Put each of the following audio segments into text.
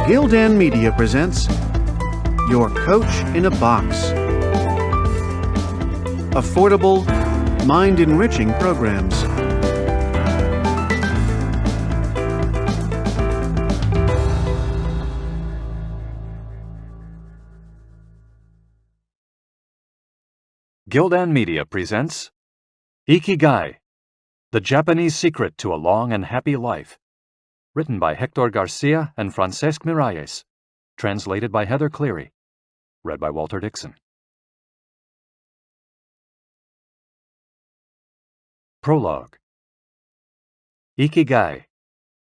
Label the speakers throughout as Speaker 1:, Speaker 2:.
Speaker 1: Gildan Media presents Your Coach in a Box. Affordable, mind-enriching programs.
Speaker 2: Gildan Media presents Ikigai, The Japanese Secret to a Long and Happy Life, written by Hector Garcia and Francesc Miralles, translated by Heather Cleary, read by Walter Dixon. Prologue. Ikigai,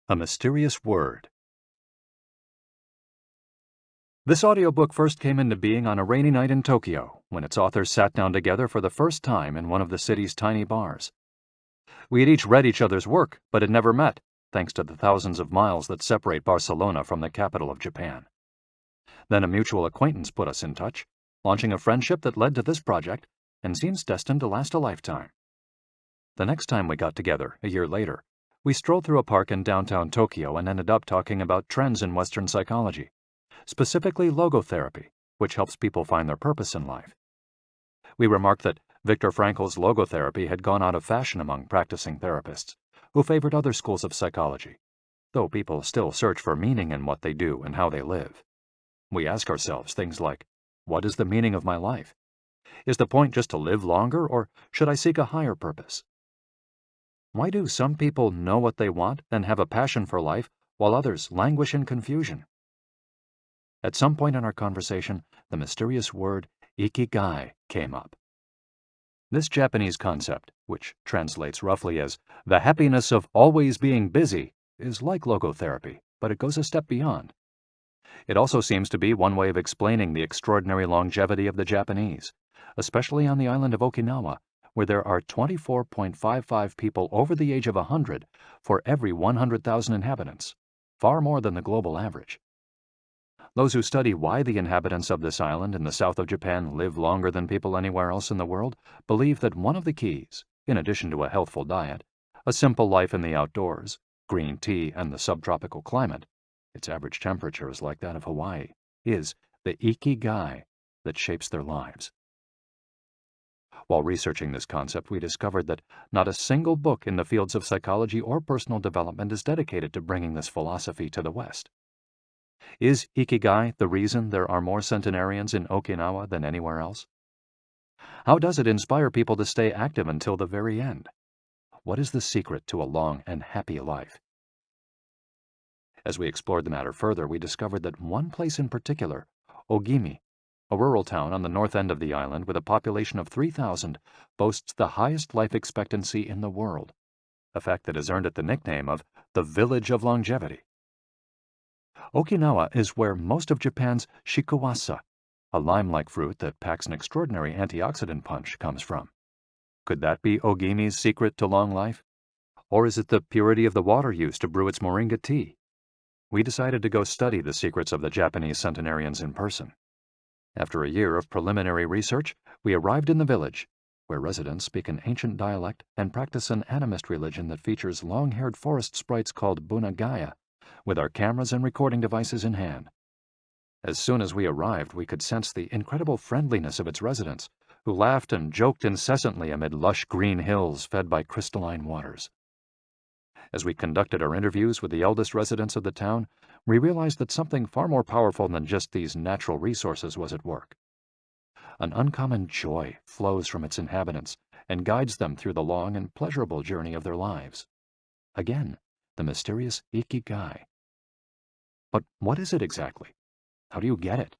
Speaker 2: a mysterious word. This audiobook first came into being on a rainy night in Tokyo, when its authors sat down together for the first time in one of the city's tiny bars. We had each read each other's work, but had never met, thanks to the thousands of miles that separate Barcelona from the capital of Japan. Then a mutual acquaintance put us in touch, launching a friendship that led to this project and seems destined to last a lifetime. The next time we got together, a year later, we strolled through a park in downtown Tokyo and ended up talking about trends in Western psychology, specifically logotherapy, which helps people find their purpose in life. We remarked that Viktor Frankl's logotherapy had gone out of fashion among practicing therapists, who favored other schools of psychology, though people still search for meaning in what they do and how they live. We ask ourselves things like, what is the meaning of my life? Is the point just to live longer, or should I seek a higher purpose? Why do some people know what they want and have a passion for life, while others languish in confusion? At some point in our conversation, the mysterious word Ikigai came up. This Japanese concept, which translates roughly as the happiness of always being busy, is like logotherapy, but it goes a step beyond. It also seems to be one way of explaining the extraordinary longevity of the Japanese, especially on the island of Okinawa, where there are 24.55 people over the age of 100 for every 100,000 inhabitants, far more than the global average. Those who study why the inhabitants of this island in the south of Japan live longer than people anywhere else in the world believe that one of the keys, in addition to a healthful diet, a simple life in the outdoors, green tea, and the subtropical climate, its average temperature is like that of Hawaii, is the Ikigai that shapes their lives. While researching this concept, we discovered that not a single book in the fields of psychology or personal development is dedicated to bringing this philosophy to the West. Is Ikigai the reason there are more centenarians in Okinawa than anywhere else? How does it inspire people to stay active until the very end? What is the secret to a long and happy life? As we explored the matter further, we discovered that one place in particular, Ogimi, a rural town on the north end of the island with a population of 3,000, boasts the highest life expectancy in the world, a fact that has earned it the nickname of the Village of Longevity. Okinawa is where most of Japan's shikuwasa, a lime-like fruit that packs an extraordinary antioxidant punch, comes from. Could that be Ogimi's secret to long life? Or is it the purity of the water used to brew its moringa tea? We decided to go study the secrets of the Japanese centenarians in person. After a year of preliminary research, we arrived in the village, where residents speak an ancient dialect and practice an animist religion that features long-haired forest sprites called bunagaya, with our cameras and recording devices in hand. As soon as we arrived, we could sense the incredible friendliness of its residents, who laughed and joked incessantly amid lush green hills fed by crystalline waters. As we conducted our interviews with the eldest residents of the town, we realized that something far more powerful than just these natural resources was at work. An uncommon joy flows from its inhabitants and guides them through the long and pleasurable journey of their lives. Again, the mysterious Ikigai. But what is it exactly? How do you get it?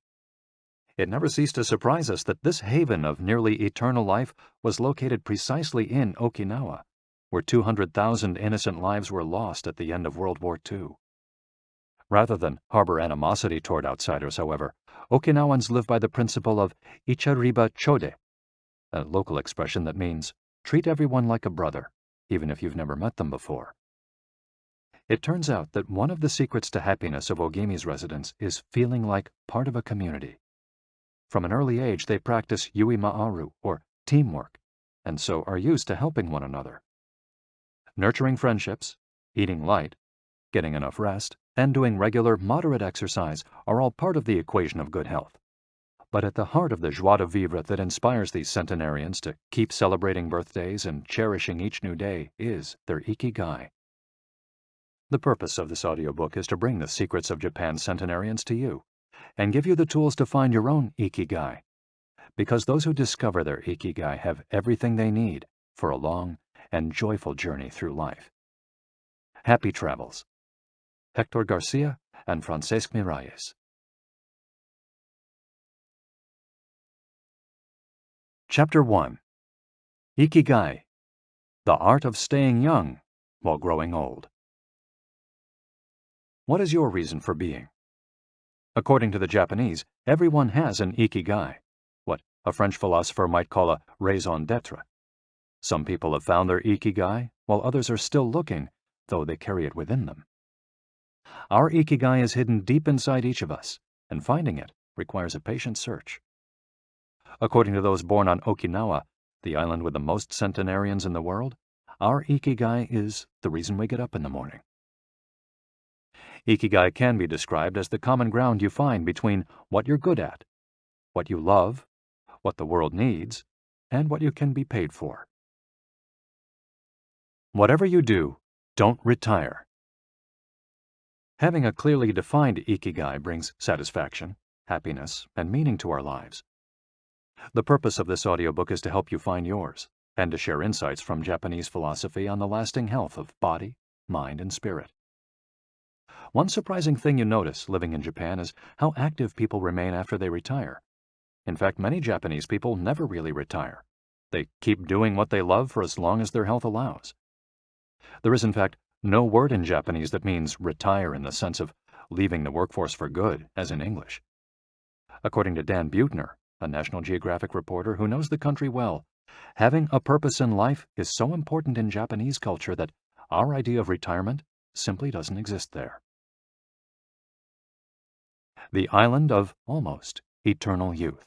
Speaker 2: It never ceased to surprise us that this haven of nearly eternal life was located precisely in Okinawa, where 200,000 innocent lives were lost at the end of World War II. Rather than harbor animosity toward outsiders, however, Okinawans live by the principle of Ichariba Chode, a local expression that means treat everyone like a brother, even if you've never met them before. It turns out that one of the secrets to happiness of Ogimi's residents is feeling like part of a community. From an early age, they practice yui ma'aru, or teamwork, and so are used to helping one another. Nurturing friendships, eating light, getting enough rest, and doing regular, moderate exercise are all part of the equation of good health. But at the heart of the joie de vivre that inspires these centenarians to keep celebrating birthdays and cherishing each new day is their ikigai. The purpose of this audiobook is to bring the secrets of Japan's centenarians to you and give you the tools to find your own ikigai, because those who discover their ikigai have everything they need for a long and joyful journey through life. Happy travels. Hector Garcia and Francesc Miralles. Chapter 1. Ikigai, the art of staying young while growing old. What is your reason for being? According to the Japanese, everyone has an ikigai, what a French philosopher might call a raison d'être. Some people have found their ikigai, while others are still looking, though they carry it within them. Our ikigai is hidden deep inside each of us, and finding it requires a patient search. According to those born on Okinawa, the island with the most centenarians in the world, our ikigai is the reason we get up in the morning. Ikigai can be described as the common ground you find between what you're good at, what you love, what the world needs, and what you can be paid for. Whatever you do, don't retire. Having a clearly defined ikigai brings satisfaction, happiness, and meaning to our lives. The purpose of this audiobook is to help you find yours, and to share insights from Japanese philosophy on the lasting health of body, mind, and spirit. One surprising thing you notice living in Japan is how active people remain after they retire. In fact, many Japanese people never really retire. They keep doing what they love for as long as their health allows. There is, in fact, no word in Japanese that means retire in the sense of leaving the workforce for good, as in English. According to Dan Buettner, a National Geographic reporter who knows the country well, having a purpose in life is so important in Japanese culture that our idea of retirement simply doesn't exist there. The island of almost eternal youth.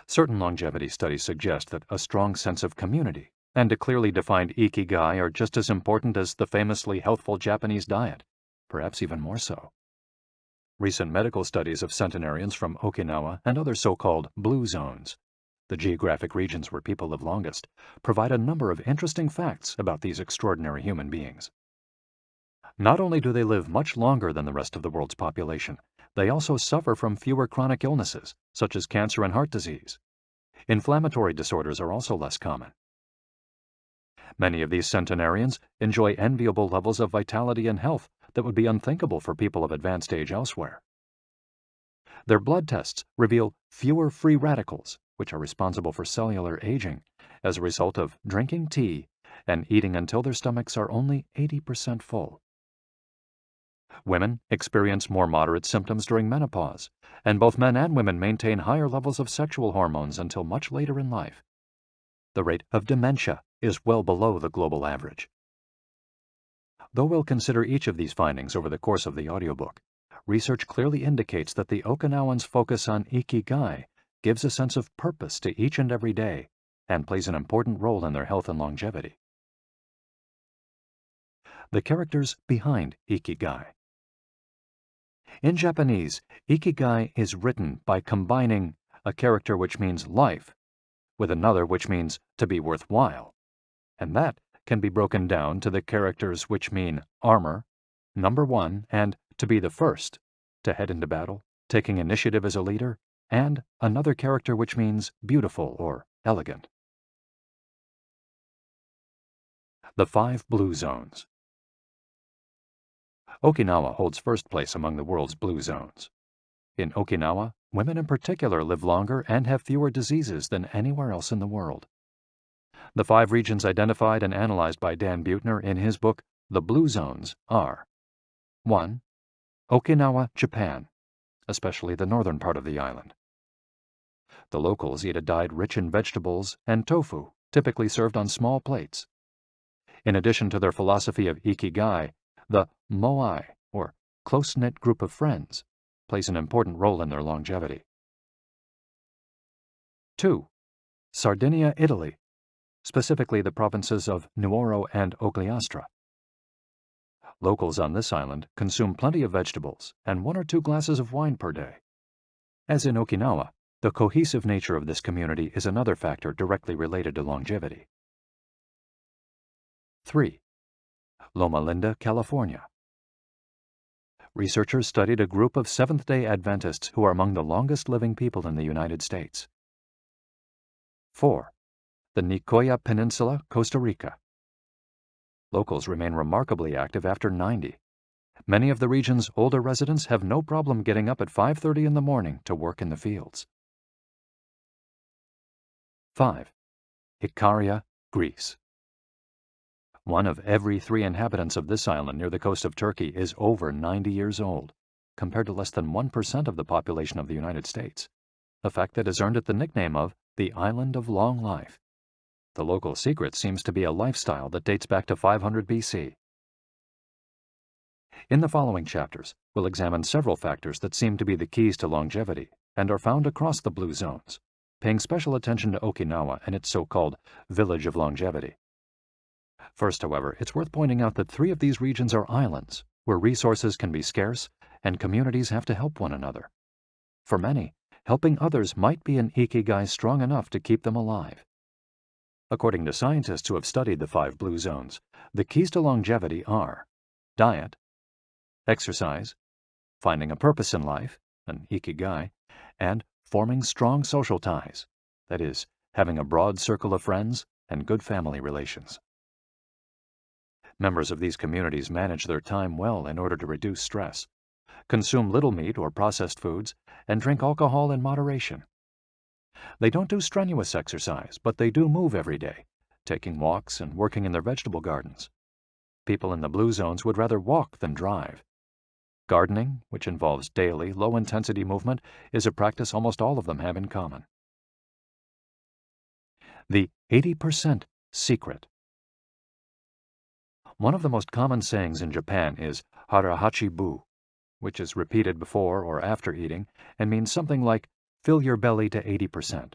Speaker 2: Certain longevity studies suggest that a strong sense of community and a clearly defined ikigai are just as important as the famously healthful Japanese diet, perhaps even more so. Recent medical studies of centenarians from Okinawa and other so-called blue zones, the geographic regions where people live longest, provide a number of interesting facts about these extraordinary human beings. Not only do they live much longer than the rest of the world's population, they also suffer from fewer chronic illnesses, such as cancer and heart disease. Inflammatory disorders are also less common. Many of these centenarians enjoy enviable levels of vitality and health that would be unthinkable for people of advanced age elsewhere. Their blood tests reveal fewer free radicals, which are responsible for cellular aging, as a result of drinking tea and eating until their stomachs are only 80% full. Women experience more moderate symptoms during menopause, and both men and women maintain higher levels of sexual hormones until much later in life. The rate of dementia is well below the global average. Though we'll consider each of these findings over the course of the audiobook, research clearly indicates that the Okinawans' focus on ikigai gives a sense of purpose to each and every day and plays an important role in their health and longevity. The characters behind ikigai. In Japanese, ikigai is written by combining a character which means life with another which means to be worthwhile, and that can be broken down to the characters which mean armor, number one, and to be the first, to head into battle, taking initiative as a leader, and another character which means beautiful or elegant. The 5 blue zones. Okinawa holds first place among the world's blue zones. In Okinawa, women in particular live longer and have fewer diseases than anywhere else in the world. The 5 regions identified and analyzed by Dan Buettner in his book, The Blue Zones, are 1. Okinawa, Japan, especially the northern part of the island. The locals eat a diet rich in vegetables and tofu, typically served on small plates. In addition to their philosophy of ikigai, the moai, or close-knit group of friends, plays an important role in their longevity. 2. Sardinia, Italy, specifically the provinces of Nuoro and Ogliastra. Locals on this island consume plenty of vegetables and 1 or 2 glasses of wine per day. As in Okinawa, the cohesive nature of this community is another factor directly related to longevity. 3. Loma Linda, California. Researchers studied a group of Seventh-day Adventists who are among the longest living people in the United States. 4. The Nicoya Peninsula, Costa Rica. Locals remain remarkably active after 90. Many of the region's older residents have no problem getting up at 5:30 in the morning to work in the fields. 5. Ikaria, Greece. 1 of every 3 inhabitants of this island near the coast of Turkey is over 90 years old, compared to less than 1% of the population of the United States, a fact that has earned it the nickname of the Island of Long Life. The local secret seems to be a lifestyle that dates back to 500 BC. In the following chapters, we'll examine several factors that seem to be the keys to longevity and are found across the blue zones, paying special attention to Okinawa and its so-called Village of Longevity. First, however, it's worth pointing out that 3 of these regions are islands, where resources can be scarce and communities have to help one another. For many, helping others might be an ikigai strong enough to keep them alive. According to scientists who have studied the 5 blue zones, the keys to longevity are diet, exercise, finding a purpose in life, an ikigai, and forming strong social ties, that is, having a broad circle of friends and good family relations. Members of these communities manage their time well in order to reduce stress, consume little meat or processed foods, and drink alcohol in moderation. They don't do strenuous exercise, but they do move every day, taking walks and working in their vegetable gardens. People in the blue zones would rather walk than drive. Gardening, which involves daily, low-intensity movement, is a practice almost all of them have in common. The 80% secret. One of the most common sayings in Japan is harahachi-bu, which is repeated before or after eating and means something like, fill your belly to 80%.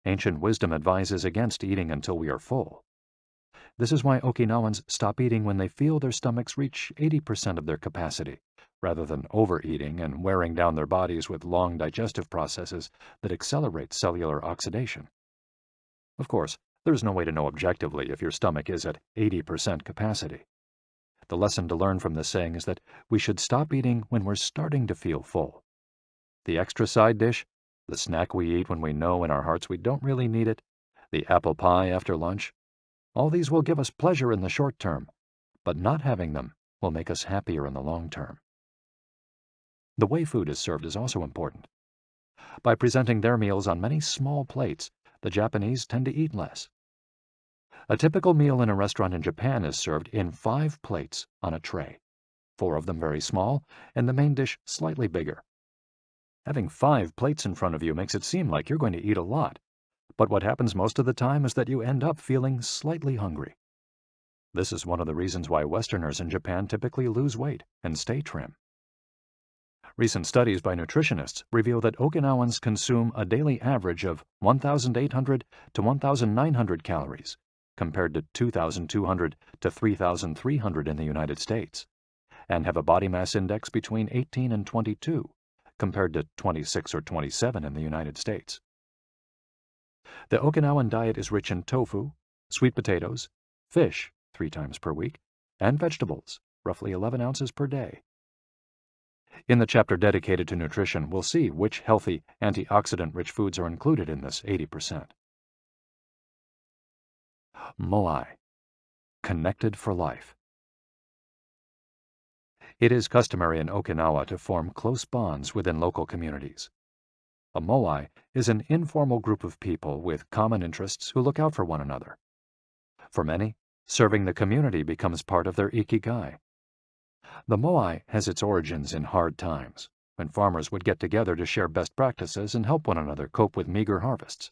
Speaker 2: Ancient wisdom advises against eating until we are full. This is why Okinawans stop eating when they feel their stomachs reach 80% of their capacity, rather than overeating and wearing down their bodies with long digestive processes that accelerate cellular oxidation. Of course, there's no way to know objectively if your stomach is at 80% capacity. The lesson to learn from this saying is that we should stop eating when we're starting to feel full. The extra side dish, the snack we eat when we know in our hearts we don't really need it, the apple pie after lunch, all these will give us pleasure in the short term, but not having them will make us happier in the long term. The way food is served is also important. By presenting their meals on many small plates, the Japanese tend to eat less. A typical meal in a restaurant in Japan is served in 5 plates on a tray, 4 of them very small, and the main dish slightly bigger. Having 5 plates in front of you makes it seem like you're going to eat a lot, but what happens most of the time is that you end up feeling slightly hungry. This is one of the reasons why Westerners in Japan typically lose weight and stay trim. Recent studies by nutritionists reveal that Okinawans consume a daily average of 1,800 to 1,900 calories, compared to 2,200 to 3,300 in the United States, and have a body mass index between 18 and 22, compared to 26 or 27 in the United States. The Okinawan diet is rich in tofu, sweet potatoes, fish 3 times per week, and vegetables, roughly 11 ounces per day. In the chapter dedicated to nutrition, we'll see which healthy, antioxidant-rich foods are included in this 80%. Moai, connected for life. It is customary in Okinawa to form close bonds within local communities. A moai is an informal group of people with common interests who look out for one another. For many, serving the community becomes part of their ikigai. The moai has its origins in hard times, when farmers would get together to share best practices and help one another cope with meager harvests.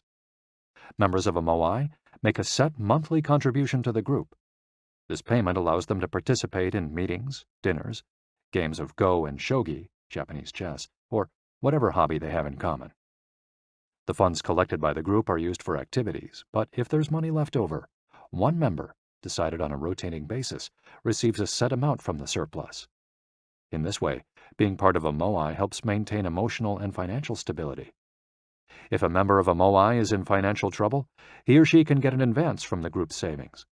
Speaker 2: Members of a moai make a set monthly contribution to the group. This payment allows them to participate in meetings, dinners, games of go and shogi, Japanese chess, or whatever hobby they have in common. The funds collected by the group are used for activities, but if there's money left over, one member, decided on a rotating basis, receives a set amount from the surplus. In this way, being part of a moai helps maintain emotional and financial stability. If a member of a moai is in financial trouble, he or she can get an advance from the group's savings.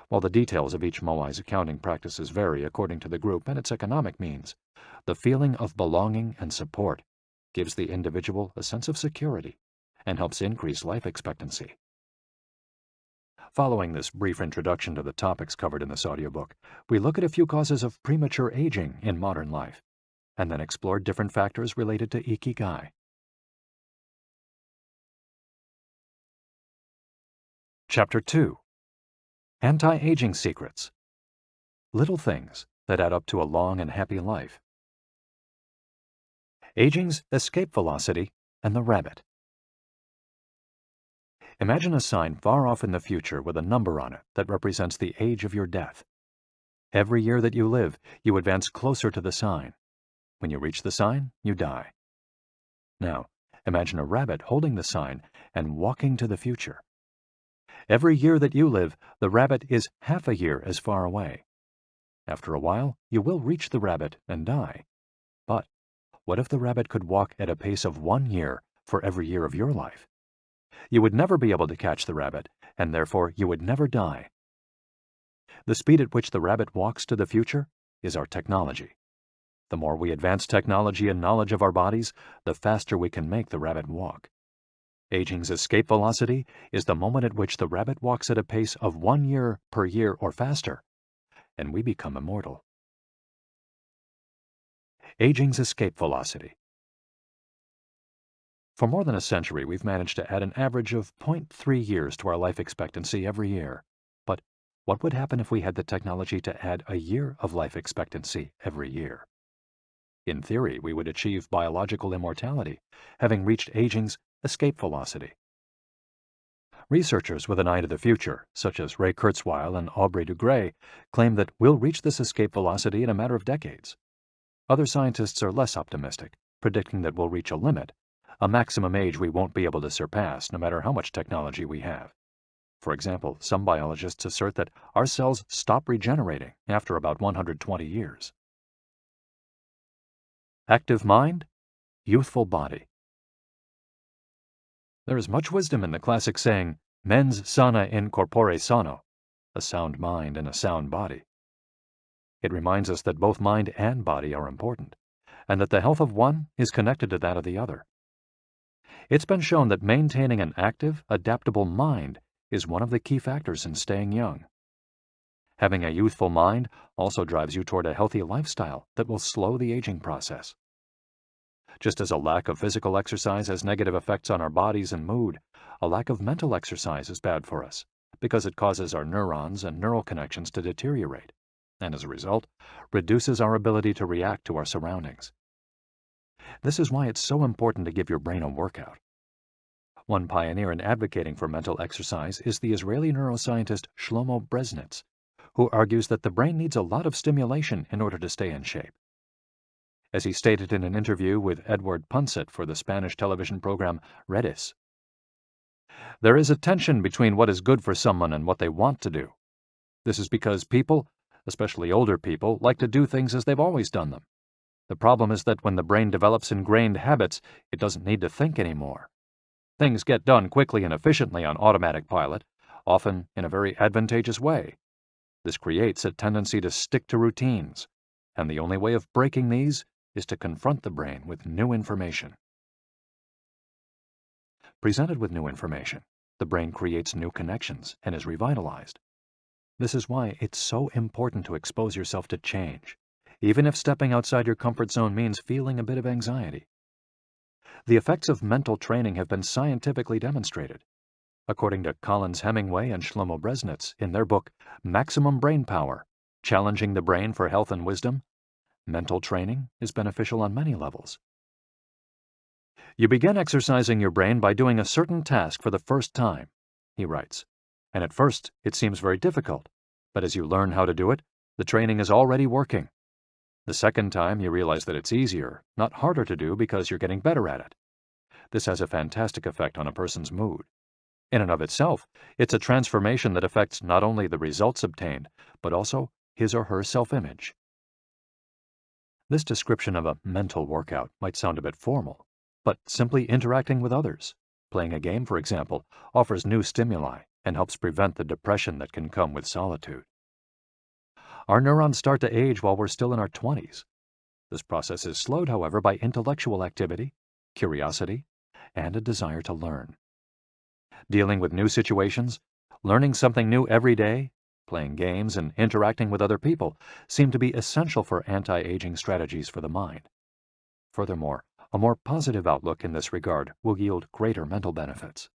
Speaker 2: While the details of each moai's accounting practices vary according to the group and its economic means, the feeling of belonging and support gives the individual a sense of security and helps increase life expectancy. Following this brief introduction to the topics covered in this audiobook, we look at a few causes of premature aging in modern life, and then explore different factors related to Ikigai. Chapter 2. Anti-Aging Secrets. Little things that add up to a long and happy life. Aging's escape velocity and the rabbit. Imagine a sign far off in the future with a number on it that represents the age of your death. Every year that you live, you advance closer to the sign. When you reach the sign, you die. Now, imagine a rabbit holding the sign and walking to the future. Every year that you live, the rabbit is half a year as far away. After a while, you will reach the rabbit and die. But what if the rabbit could walk at a pace of 1 year for every year of your life? You would never be able to catch the rabbit, and therefore you would never die. The speed at which the rabbit walks to the future is our technology. The more we advance technology and knowledge of our bodies, the faster we can make the rabbit walk. Aging's escape velocity is the moment at which the rabbit walks at a pace of 1 year per year or faster, and we become immortal. Aging's escape velocity. For more than a century, we've managed to add an average of 0.3 years to our life expectancy every year. But what would happen if we had the technology to add a year of life expectancy every year? In theory, we would achieve biological immortality, having reached aging's escape velocity. Researchers with an eye to the future, such as Ray Kurzweil and Aubrey de Grey, claim that we'll reach this escape velocity in a matter of decades. Other scientists are less optimistic, predicting that we'll reach a limit, a maximum age we won't be able to surpass no matter how much technology we have. For example, some biologists assert that our cells stop regenerating after about 120 years. Active mind, youthful body. There is much wisdom in the classic saying, mens sana in corpore sano, a sound mind in a sound body. It reminds us that both mind and body are important, and that the health of one is connected to that of the other. It's been shown that maintaining an active, adaptable mind is one of the key factors in staying young. Having a youthful mind also drives you toward a healthy lifestyle that will slow the aging process. Just as a lack of physical exercise has negative effects on our bodies and mood, a lack of mental exercise is bad for us because it causes our neurons and neural connections to deteriorate, and as a result, reduces our ability to react to our surroundings. This is why it's so important to give your brain a workout. One pioneer in advocating for mental exercise is the Israeli neuroscientist Shlomo Bresnitz, who argues that the brain needs a lot of stimulation in order to stay in shape. As he stated in an interview with Edward Punset for the Spanish television program Redis, there is a tension between what is good for someone and what they want to do. This is because people, especially older people, like to do things as they've always done them. The problem is that when the brain develops ingrained habits, it doesn't need to think anymore. Things get done quickly and efficiently on automatic pilot, often in a very advantageous way. This creates a tendency to stick to routines, and the only way of breaking these is to confront the brain with new information. Presented with new information, the brain creates new connections and is revitalized. This is why it's so important to expose yourself to change, even if stepping outside your comfort zone means feeling a bit of anxiety. The effects of mental training have been scientifically demonstrated. According to Collins Hemingway and Shlomo Bresnitz in their book Maximum Brain Power, Challenging the Brain for Health and Wisdom, mental training is beneficial on many levels. You begin exercising your brain by doing a certain task for the first time, he writes, and at first it seems very difficult, but as you learn how to do it, the training is already working. The second time you realize that it's easier, not harder to do because you're getting better at it. This has a fantastic effect on a person's mood. In and of itself, it's a transformation that affects not only the results obtained, but also his or her self-image. This description of a mental workout might sound a bit formal, but simply interacting with others, playing a game, for example, offers new stimuli and helps prevent the depression that can come with solitude. Our neurons start to age while we're still in our 20s. This process is slowed, however, by intellectual activity, curiosity, and a desire to learn. Dealing with new situations, learning something new every day, playing games, and interacting with other people seem to be essential for anti-aging strategies for the mind. Furthermore, a more positive outlook in this regard will yield greater mental benefits.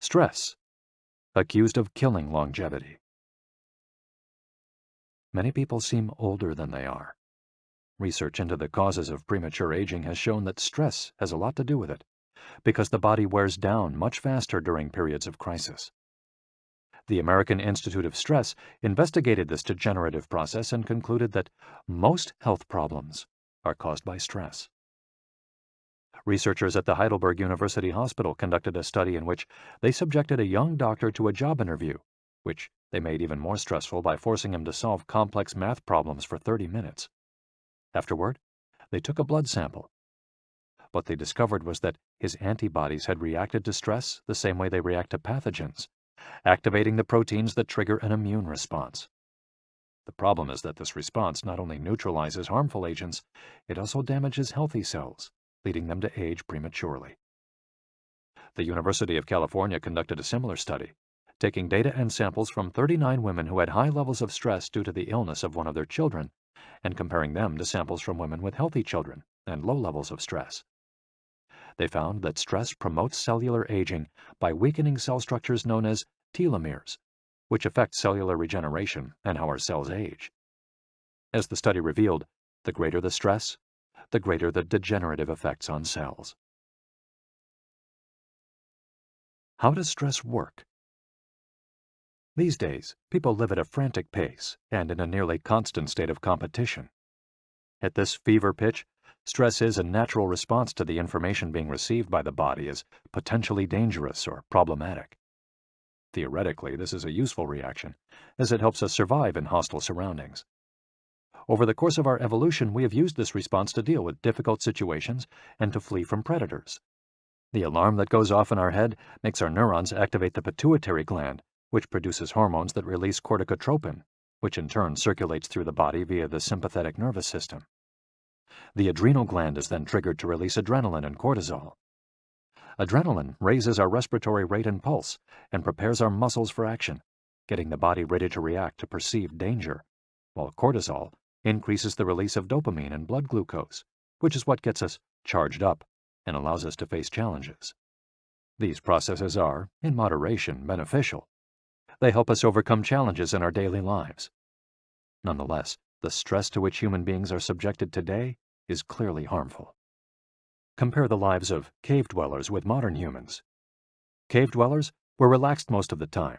Speaker 2: Stress, accused of killing longevity. Many people seem older than they are. Research into the causes of premature aging has shown that stress has a lot to do with it, because the body wears down much faster during periods of crisis. The American Institute of Stress investigated this degenerative process and concluded that most health problems are caused by stress. Researchers at the Heidelberg University Hospital conducted a study in which they subjected a young doctor to a job interview, which they made even more stressful by forcing him to solve complex math problems for 30 minutes. Afterward, they took a blood sample. What they discovered was that his antibodies had reacted to stress the same way they react to pathogens, activating the proteins that trigger an immune response. The problem is that this response not only neutralizes harmful agents, it also damages healthy cells, leading them to age prematurely. The University of California conducted a similar study, taking data and samples from 39 women who had high levels of stress due to the illness of one of their children, and comparing them to samples from women with healthy children and low levels of stress. They found that stress promotes cellular aging by weakening cell structures known as telomeres, which affect cellular regeneration and how our cells age. As the study revealed, the greater the stress, the greater the degenerative effects on cells. How does stress work? These days, people live at a frantic pace and in a nearly constant state of competition. At this fever pitch, stress is a natural response to the information being received by the body as potentially dangerous or problematic. Theoretically, this is a useful reaction, as it helps us survive in hostile surroundings. Over the course of our evolution, we have used this response to deal with difficult situations and to flee from predators. The alarm that goes off in our head makes our neurons activate the pituitary gland, which produces hormones that release corticotropin, which in turn circulates through the body via the sympathetic nervous system. The adrenal gland is then triggered to release adrenaline and cortisol. Adrenaline raises our respiratory rate and pulse and prepares our muscles for action, getting the body ready to react to perceived danger, while cortisol increases the release of dopamine and blood glucose, which is what gets us charged up and allows us to face challenges. These processes are, in moderation, beneficial. They help us overcome challenges in our daily lives. Nonetheless, the stress to which human beings are subjected today is clearly harmful. Compare the lives of cave dwellers with modern humans. Cave dwellers were relaxed most of the time.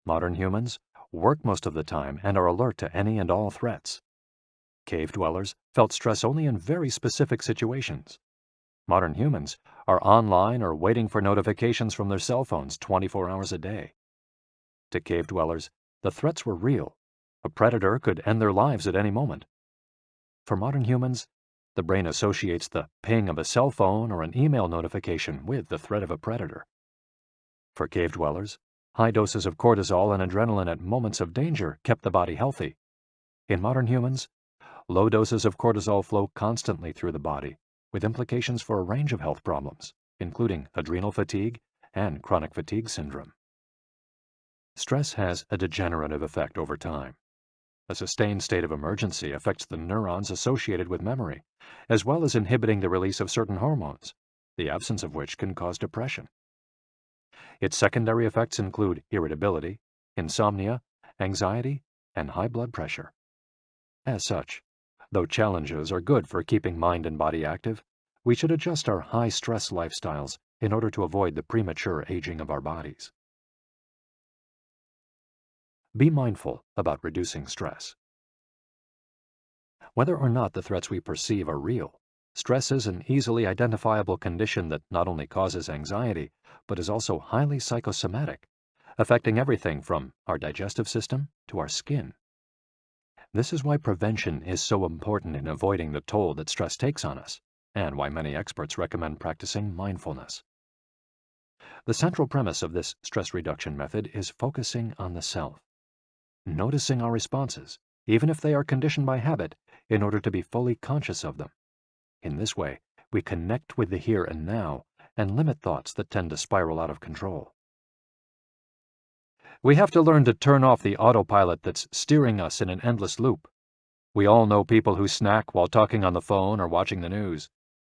Speaker 2: Modern humans work most of the time and are alert to any and all threats. Cave dwellers felt stress only in very specific situations. Modern humans are online or waiting for notifications from their cell phones 24 hours a day. To cave dwellers, the threats were real. A predator could end their lives at any moment. For modern humans, the brain associates the ping of a cell phone or an email notification with the threat of a predator. For cave dwellers, high doses of cortisol and adrenaline at moments of danger kept the body healthy. In modern humans, low doses of cortisol flow constantly through the body, with implications for a range of health problems, including adrenal fatigue and chronic fatigue syndrome. Stress has a degenerative effect over time. A sustained state of emergency affects the neurons associated with memory, as well as inhibiting the release of certain hormones, the absence of which can cause depression. Its secondary effects include irritability, insomnia, anxiety, and high blood pressure. As such, though challenges are good for keeping mind and body active, we should adjust our high-stress lifestyles in order to avoid the premature aging of our bodies. Be mindful about reducing stress. Whether or not the threats we perceive are real, Stress is an easily identifiable condition that not only causes anxiety, but is also highly psychosomatic, affecting everything from our digestive system to our skin. This is why prevention is so important in avoiding the toll that stress takes on us, and why many experts recommend practicing mindfulness. The central premise of this stress reduction method is focusing on the self, noticing our responses, even if they are conditioned by habit, in order to be fully conscious of them. In this way, we connect with the here and now and limit thoughts that tend to spiral out of control. We have to learn to turn off the autopilot that's steering us in an endless loop. We all know people who snack while talking on the phone or watching the news.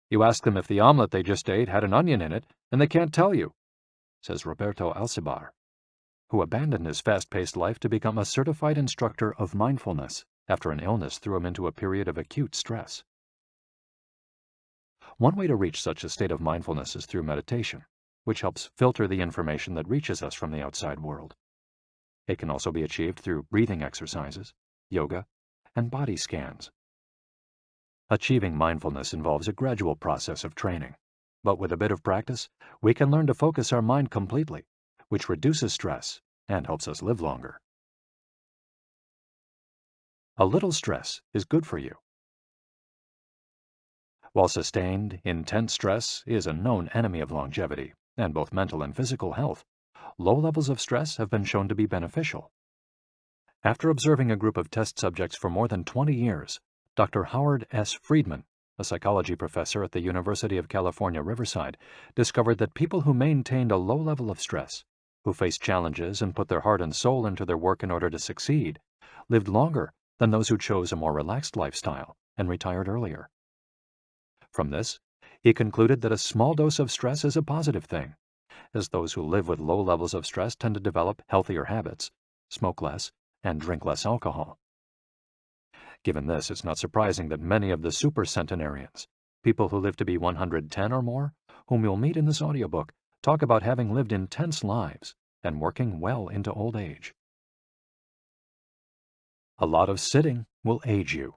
Speaker 2: You ask them if the omelet they just ate had an onion in it, and they can't tell you, says Roberto Alcibar, who abandoned his fast-paced life to become a certified instructor of mindfulness after an illness threw him into a period of acute stress. One way to reach such a state of mindfulness is through meditation, which helps filter the information that reaches us from the outside world. It can also be achieved through breathing exercises, yoga, and body scans. Achieving mindfulness involves a gradual process of training, but with a bit of practice, we can learn to focus our mind completely, which reduces stress and helps us live longer. A little stress is good for you. While sustained, intense stress is a known enemy of longevity and both mental and physical health, low levels of stress have been shown to be beneficial. After observing a group of test subjects for more than 20 years, Dr. Howard S. Friedman, a psychology professor at the University of California, Riverside, discovered that people who maintained a low level of stress, who faced challenges and put their heart and soul into their work in order to succeed, lived longer than those who chose a more relaxed lifestyle and retired earlier. From this, he concluded that a small dose of stress is a positive thing, as those who live with low levels of stress tend to develop healthier habits, smoke less, and drink less alcohol. Given this, it's not surprising that many of the supercentenarians, people who live to be 110 or more, whom you'll meet in this audiobook, talk about having lived intense lives and working well into old age. A lot of sitting will age you.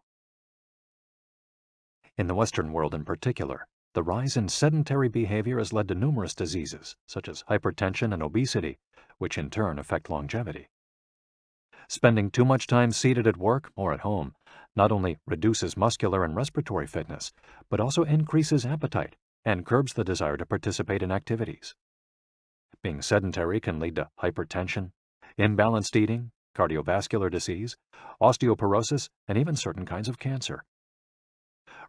Speaker 2: In the Western world in particular, the rise in sedentary behavior has led to numerous diseases, such as hypertension and obesity, which in turn affect longevity. Spending too much time seated at work or at home not only reduces muscular and respiratory fitness, but also increases appetite and curbs the desire to participate in activities. Being sedentary can lead to hypertension, imbalanced eating, cardiovascular disease, osteoporosis, and even certain kinds of cancer.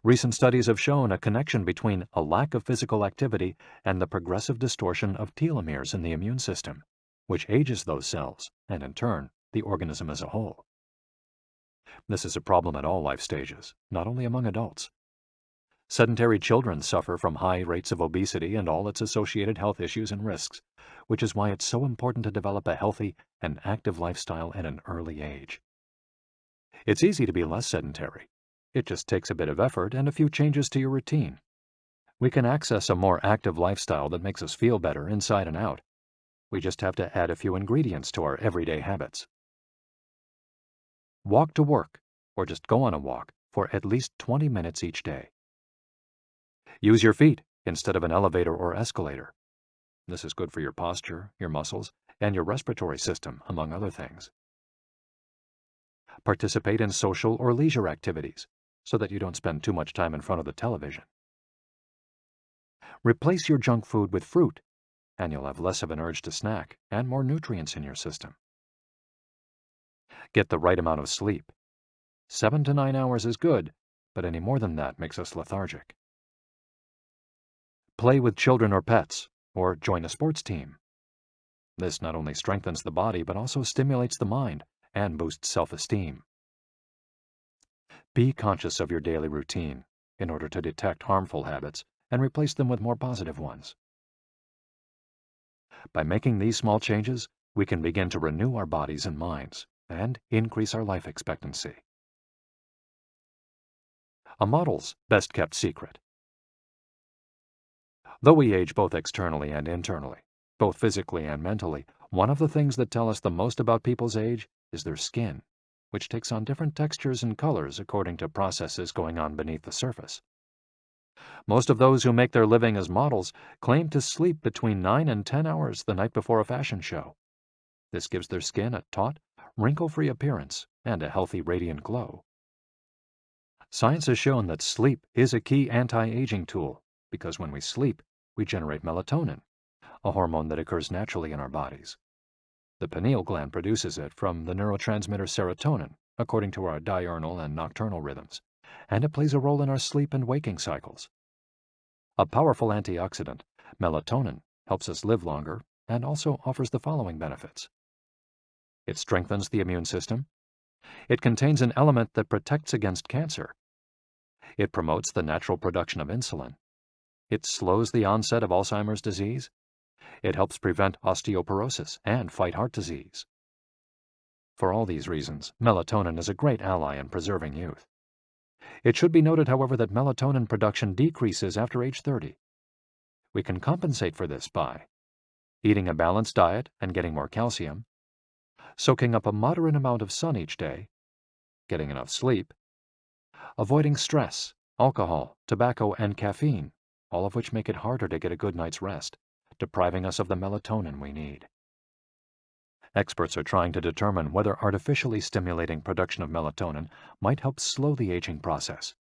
Speaker 2: Recent studies have shown a connection between a lack of physical activity and the progressive distortion of telomeres in the immune system, which ages those cells and, in turn, the organism as a whole. This is a problem at all life stages, not only among adults. Sedentary children suffer from high rates of obesity and all its associated health issues and risks, which is why it's so important to develop a healthy and active lifestyle at an early age. It's easy to be less sedentary. It just takes a bit of effort and a few changes to your routine. We can access a more active lifestyle that makes us feel better inside and out. We just have to add a few ingredients to our everyday habits. Walk to work, or just go on a walk, for at least 20 minutes each day. Use your feet instead of an elevator or escalator. This is good for your posture, your muscles, and your respiratory system, among other things. Participate in social or leisure activities, so that you don't spend too much time in front of the television. Replace your junk food with fruit, and you'll have less of an urge to snack and more nutrients in your system. Get the right amount of sleep. 7 to 9 hours is good, but any more than that makes us lethargic. Play with children or pets, or join a sports team. This not only strengthens the body, but also stimulates the mind and boosts self-esteem. Be conscious of your daily routine in order to detect harmful habits and replace them with more positive ones. By making these small changes, we can begin to renew our bodies and minds and increase our life expectancy. A model's best-kept secret. Though we age both externally and internally, both physically and mentally, one of the things that tell us the most about people's age is their skin, which takes on different textures and colors according to processes going on beneath the surface. Most of those who make their living as models claim to sleep between 9 and 10 hours the night before a fashion show. This gives their skin a taut, wrinkle-free appearance and a healthy, radiant glow. Science has shown that sleep is a key anti-aging tool because when we sleep, we generate melatonin, a hormone that occurs naturally in our bodies. The pineal gland produces it from the neurotransmitter serotonin, according to our diurnal and nocturnal rhythms, and it plays a role in our sleep and waking cycles. A powerful antioxidant, melatonin, helps us live longer and also offers the following benefits. It strengthens the immune system. It contains an element that protects against cancer. It promotes the natural production of insulin. It slows the onset of Alzheimer's disease. It helps prevent osteoporosis and fight heart disease. For all these reasons, melatonin is a great ally in preserving youth. It should be noted, however, that melatonin production decreases after age 30. We can compensate for this by eating a balanced diet and getting more calcium, soaking up a moderate amount of sun each day, getting enough sleep, avoiding stress, alcohol, tobacco, and caffeine, all of which make it harder to get a good night's rest, depriving us of the melatonin we need. Experts are trying to determine whether artificially stimulating production of melatonin might help slow the aging process,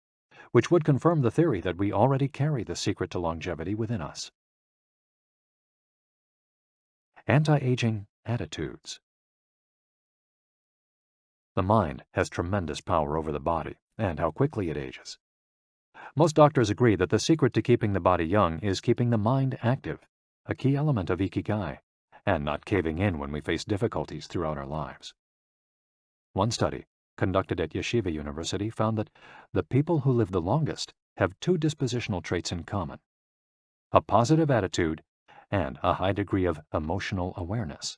Speaker 2: which would confirm the theory that we already carry the secret to longevity within us. Anti-aging attitudes. The mind has tremendous power over the body and how quickly it ages. Most doctors agree that the secret to keeping the body young is keeping the mind active, a key element of Ikigai, and not caving in when we face difficulties throughout our lives. One study, conducted at Yeshiva University, found that the people who live the longest have two dispositional traits in common: a positive attitude and a high degree of emotional awareness.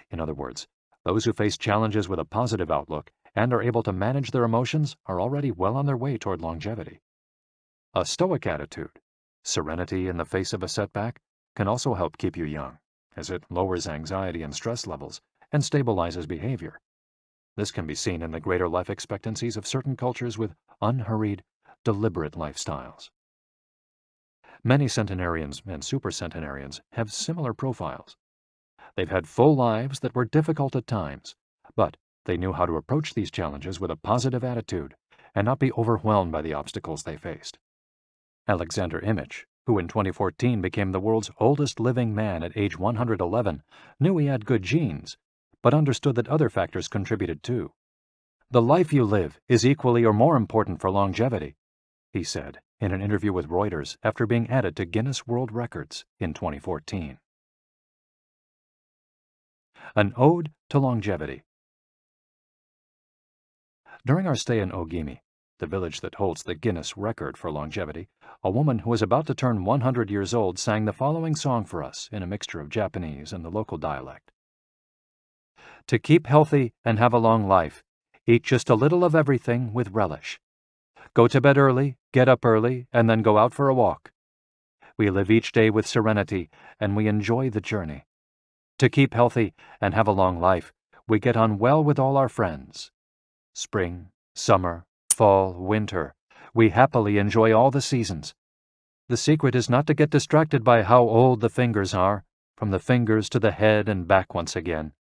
Speaker 2: In other words, those who face challenges with a positive outlook and are able to manage their emotions are already well on their way toward longevity. A stoic attitude, serenity in the face of a setback, can also help keep you young, as it lowers anxiety and stress levels and stabilizes behavior. This can be seen in the greater life expectancies of certain cultures with unhurried, deliberate lifestyles. Many centenarians and supercentenarians have similar profiles. They've had full lives that were difficult at times, but they knew how to approach these challenges with a positive attitude and not be overwhelmed by the obstacles they faced. Alexander Imich, who in 2014 became the world's oldest living man at age 111, knew he had good genes, but understood that other factors contributed too. "The life you live is equally or more important for longevity," he said in an interview with Reuters after being added to Guinness World Records in 2014. An Ode to Longevity. During our stay in Ogimi, the village that holds the Guinness record for longevity, a woman who was about to turn 100 years old sang the following song for us in a mixture of Japanese and the local dialect. "To keep healthy and have a long life, eat just a little of everything with relish. Go to bed early, get up early, and then go out for a walk. We live each day with serenity, and we enjoy the journey. To keep healthy and have a long life, we get on well with all our friends. Spring, summer, fall, winter, we happily enjoy all the seasons. The secret is not to get distracted by how old the fingers are, from the fingers to the head and back once again.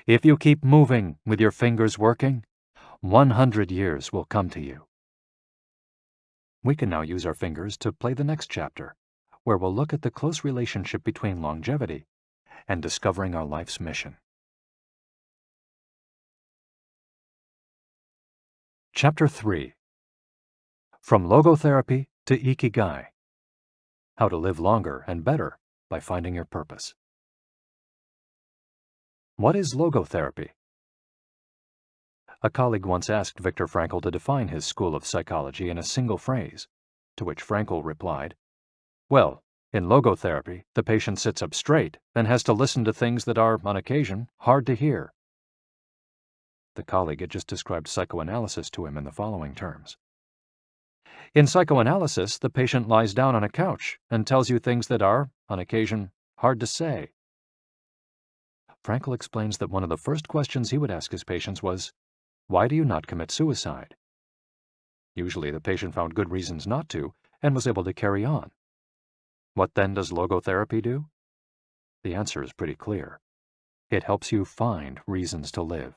Speaker 2: If you keep moving with your fingers working, 100 years will come to you." We can now use our fingers to play the next chapter, where we'll look at the close relationship between longevity and discovering our life's mission. Chapter 3. From Logotherapy to Ikigai. How to live longer and better by finding your purpose. What is logotherapy? A colleague once asked Viktor Frankl to define his school of psychology in a single phrase, to which Frankl replied, "Well, in logotherapy, the patient sits up straight and has to listen to things that are, on occasion, hard to hear." The colleague had just described psychoanalysis to him in the following terms. "In psychoanalysis, the patient lies down on a couch and tells you things that are, on occasion, hard to say." Frankl explains that one of the first questions he would ask his patients was, "Why do you not commit suicide?" Usually the patient found good reasons not to and was able to carry on. What then does logotherapy do? The answer is pretty clear. It helps you find reasons to live.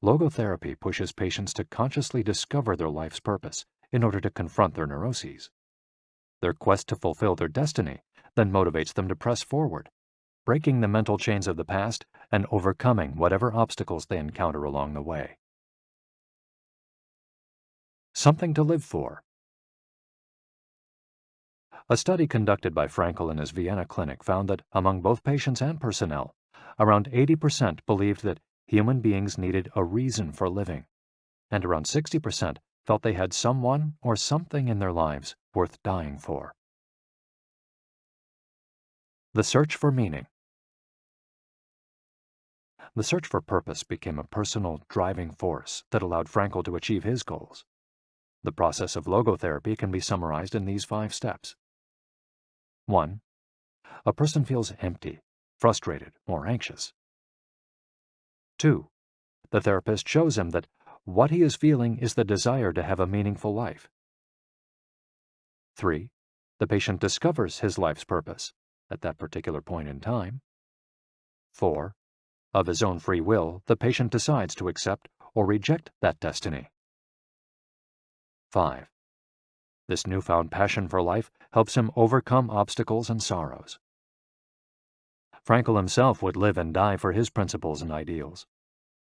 Speaker 2: Logotherapy pushes patients to consciously discover their life's purpose in order to confront their neuroses. Their quest to fulfill their destiny then motivates them to press forward, breaking the mental chains of the past and overcoming whatever obstacles they encounter along the way. Something to live for. A study conducted by Frankl in his Vienna clinic found that among both patients and personnel, around 80% believed that human beings needed a reason for living, and around 60% felt they had someone or something in their lives worth dying for. The search for meaning. The search for purpose became a personal driving force that allowed Frankl to achieve his goals. The process of logotherapy can be summarized in these 5 steps. 1. A person feels empty, frustrated, or anxious. 2. The therapist shows him that what he is feeling is the desire to have a meaningful life. 3. The patient discovers his life's purpose at that particular point in time. 4. Of his own free will, the patient decides to accept or reject that destiny. 5. This newfound passion for life helps him overcome obstacles and sorrows. Frankl himself would live and die for his principles and ideals.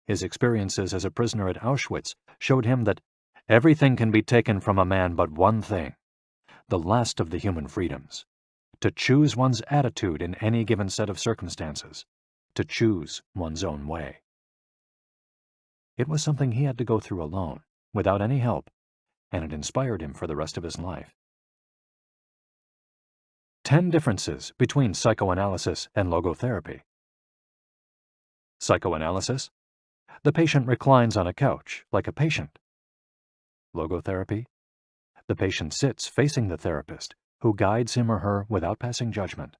Speaker 2: His experiences as a prisoner at Auschwitz showed him that everything can be taken from a man but one thing, the last of the human freedoms: to choose one's attitude in any given set of circumstances, to choose one's own way. It was something he had to go through alone, without any help, and it inspired him for the rest of his life. 10 differences between psychoanalysis and logotherapy. Psychoanalysis: the patient reclines on a couch like a patient. Logotherapy: the patient sits facing the therapist, who guides him or her without passing judgment.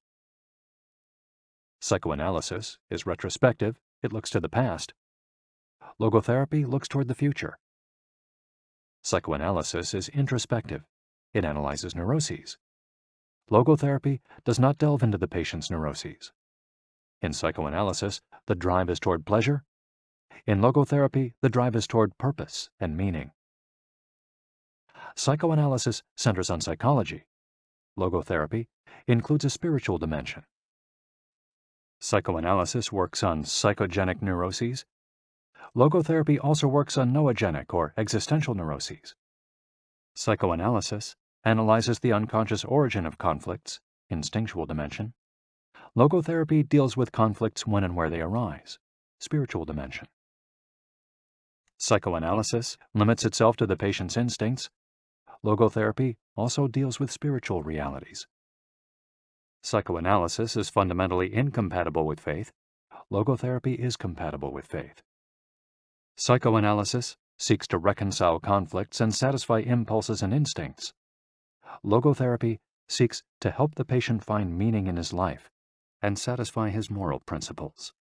Speaker 2: Psychoanalysis is retrospective, it looks to the past. Logotherapy looks toward the future. Psychoanalysis is introspective, it analyzes neuroses. Logotherapy does not delve into the patient's neuroses. In psychoanalysis, the drive is toward pleasure. In logotherapy, the drive is toward purpose and meaning. Psychoanalysis centers on psychology. Logotherapy includes a spiritual dimension. Psychoanalysis works on psychogenic neuroses. Logotherapy also works on noogenic or existential neuroses. Psychoanalysis analyzes the unconscious origin of conflicts, instinctual dimension. Logotherapy deals with conflicts when and where they arise, spiritual dimension. Psychoanalysis limits itself to the patient's instincts. Logotherapy also deals with spiritual realities. Psychoanalysis is fundamentally incompatible with faith. Logotherapy is compatible with faith. Psychoanalysis seeks to reconcile conflicts and satisfy impulses and instincts. Logotherapy seeks to help the patient find meaning in his life and satisfy his moral principles.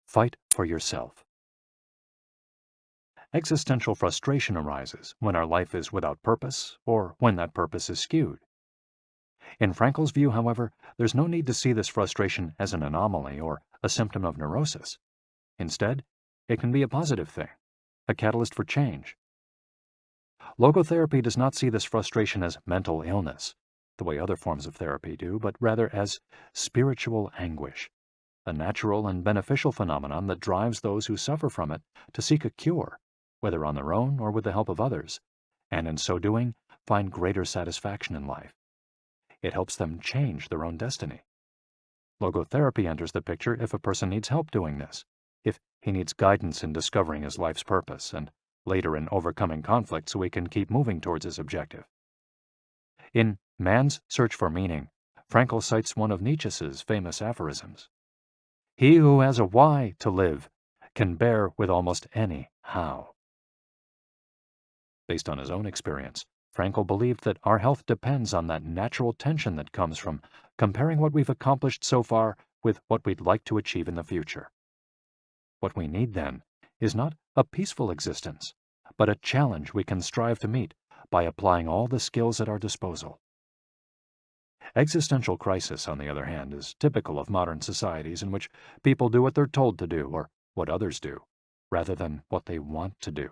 Speaker 2: Fight for yourself. Existential frustration arises when our life is without purpose or when that purpose is skewed. In Frankl's view, however, there's no need to see this frustration as an anomaly or a symptom of neurosis. Instead, it can be a positive thing, a catalyst for change. Logotherapy does not see this frustration as mental illness, the way other forms of therapy do, but rather as spiritual anguish, a natural and beneficial phenomenon that drives those who suffer from it to seek a cure, whether on their own or with the help of others, and in so doing, find greater satisfaction in life. It helps them change their own destiny. Logotherapy enters the picture if a person needs help doing this, if he needs guidance in discovering his life's purpose, and later in overcoming conflict so he can keep moving towards his objective. In Man's Search for Meaning, Frankl cites one of Nietzsche's famous aphorisms: "He who has a why to live can bear with almost any how." Based on his own experience, Frankl believed that our health depends on that natural tension that comes from comparing what we've accomplished so far with what we'd like to achieve in the future. What we need, then, is not a peaceful existence, but a challenge we can strive to meet by applying all the skills at our disposal. Existential crisis, on the other hand, is typical of modern societies in which people do what they're told to do or what others do, rather than what they want to do.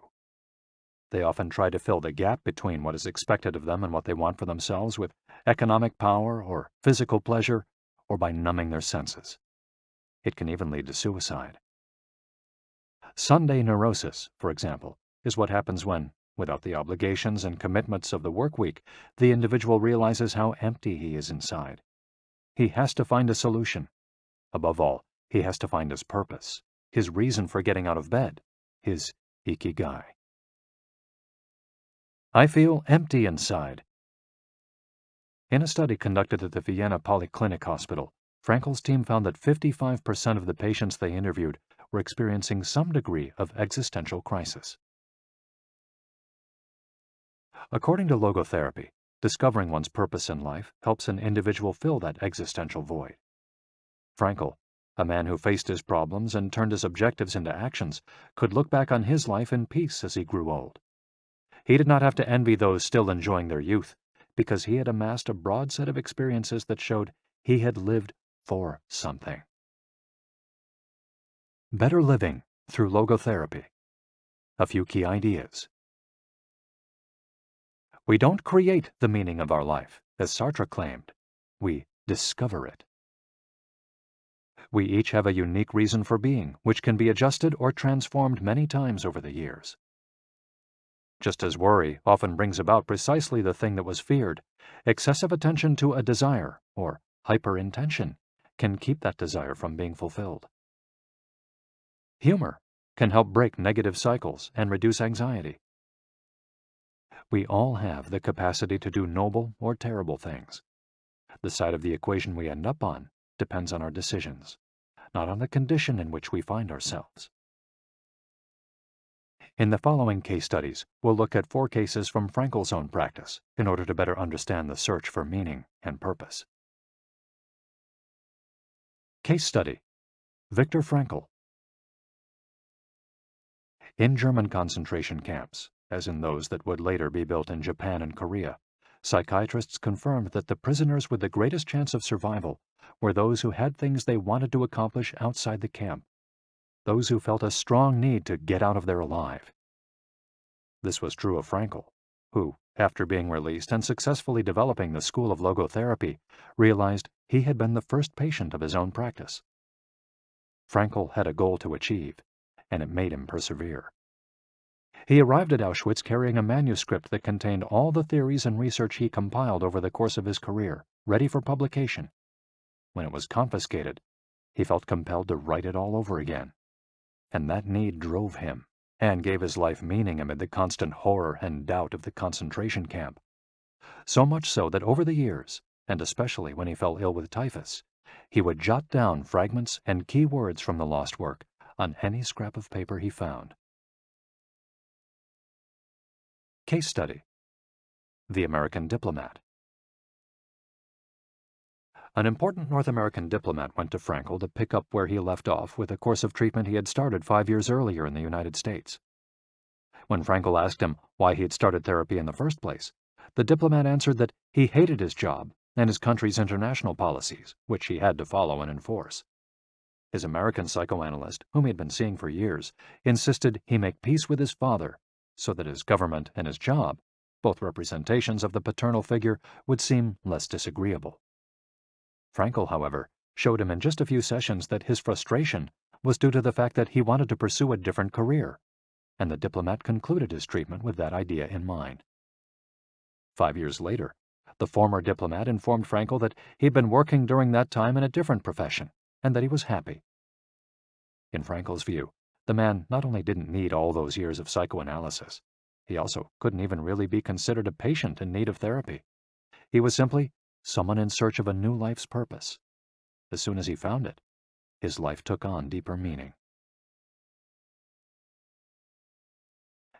Speaker 2: They often try to fill the gap between what is expected of them and what they want for themselves with economic power or physical pleasure, or by numbing their senses. It can even lead to suicide. Sunday neurosis, for example, is what happens when, without the obligations and commitments of the work week, the individual realizes how empty he is inside. He has to find a solution. Above all, he has to find his purpose, his reason for getting out of bed, his ikigai. I feel empty inside. In a study conducted at the Vienna Polyclinic Hospital, Frankel's team found that 55% of the patients they interviewed were experiencing some degree of existential crisis. According to logotherapy, discovering one's purpose in life helps an individual fill that existential void. Frankel, a man who faced his problems and turned his objectives into actions, could look back on his life in peace as he grew old. He did not have to envy those still enjoying their youth, because he had amassed a broad set of experiences that showed he had lived for something. Better living through logotherapy. A few key ideas. We don't create the meaning of our life, as Sartre claimed. We discover it. We each have a unique reason for being, which can be adjusted or transformed many times over the years. Just as worry often brings about precisely the thing that was feared, excessive attention to a desire, or hyperintention, can keep that desire from being fulfilled. Humor can help break negative cycles and reduce anxiety. We all have the capacity to do noble or terrible things. The side of the equation we end up on depends on our decisions, not on the condition in which we find ourselves. In the following case studies, we'll look at 4 cases from Frankel's own practice in order to better understand the search for meaning and purpose. Case study: Viktor Frankl. In German concentration camps, as in those that would later be built in Japan and Korea, psychiatrists confirmed that the prisoners with the greatest chance of survival were those who had things they wanted to accomplish outside the camp, those who felt a strong need to get out of there alive. This was true of Frankl, who, after being released and successfully developing the school of logotherapy, realized he had been the first patient of his own practice. Frankl had a goal to achieve, and it made him persevere. He arrived at Auschwitz carrying a manuscript that contained all the theories and research he compiled over the course of his career, ready for publication. When it was confiscated, he felt compelled to write it all over again. And that need drove him, and gave his life meaning amid the constant horror and doubt of the concentration camp. So much so that over the years, and especially when he fell ill with typhus, he would jot down fragments and key words from the lost work on any scrap of paper he found. Case study: The American Diplomat. An important North American diplomat went to Frankl to pick up where he left off with a course of treatment he had started 5 years earlier in the United States. When Frankl asked him why he had started therapy in the first place, the diplomat answered that he hated his job and his country's international policies, which he had to follow and enforce. His American psychoanalyst, whom he had been seeing for years, insisted he make peace with his father so that his government and his job, both representations of the paternal figure, would seem less disagreeable. Frankl, however, showed him in just a few sessions that his frustration was due to the fact that he wanted to pursue a different career, and the diplomat concluded his treatment with that idea in mind. 5 years later, the former diplomat informed Frankl that he had been working during that time in a different profession, and that he was happy. In Frankl's view, the man not only didn't need all those years of psychoanalysis, he also couldn't even really be considered a patient in need of therapy. He was simply someone in search of a new life's purpose. As soon as he found it, his life took on deeper meaning.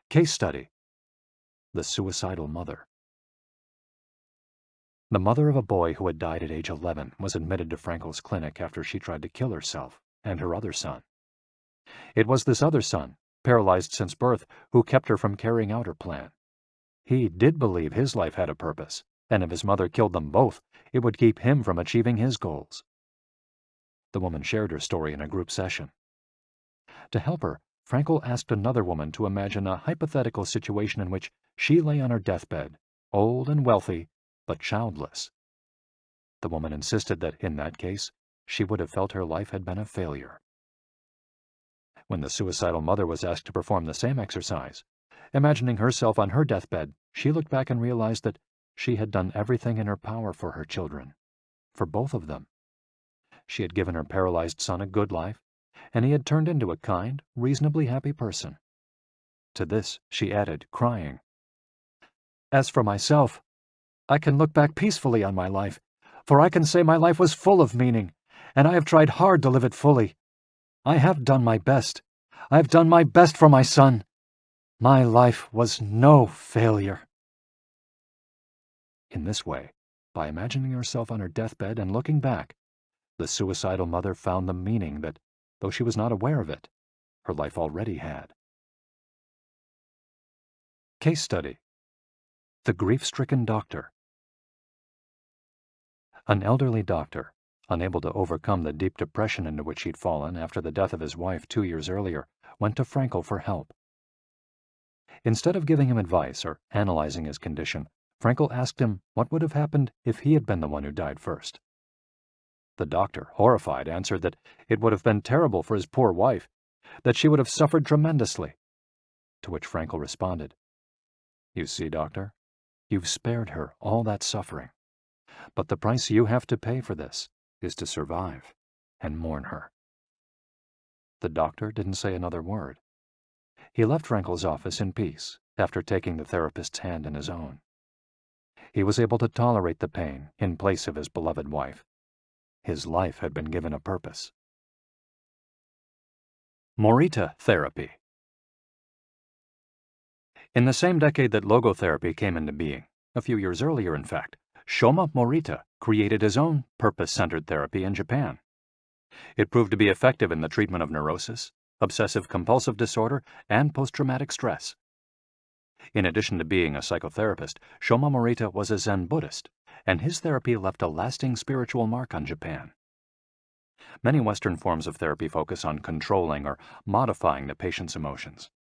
Speaker 2: Case study: The Suicidal Mother. The mother of a boy who had died at age 11 was admitted to Frankl's clinic after she tried to kill herself and her other son. It was this other son, paralyzed since birth, who kept her from carrying out her plan. He did believe his life had a purpose, and if his mother killed them both, it would keep him from achieving his goals. The woman shared her story in a group session. To help her, Frankel asked another woman to imagine a hypothetical situation in which she lay on her deathbed, old and wealthy, but childless. The woman insisted that, in that case, she would have felt her life had been a failure. When the suicidal mother was asked to perform the same exercise, imagining herself on her deathbed, she looked back and realized that she had done everything in her power for her children, for both of them. She had given her paralyzed son a good life, and he had turned into a kind, reasonably happy person. To this she added, crying, "As for myself, I can look back peacefully on my life, for I can say my life was full of meaning, and I have tried hard to live it fully. I have done my best. I have done my best for my son. My life was no failure." In this way, by imagining herself on her deathbed and looking back, the suicidal mother found the meaning that, though she was not aware of it, her life already had. Case study: The Grief-Stricken Doctor. An elderly doctor, unable to overcome the deep depression into which he'd fallen after the death of his wife 2 years earlier, went to Frankel for help. Instead of giving him advice or analyzing his condition, Frankel asked him what would have happened if he had been the one who died first. The doctor, horrified, answered that it would have been terrible for his poor wife, that she would have suffered tremendously. To which Frankel responded, "You see, doctor, you've spared her all that suffering, but the price you have to pay for this is to survive and mourn her." The doctor didn't say another word. He left Frankel's office in peace after taking the therapist's hand in his own. He was able to tolerate the pain in place of his beloved wife. His life had been given a purpose. Morita therapy. In the same decade that logotherapy came into being, a few years earlier in fact, Shoma Morita created his own purpose-centered therapy in Japan. It proved to be effective in the treatment of neurosis, obsessive-compulsive disorder, and post-traumatic stress. In addition to being a psychotherapist, Shoma Morita was a Zen Buddhist, and his therapy left a lasting spiritual mark on Japan. Many Western forms of therapy focus on controlling or modifying the patient's emotions.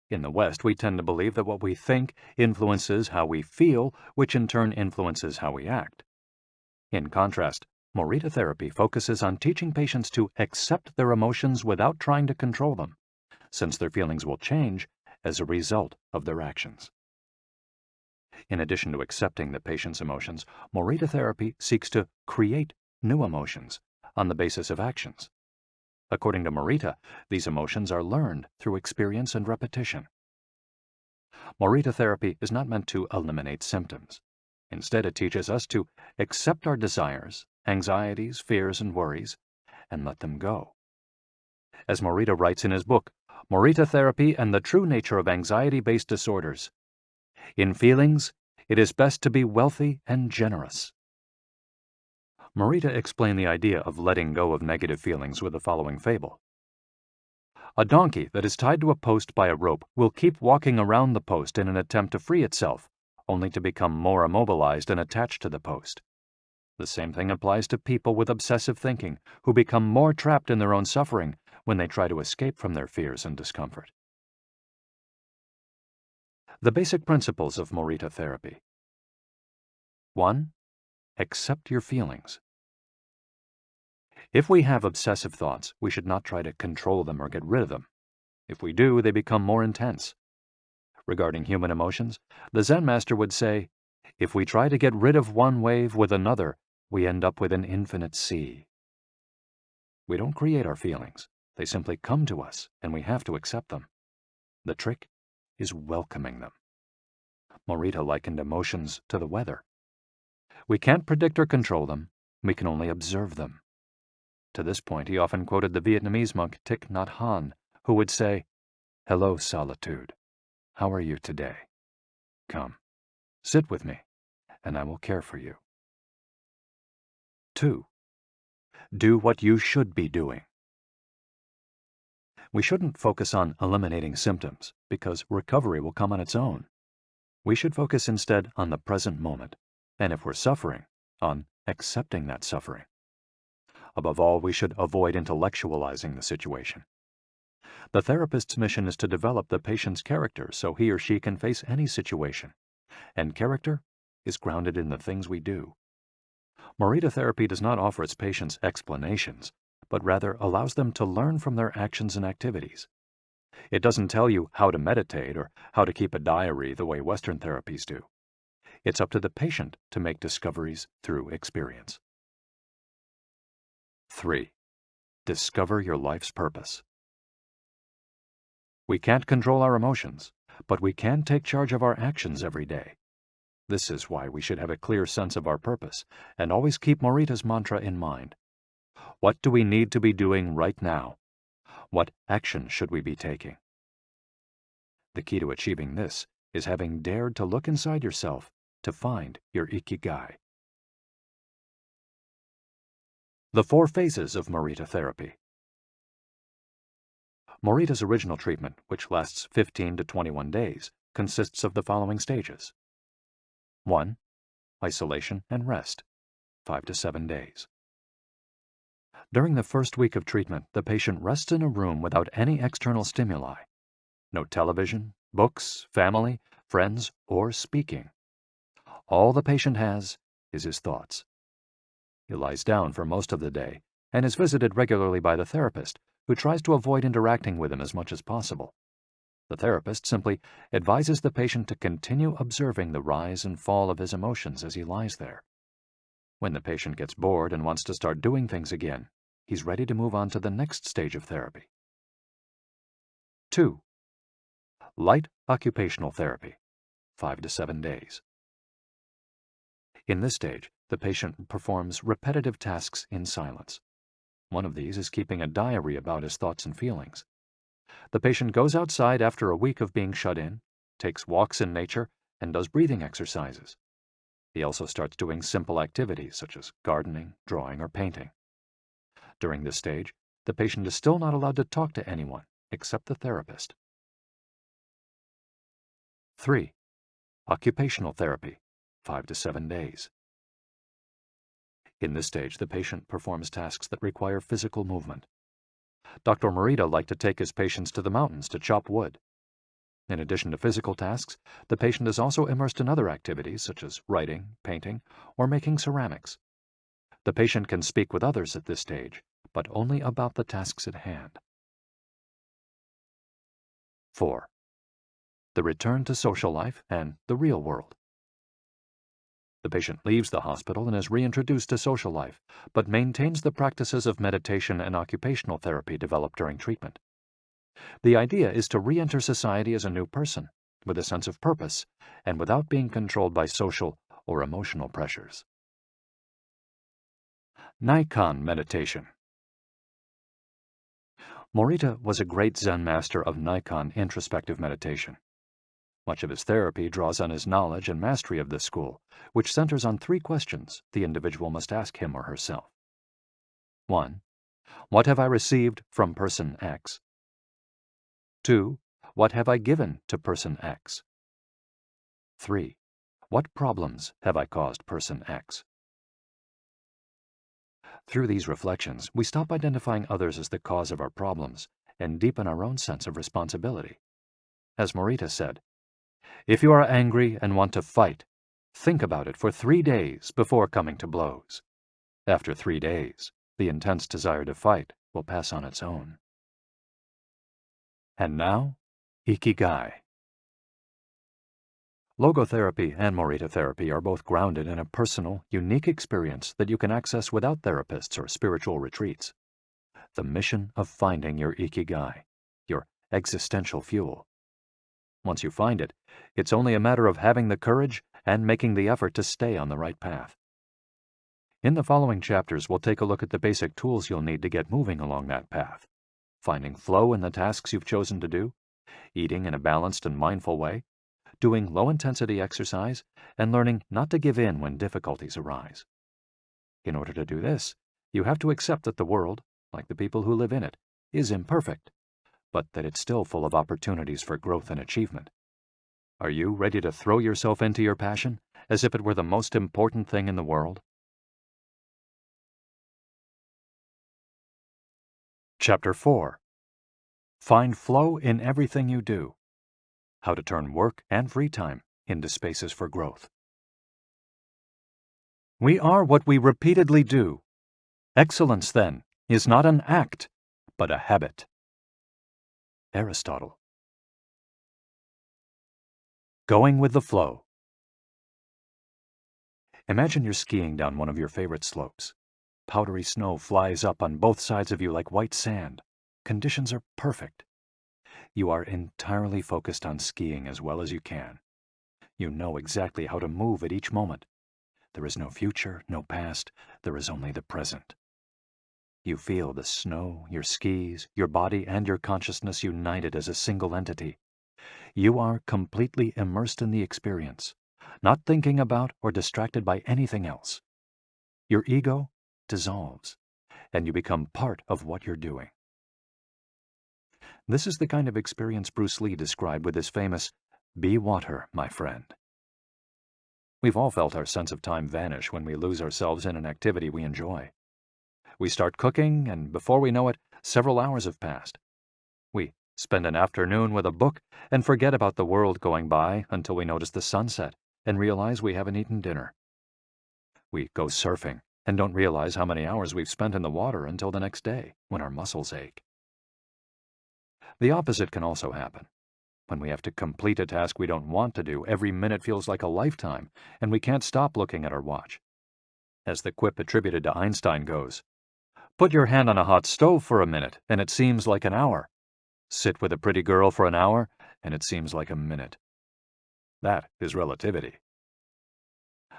Speaker 2: In the West, we tend to believe that what we think influences how we feel, which in turn influences how we act. In contrast, Morita therapy focuses on teaching patients to accept their emotions without trying to control them, since their feelings will change as a result of their actions. In addition to accepting the patient's emotions, Morita therapy seeks to create new emotions on the basis of actions. According to Morita, these emotions are learned through experience and repetition. Morita therapy is not meant to eliminate symptoms. Instead, it teaches us to accept our desires, anxieties, fears, and worries, and let them go. As Morita writes in his book, Morita Therapy and the True Nature of Anxiety-Based Disorders, "In feelings, it is best to be wealthy and generous." Morita explained the idea of letting go of negative feelings with the following fable. A donkey that is tied to a post by a rope will keep walking around the post in an attempt to free itself, only to become more immobilized and attached to the post. The same thing applies to people with obsessive thinking, who become more trapped in their own suffering when they try to escape from their fears and discomfort. The basic principles of Morita therapy. 1. Accept your feelings. If we have obsessive thoughts, we should not try to control them or get rid of them. If we do, they become more intense. Regarding human emotions, the Zen master would say, if we try to get rid of one wave with another, we end up with an infinite sea. We don't create our feelings. They simply come to us, and we have to accept them. The trick is welcoming them. Morita likened emotions to the weather. We can't predict or control them. We can only observe them. To this point, he often quoted the Vietnamese monk Thich Nhat Hanh, who would say, "Hello, solitude. How are you today? Come, sit with me, and I will care for you." 2. Do what you should be doing. We shouldn't focus on eliminating symptoms, because recovery will come on its own. We should focus instead on the present moment, and if we're suffering, on accepting that suffering. Above all, we should avoid intellectualizing the situation. The therapist's mission is to develop the patient's character so he or she can face any situation, and character is grounded in the things we do. Morita therapy does not offer its patients explanations, but rather allows them to learn from their actions and activities. It doesn't tell you how to meditate or how to keep a diary the way Western therapies do. It's up to the patient to make discoveries through experience. 3. Discover your life's purpose. We can't control our emotions, but we can take charge of our actions every day. This is why we should have a clear sense of our purpose and always keep Morita's mantra in mind. What do we need to be doing right now? What action should we be taking? The key to achieving this is having dared to look inside yourself to find your ikigai. The 4 phases of Morita therapy. Morita's original treatment, which lasts 15 to 21 days, consists of the following stages. 1. Isolation and rest, 5 to 7 days. During the first week of treatment, the patient rests in a room without any external stimuli. No television, books, family, friends, or speaking. All the patient has is his thoughts. He lies down for most of the day and is visited regularly by the therapist, who tries to avoid interacting with him as much as possible. The therapist simply advises the patient to continue observing the rise and fall of his emotions as he lies there. When the patient gets bored and wants to start doing things again, he's ready to move on to the next stage of therapy. 2. Light occupational therapy, 5 to 7 days. In this stage, the patient performs repetitive tasks in silence. One of these is keeping a diary about his thoughts and feelings. The patient goes outside after a week of being shut in, takes walks in nature, and does breathing exercises. He also starts doing simple activities such as gardening, drawing, or painting. During this stage, the patient is still not allowed to talk to anyone except the therapist. 3. Occupational therapy, 5 to 7 days. In this stage, the patient performs tasks that require physical movement. Dr. Morita liked to take his patients to the mountains to chop wood. In addition to physical tasks, the patient is also immersed in other activities such as writing, painting, or making ceramics. The patient can speak with others at this stage, but only about the tasks at hand. 4. The return to social life and the real world. The patient leaves the hospital and is reintroduced to social life, but maintains the practices of meditation and occupational therapy developed during treatment. The idea is to re-enter society as a new person, with a sense of purpose, and without being controlled by social or emotional pressures. Naikan meditation. Morita was a great Zen master of Naikan introspective meditation. Much of his therapy draws on his knowledge and mastery of this school, which centers on 3 questions the individual must ask him or herself. 1. What have I received from person X? 2. What have I given to person X? 3. What problems have I caused person X? Through these reflections, we stop identifying others as the cause of our problems and deepen our own sense of responsibility. As Morita said, if you are angry and want to fight, think about it for 3 days before coming to blows. After 3 days, the intense desire to fight will pass on its own. And now, Ikigai. Logotherapy and Morita therapy are both grounded in a personal, unique experience that you can access without therapists or spiritual retreats. The mission of finding your Ikigai, your existential fuel. Once you find it, it's only a matter of having the courage and making the effort to stay on the right path. In the following chapters, we'll take a look at the basic tools you'll need to get moving along that path. Finding flow in the tasks you've chosen to do, eating in a balanced and mindful way, doing low-intensity exercise, and learning not to give in when difficulties arise. In order to do this, you have to accept that the world, like the people who live in it, is imperfect. but that it's still full of opportunities for growth and achievement. Are you ready to throw yourself into your passion as if it were the most important thing in the world? Chapter 4. Find flow in everything you do. How to turn work and free time into spaces for growth. We are what we repeatedly do. Excellence, then, is not an act, but a habit. Aristotle. Going with the flow. Imagine you're skiing down one of your favorite slopes. Powdery snow flies up on both sides of you like white sand. Conditions are perfect. You are entirely focused on skiing as well as you can. You know exactly how to move at each moment. There is no future, no past, there is only the present. You feel the snow, your skis, your body, and your consciousness united as a single entity. You are completely immersed in the experience, not thinking about or distracted by anything else. Your ego dissolves, and you become part of what you're doing. This is the kind of experience Bruce Lee described with his famous, "Be water, my friend." We've all felt our sense of time vanish when we lose ourselves in an activity we enjoy. We start cooking, and before we know it, several hours have passed. We spend an afternoon with a book and forget about the world going by until we notice the sunset and realize we haven't eaten dinner. We go surfing and don't realize how many hours we've spent in the water until the next day, when our muscles ache. The opposite can also happen. When we have to complete a task we don't want to do, every minute feels like a lifetime, and we can't stop looking at our watch. As the quip attributed to Einstein goes, "Put your hand on a hot stove for a minute, and it seems like an hour. Sit with a pretty girl for an hour, and it seems like a minute." That is relativity.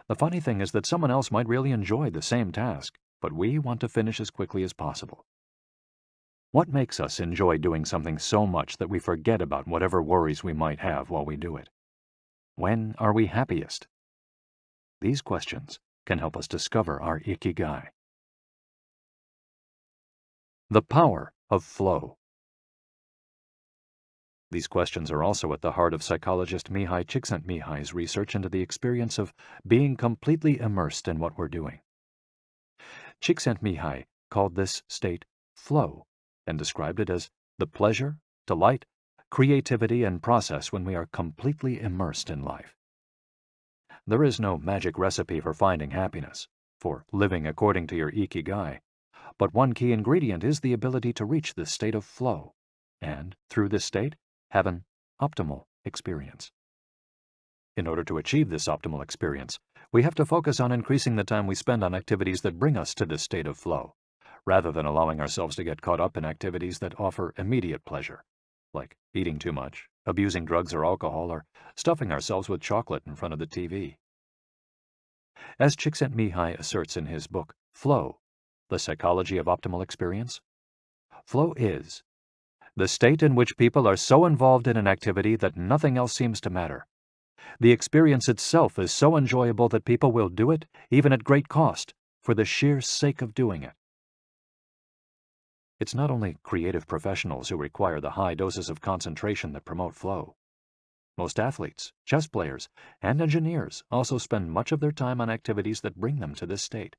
Speaker 2: The funny thing is that someone else might really enjoy the same task, but we want to finish as quickly as possible. What makes us enjoy doing something so much that we forget about whatever worries we might have while we do it? When are we happiest? These questions can help us discover our ikigai. The power of flow. These questions are also at the heart of psychologist Mihaly Csikszentmihalyi's research into the experience of being completely immersed in what we're doing. Csikszentmihalyi called this state flow and described it as the pleasure, delight, creativity, and process when we are completely immersed in life. There is no magic recipe for finding happiness, for living according to your ikigai, but one key ingredient is the ability to reach this state of flow, and, through this state, have an optimal experience. In order to achieve this optimal experience, we have to focus on increasing the time we spend on activities that bring us to this state of flow, rather than allowing ourselves to get caught up in activities that offer immediate pleasure, like eating too much, abusing drugs or alcohol, or stuffing ourselves with chocolate in front of the TV. As Csikszentmihalyi asserts in his book, Flow, The Psychology of Optimal Experience, flow is the state in which people are so involved in an activity that nothing else seems to matter. The experience itself is so enjoyable that people will do it, even at great cost, for the sheer sake of doing it. It's not only creative professionals who require the high doses of concentration that promote flow. Most athletes, chess players, and engineers also spend much of their time on activities that bring them to this state.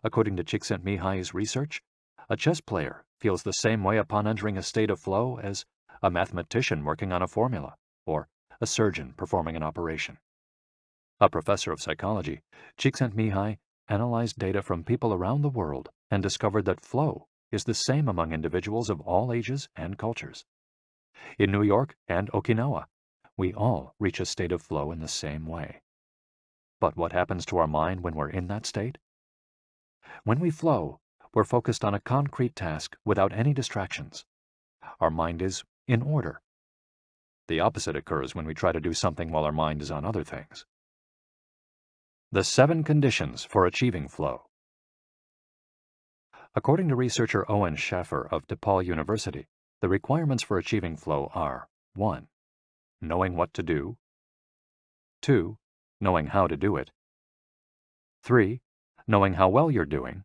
Speaker 2: According to Csikszentmihalyi's research, a chess player feels the same way upon entering a state of flow as a mathematician working on a formula, or a surgeon performing an operation. A professor of psychology, Csikszentmihalyi analyzed data from people around the world and discovered that flow is the same among individuals of all ages and cultures. In New York and Okinawa, we all reach a state of flow in the same way. But what happens to our mind when we're in that state? When we flow, we're focused on a concrete task without any distractions. Our mind is in order. The opposite occurs when we try to do something while our mind is on other things. The 7 conditions for achieving flow. According to researcher Owen Schaffer of DePaul University, the requirements for achieving flow are 1. Knowing what to do. 2. Knowing how to do it. 3. Knowing how well you're doing.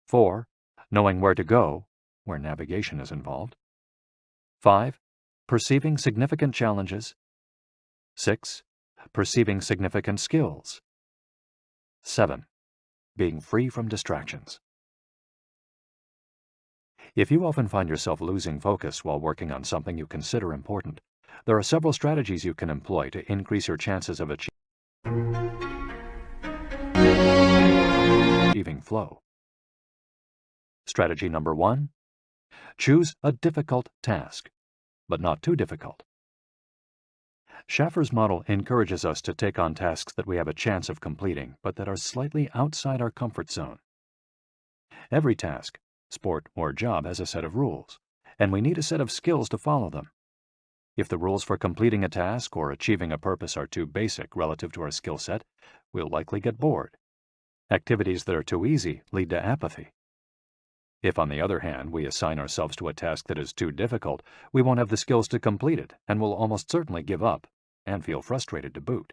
Speaker 2: 4. Knowing where to go, where navigation is involved. 5. Perceiving significant challenges. 6. Perceiving significant skills. 7. Being free from distractions. If you often find yourself losing focus while working on something you consider important, there are several strategies you can employ to increase your chances of achieving flow. Strategy number 1. Choose a difficult task, but not too difficult. Schaffer's model encourages us to take on tasks that we have a chance of completing, but that are slightly outside our comfort zone. Every task, sport or job, has a set of rules, and we need a set of skills to follow them. If the rules for completing a task or achieving a purpose are too basic relative to our skill set, we'll likely get bored. Activities that are too easy lead to apathy. If, on the other hand, we assign ourselves to a task that is too difficult, we won't have the skills to complete it and will almost certainly give up and feel frustrated to boot.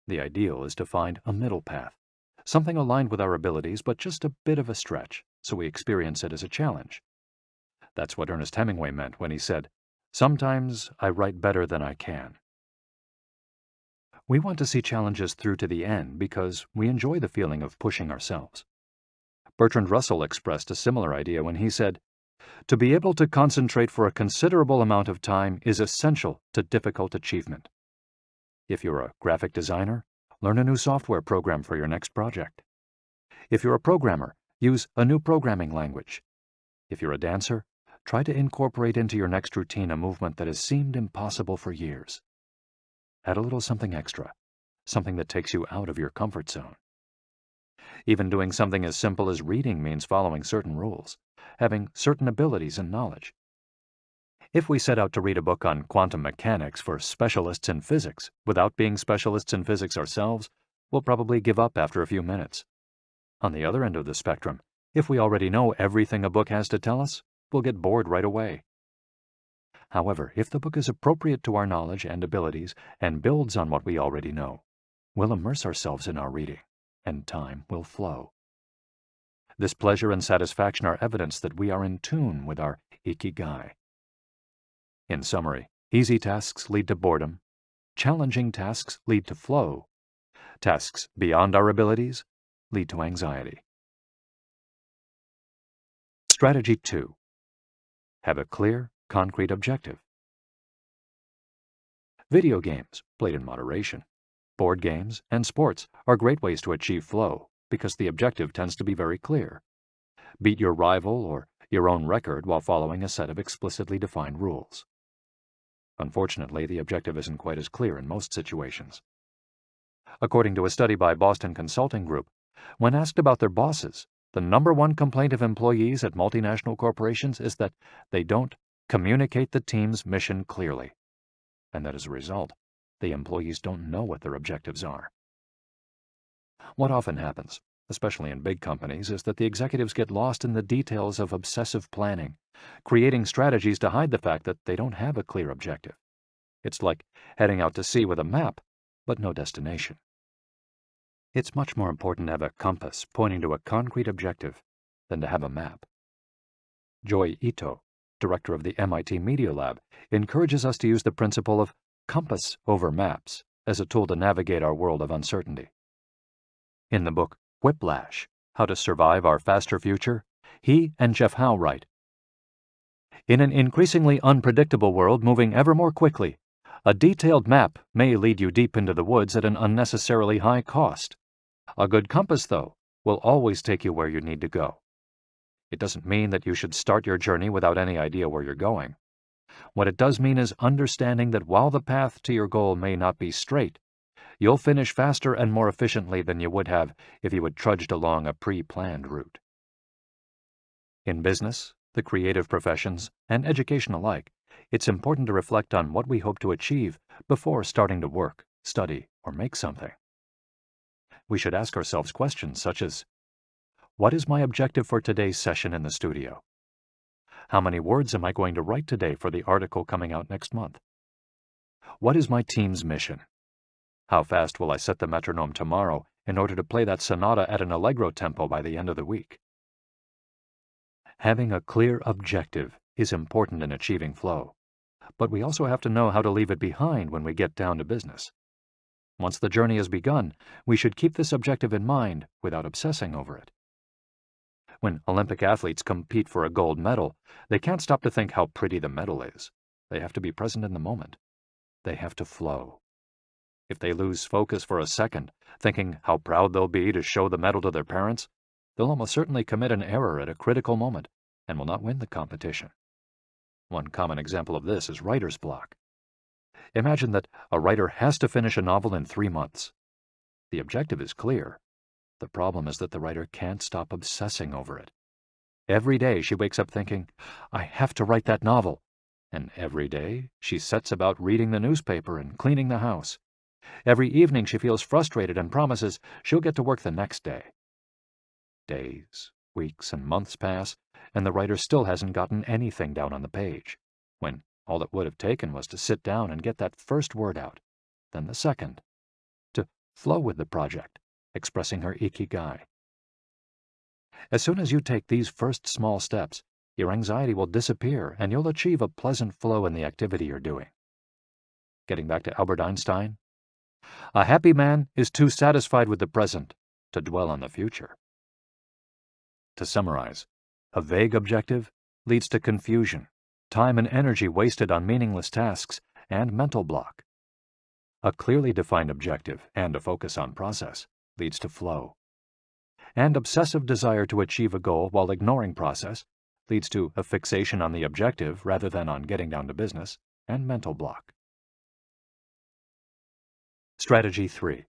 Speaker 2: The ideal is to find a middle path, something aligned with our abilities but just a bit of a stretch, so we experience it as a challenge. That's what Ernest Hemingway meant when he said, "Sometimes I write better than I can." We want to see challenges through to the end because we enjoy the feeling of pushing ourselves. Bertrand Russell expressed a similar idea when he said, "To be able to concentrate for a considerable amount of time is essential to difficult achievement." If you're a graphic designer, learn a new software program for your next project. If you're a programmer, use a new programming language. If you're a dancer, try to incorporate into your next routine a movement that has seemed impossible for years. Add a little something extra, something that takes you out of your comfort zone. Even doing something as simple as reading means following certain rules, having certain abilities and knowledge. If we set out to read a book on quantum mechanics for specialists in physics without being specialists in physics ourselves, we'll probably give up after a few minutes. On the other end of the spectrum, if we already know everything a book has to tell us, we'll get bored right away. However, if the book is appropriate to our knowledge and abilities and builds on what we already know, we'll immerse ourselves in our reading, and time will flow. This pleasure and satisfaction are evidence that we are in tune with our ikigai. In summary, easy tasks lead to boredom, challenging tasks lead to flow, tasks beyond our abilities lead to anxiety. Strategy 2. Have a clear, concrete objective. Video games, played in moderation, board games, and sports are great ways to achieve flow because the objective tends to be very clear. Beat your rival or your own record while following a set of explicitly defined rules. Unfortunately, the objective isn't quite as clear in most situations. According to a study by Boston Consulting Group, when asked about their bosses, the #1 complaint of employees at multinational corporations is that they don't communicate the team's mission clearly, and that as a result, the employees don't know what their objectives are. What often happens, especially in big companies, is that the executives get lost in the details of obsessive planning, creating strategies to hide the fact that they don't have a clear objective. It's like heading out to sea with a map, but no destination. It's much more important to have a compass pointing to a concrete objective than to have a map. Joy Ito, director of the MIT Media Lab, encourages us to use the principle of compass over maps as a tool to navigate our world of uncertainty. In the book Whiplash, How to Survive Our Faster Future, he and Jeff Howe write, "In an increasingly unpredictable world moving ever more quickly, a detailed map may lead you deep into the woods at an unnecessarily high cost. A good compass, though, will always take you where you need to go. It doesn't mean that you should start your journey without any idea where you're going. What it does mean is understanding that while the path to your goal may not be straight, you'll finish faster and more efficiently than you would have if you had trudged along a pre-planned route." In business, the creative professions, and education alike, it's important to reflect on what we hope to achieve before starting to work, study, or make something. We should ask ourselves questions such as, what is my objective for today's session in the studio? How many words am I going to write today for the article coming out next month? What is my team's mission? How fast will I set the metronome tomorrow in order to play that sonata at an allegro tempo by the end of the week? Having a clear objective is important in achieving flow but we also have to know how to leave it behind when we get down to business. Once the journey has begun, we should keep this objective in mind without obsessing over it. When Olympic athletes compete for a gold medal, they can't stop to think how pretty the medal is. They have to be present in the moment. They have to flow. If they lose focus for a second, thinking how proud they'll be to show the medal to their parents, they'll almost certainly commit an error at a critical moment and will not win the competition. One common example of this is writer's block. Imagine that a writer has to finish a novel in 3 months. The objective is clear. The problem is that the writer can't stop obsessing over it. Every day she wakes up thinking, I have to write that novel. And every day she sets about reading the newspaper and cleaning the house. Every evening she feels frustrated and promises she'll get to work the next day. Days, weeks, and months pass, and the writer still hasn't gotten anything down on the page, when all it would have taken was to sit down and get that first word out, then the second, to flow with the project, expressing her ikigai. As soon as you take these first small steps, your anxiety will disappear and you'll achieve a pleasant flow in the activity you're doing. Getting back to Albert Einstein, a happy man is too satisfied with the present to dwell on the future. To summarize, a vague objective leads to confusion, time and energy wasted on meaningless tasks, and mental block. A clearly defined objective and a focus on process leads to flow. And obsessive desire to achieve a goal while ignoring process leads to a fixation on the objective rather than on getting down to business, and mental block. Strategy 3.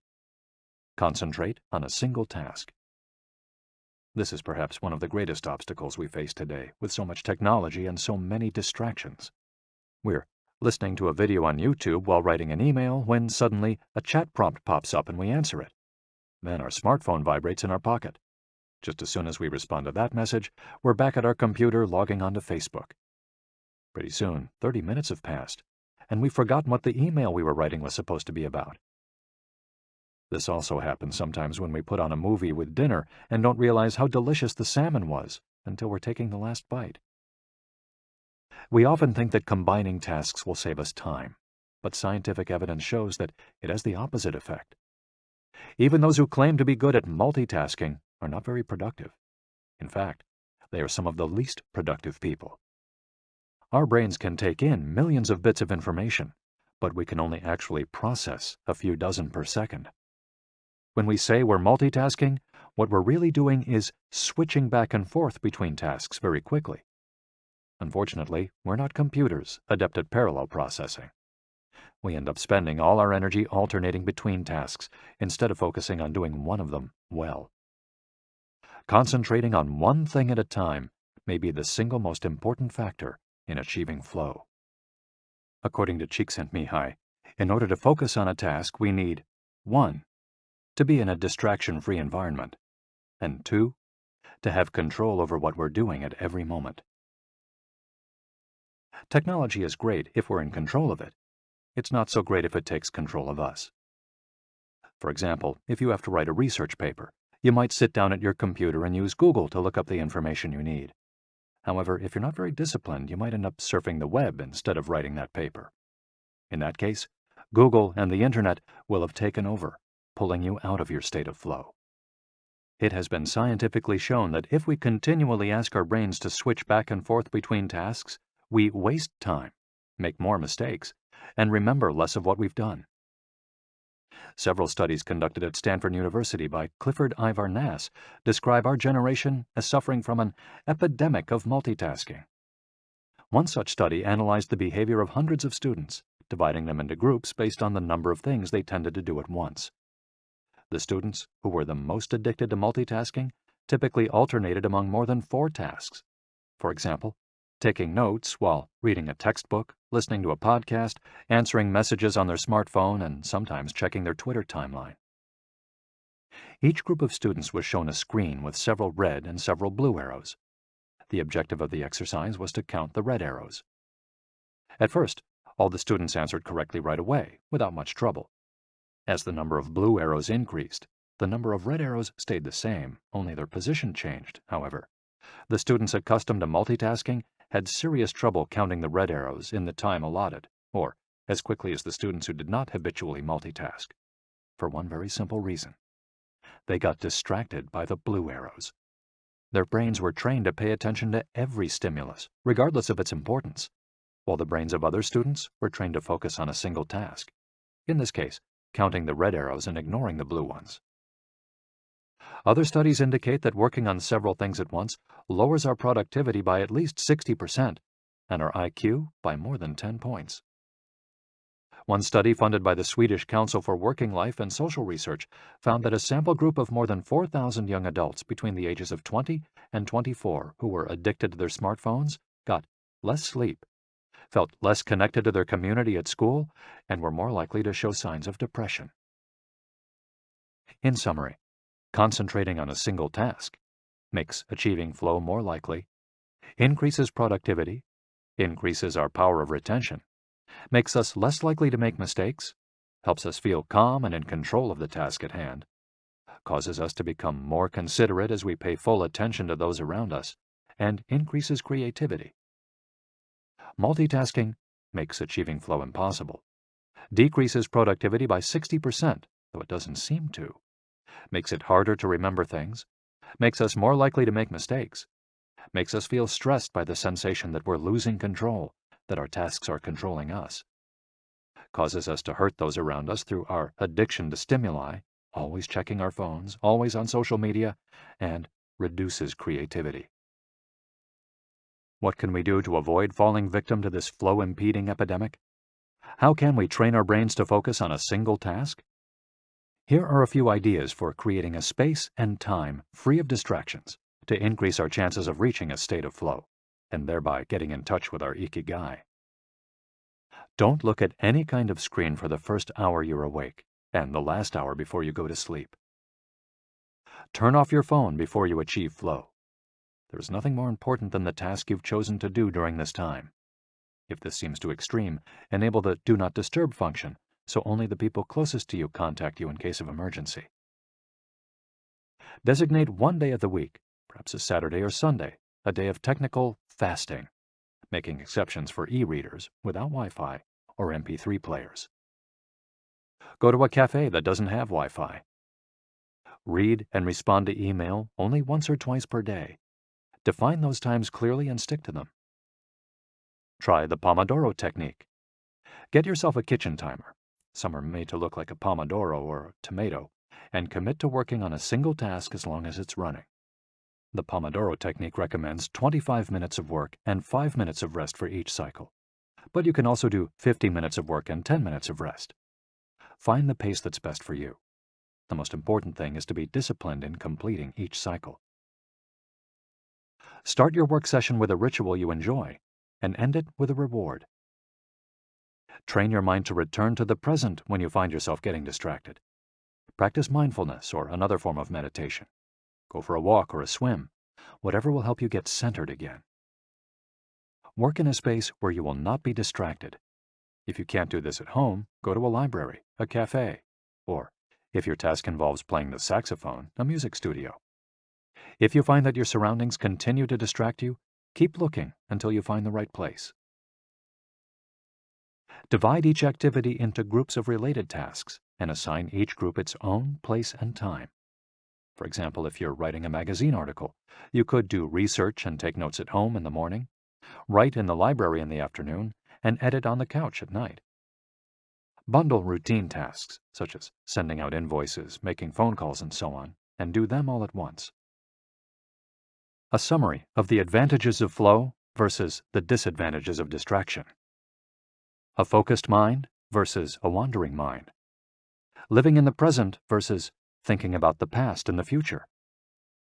Speaker 2: Concentrate on a single task. This is perhaps one of the greatest obstacles we face today, with so much technology and so many distractions. We're listening to a video on YouTube while writing an email when suddenly a chat prompt pops up and we answer it. Then our smartphone vibrates in our pocket. Just as soon as we respond to that message, we're back at our computer logging onto Facebook. Pretty soon, 30 minutes have passed, and we've forgotten what the email we were writing was supposed to be about. This also happens sometimes when we put on a movie with dinner and don't realize how delicious the salmon was until we're taking the last bite. We often think that combining tasks will save us time, but scientific evidence shows that it has the opposite effect. Even those who claim to be good at multitasking are not very productive. In fact, they are some of the least productive people. Our brains can take in millions of bits of information, but we can only actually process a few dozen per second. When we say we're multitasking, what we're really doing is switching back and forth between tasks very quickly. Unfortunately, we're not computers adept at parallel processing. We end up spending all our energy alternating between tasks instead of focusing on doing one of them well. Concentrating on one thing at a time may be the single most important factor in achieving flow. According to Csikszentmihalyi, in order to focus on a task, we need 1. To be in a distraction-free environment, and 2. To have control over what we're doing at every moment. Technology is great if we're in control of it. It's not so great if it takes control of us. For example, if you have to write a research paper, you might sit down at your computer and use Google to look up the information you need. However, if you're not very disciplined, you might end up surfing the web instead of writing that paper. In that case, Google and the Internet will have taken over, pulling you out of your state of flow. It has been scientifically shown that if we continually ask our brains to switch back and forth between tasks, we waste time, make more mistakes, and remember less of what we've done. Several studies conducted at Stanford University by Clifford Ivar Nass describe our generation as suffering from an epidemic of multitasking. One such study analyzed the behavior of hundreds of students, dividing them into groups based on the number of things they tended to do at once. The students who were the most addicted to multitasking typically alternated among more than 4 tasks. For example, taking notes while reading a textbook, listening to a podcast, answering messages on their smartphone, and sometimes checking their Twitter timeline. Each group of students was shown a screen with several red and several blue arrows. The objective of the exercise was to count the red arrows. At first, all the students answered correctly right away, without much trouble. As the number of blue arrows increased, the number of red arrows stayed the same, only their position changed, however. The students accustomed to multitasking had serious trouble counting the red arrows in the time allotted, or as quickly as the students who did not habitually multitask, for one very simple reason. They got distracted by the blue arrows. Their brains were trained to pay attention to every stimulus, regardless of its importance, while the brains of other students were trained to focus on a single task, in this case, counting the red arrows and ignoring the blue ones. Other studies indicate that working on several things at once lowers our productivity by at least 60% and our IQ by more than 10 points. One study funded by the Swedish Council for Working Life and Social Research found that a sample group of more than 4,000 young adults between the ages of 20 and 24 who were addicted to their smartphones got less sleep, felt less connected to their community at school, and were more likely to show signs of depression. In summary, concentrating on a single task makes achieving flow more likely, increases productivity, increases our power of retention, makes us less likely to make mistakes, helps us feel calm and in control of the task at hand, causes us to become more considerate as we pay full attention to those around us, and increases creativity. Multitasking makes achieving flow impossible, decreases productivity by 60%, though it doesn't seem to, makes it harder to remember things, makes us more likely to make mistakes, makes us feel stressed by the sensation that we're losing control, that our tasks are controlling us, causes us to hurt those around us through our addiction to stimuli, always checking our phones, always on social media, and reduces creativity. What can we do to avoid falling victim to this flow-impeding epidemic? How can we train our brains to focus on a single task? Here are a few ideas for creating a space and time free of distractions to increase our chances of reaching a state of flow, and thereby getting in touch with our ikigai. Don't look at any kind of screen for the first hour you're awake and the last hour before you go to sleep. Turn off your phone before you achieve flow. There is nothing more important than the task you've chosen to do during this time. If this seems too extreme, enable the Do Not Disturb function, so only the people closest to you contact you in case of emergency. Designate one day of the week, perhaps a Saturday or Sunday, a day of technical fasting, making exceptions for e-readers without Wi-Fi or MP3 players. Go to a cafe that doesn't have Wi-Fi. Read and respond to email only once or twice per day. Define those times clearly and stick to them. Try the Pomodoro technique. Get yourself a kitchen timer. Some are made to look like a pomodoro or a tomato, and commit to working on a single task as long as it's running. The Pomodoro technique recommends 25 minutes of work and 5 minutes of rest for each cycle, but you can also do 50 minutes of work and 10 minutes of rest. Find the pace that's best for you. The most important thing is to be disciplined in completing each cycle. Start your work session with a ritual you enjoy, and end it with a reward. Train your mind to return to the present when you find yourself getting distracted. Practice mindfulness or another form of meditation. Go for a walk or a swim, whatever will help you get centered again. Work in a space where you will not be distracted. If you can't do this at home, go to a library, a cafe, or, if your task involves playing the saxophone, a music studio. If you find that your surroundings continue to distract you, keep looking until you find the right place. Divide each activity into groups of related tasks and assign each group its own place and time. For example, if you're writing a magazine article, you could do research and take notes at home in the morning, write in the library in the afternoon, and edit on the couch at night. Bundle routine tasks, such as sending out invoices, making phone calls, and so on, and do them all at once. A summary of the advantages of flow versus the disadvantages of distraction. A focused mind versus a wandering mind. Living in the present versus thinking about the past and the future.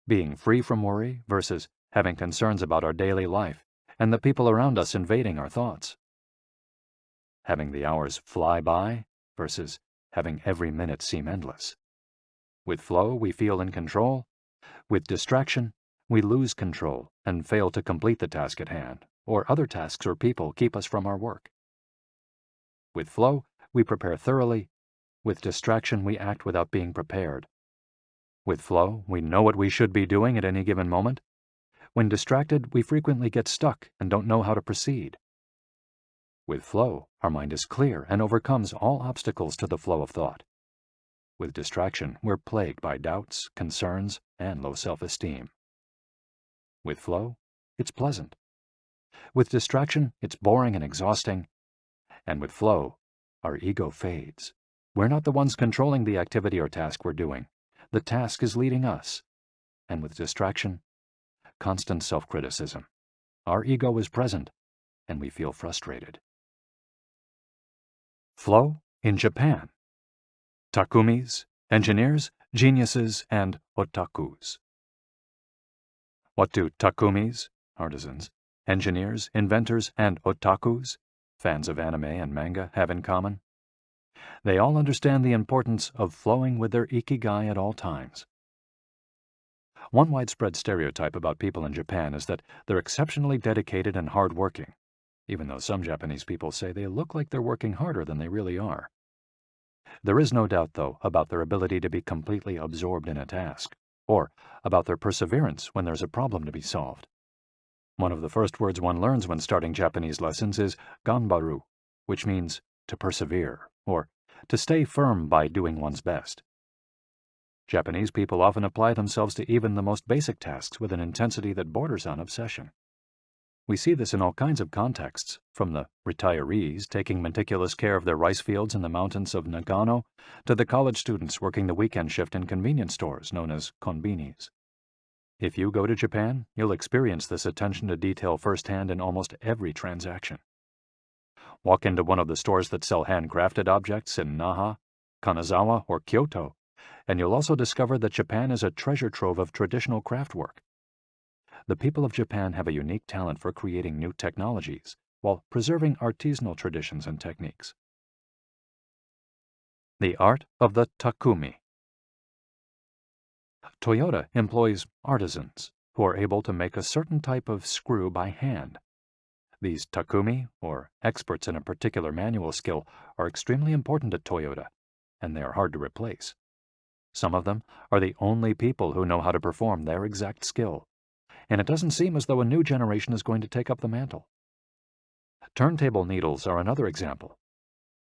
Speaker 2: Being free from worry versus having concerns about our daily life and the people around us invading our thoughts. Having the hours fly by versus having every minute seem endless. With flow, we feel in control. With distraction, we lose control and fail to complete the task at hand, or other tasks or people keep us from our work. With flow, we prepare thoroughly. With distraction, we act without being prepared. With flow, we know what we should be doing at any given moment. When distracted, we frequently get stuck and don't know how to proceed. With flow, our mind is clear and overcomes all obstacles to the flow of thought. With distraction, we're plagued by doubts, concerns, and low self-esteem. With flow, it's pleasant. With distraction, it's boring and exhausting. And with flow, our ego fades. We're not the ones controlling the activity or task we're doing. The task is leading us. And with distraction, constant self-criticism. Our ego is present, and we feel frustrated. Flow in Japan. Takumis, engineers, geniuses, and otakus. What do takumis, artisans, engineers, inventors, and otakus, fans of anime and manga, have in common? They all understand the importance of flowing with their ikigai at all times. One widespread stereotype about people in Japan is that they're exceptionally dedicated and hard-working, even though some Japanese people say they look like they're working harder than they really are. There is no doubt, though, about their ability to be completely absorbed in a task, or about their perseverance when there's a problem to be solved. One of the first words one learns when starting Japanese lessons is ganbaru, which means to persevere, or to stay firm by doing one's best. Japanese people often apply themselves to even the most basic tasks with an intensity that borders on obsession. We see this in all kinds of contexts, from the retirees taking meticulous care of their rice fields in the mountains of Nagano to the college students working the weekend shift in convenience stores known as konbinis. If you go to Japan, you'll experience this attention to detail firsthand in almost every transaction. Walk into one of the stores that sell handcrafted objects in Naha, Kanazawa, or Kyoto, and you'll also discover that Japan is a treasure trove of traditional craft work. The people of Japan have a unique talent for creating new technologies while preserving artisanal traditions and techniques. The art of the takumi. Toyota employs artisans who are able to make a certain type of screw by hand. These takumi, or experts in a particular manual skill, are extremely important at Toyota, and they are hard to replace. Some of them are the only people who know how to perform their exact skill, and it doesn't seem as though a new generation is going to take up the mantle. Turntable needles are another example.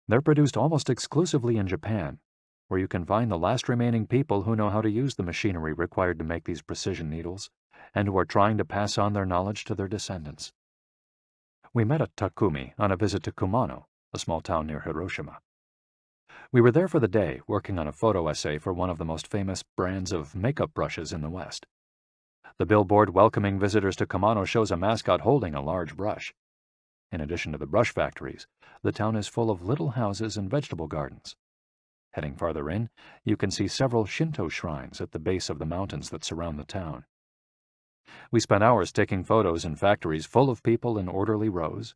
Speaker 2: They're produced almost exclusively in Japan, where you can find the last remaining people who know how to use the machinery required to make these precision needles, and who are trying to pass on their knowledge to their descendants. We met a takumi on a visit to Kumano, a small town near Hiroshima. We were there for the day, working on a photo essay for one of the most famous brands of makeup brushes in the West. The billboard welcoming visitors to Kumano shows a mascot holding a large brush. In addition to the brush factories, the town is full of little houses and vegetable gardens. Heading farther in, you can see several Shinto shrines at the base of the mountains that surround the town. We spent hours taking photos in factories full of people in orderly rows,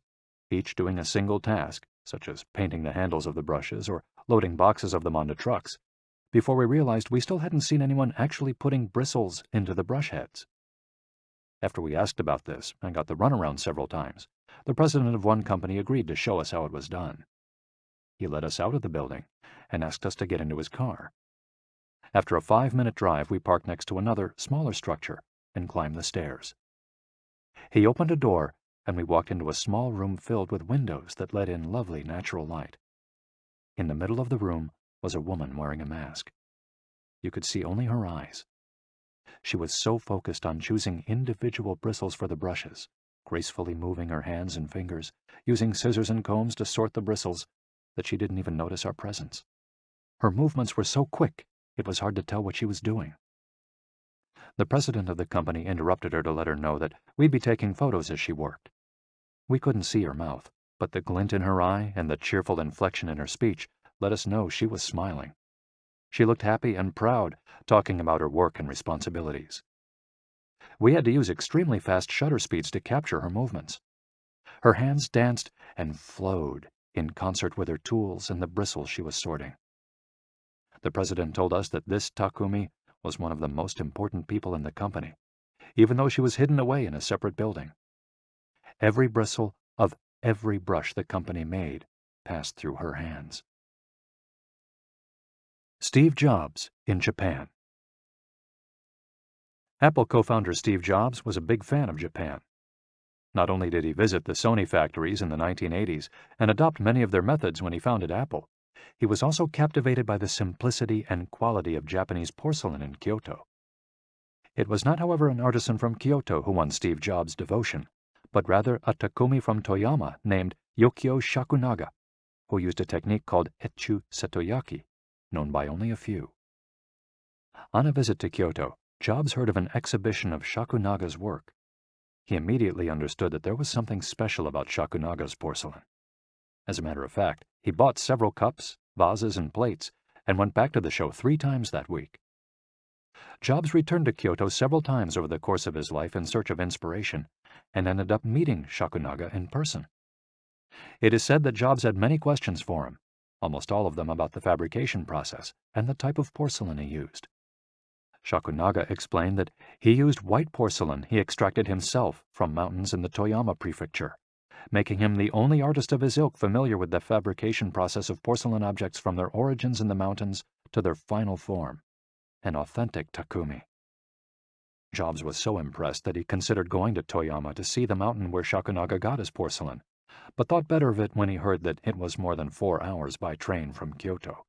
Speaker 2: each doing a single task, such as painting the handles of the brushes or loading boxes of them onto trucks, before we realized we still hadn't seen anyone actually putting bristles into the brush heads. After we asked about this and got the runaround several times, the president of one company agreed to show us how it was done. He led us out of the building and asked us to get into his car. After a 5-minute drive, we parked next to another, smaller structure and climbed the stairs. He opened a door, and we walked into a small room filled with windows that let in lovely natural light. In the middle of the room was a woman wearing a mask. You could see only her eyes. She was so focused on choosing individual bristles for the brushes, gracefully moving her hands and fingers, using scissors and combs to sort the bristles, that she didn't even notice our presence. Her movements were so quick, it was hard to tell what she was doing. The president of the company interrupted her to let her know that we'd be taking photos as she worked. We couldn't see her mouth, but the glint in her eye and the cheerful inflection in her speech let us know she was smiling. She looked happy and proud, talking about her work and responsibilities. We had to use extremely fast shutter speeds to capture her movements. Her hands danced and flowed in concert with her tools and the bristles she was sorting. The president told us that this takumi was one of the most important people in the company, even though she was hidden away in a separate building. Every bristle of every brush the company made passed through her hands. Steve Jobs in Japan. Apple co-founder Steve Jobs was a big fan of Japan. Not only did he visit the Sony factories in the 1980s and adopt many of their methods when he founded Apple, he was also captivated by the simplicity and quality of Japanese porcelain in Kyoto. It was not, however, an artisan from Kyoto who won Steve Jobs' devotion, but rather a Takumi from Toyama named Yukio Shakunaga, who used a technique called Etchu Setoyaki, known by only a few. On a visit to Kyoto, Jobs heard of an exhibition of Shakunaga's work. He immediately understood that there was something special about Shakunaga's porcelain. As a matter of fact, he bought several cups, vases, and plates, and went back to the show 3 times that week. Jobs returned to Kyoto several times over the course of his life in search of inspiration, and ended up meeting Shakunaga in person. It is said that Jobs had many questions for him, almost all of them about the fabrication process and the type of porcelain he used. Shakunaga explained that he used white porcelain he extracted himself from mountains in the Toyama prefecture, making him the only artist of his ilk familiar with the fabrication process of porcelain objects from their origins in the mountains to their final form, an authentic Takumi. Jobs was so impressed that he considered going to Toyama to see the mountain where Shakunaga got his porcelain, but thought better of it when he heard that it was more than 4 hours by train from Kyoto.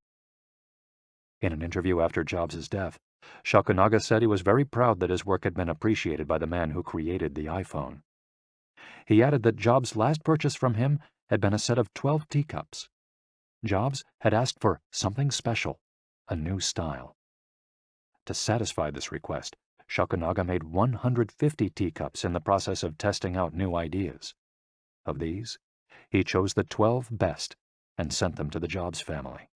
Speaker 2: In an interview after Jobs' death, Shakunaga said he was very proud that his work had been appreciated by the man who created the iPhone. He added that Jobs' last purchase from him had been a set of 12 teacups. Jobs had asked for something special, a new style. To satisfy this request, Shakunaga made 150 teacups in the process of testing out new ideas. Of these, he chose the 12 best and sent them to the Jobs family.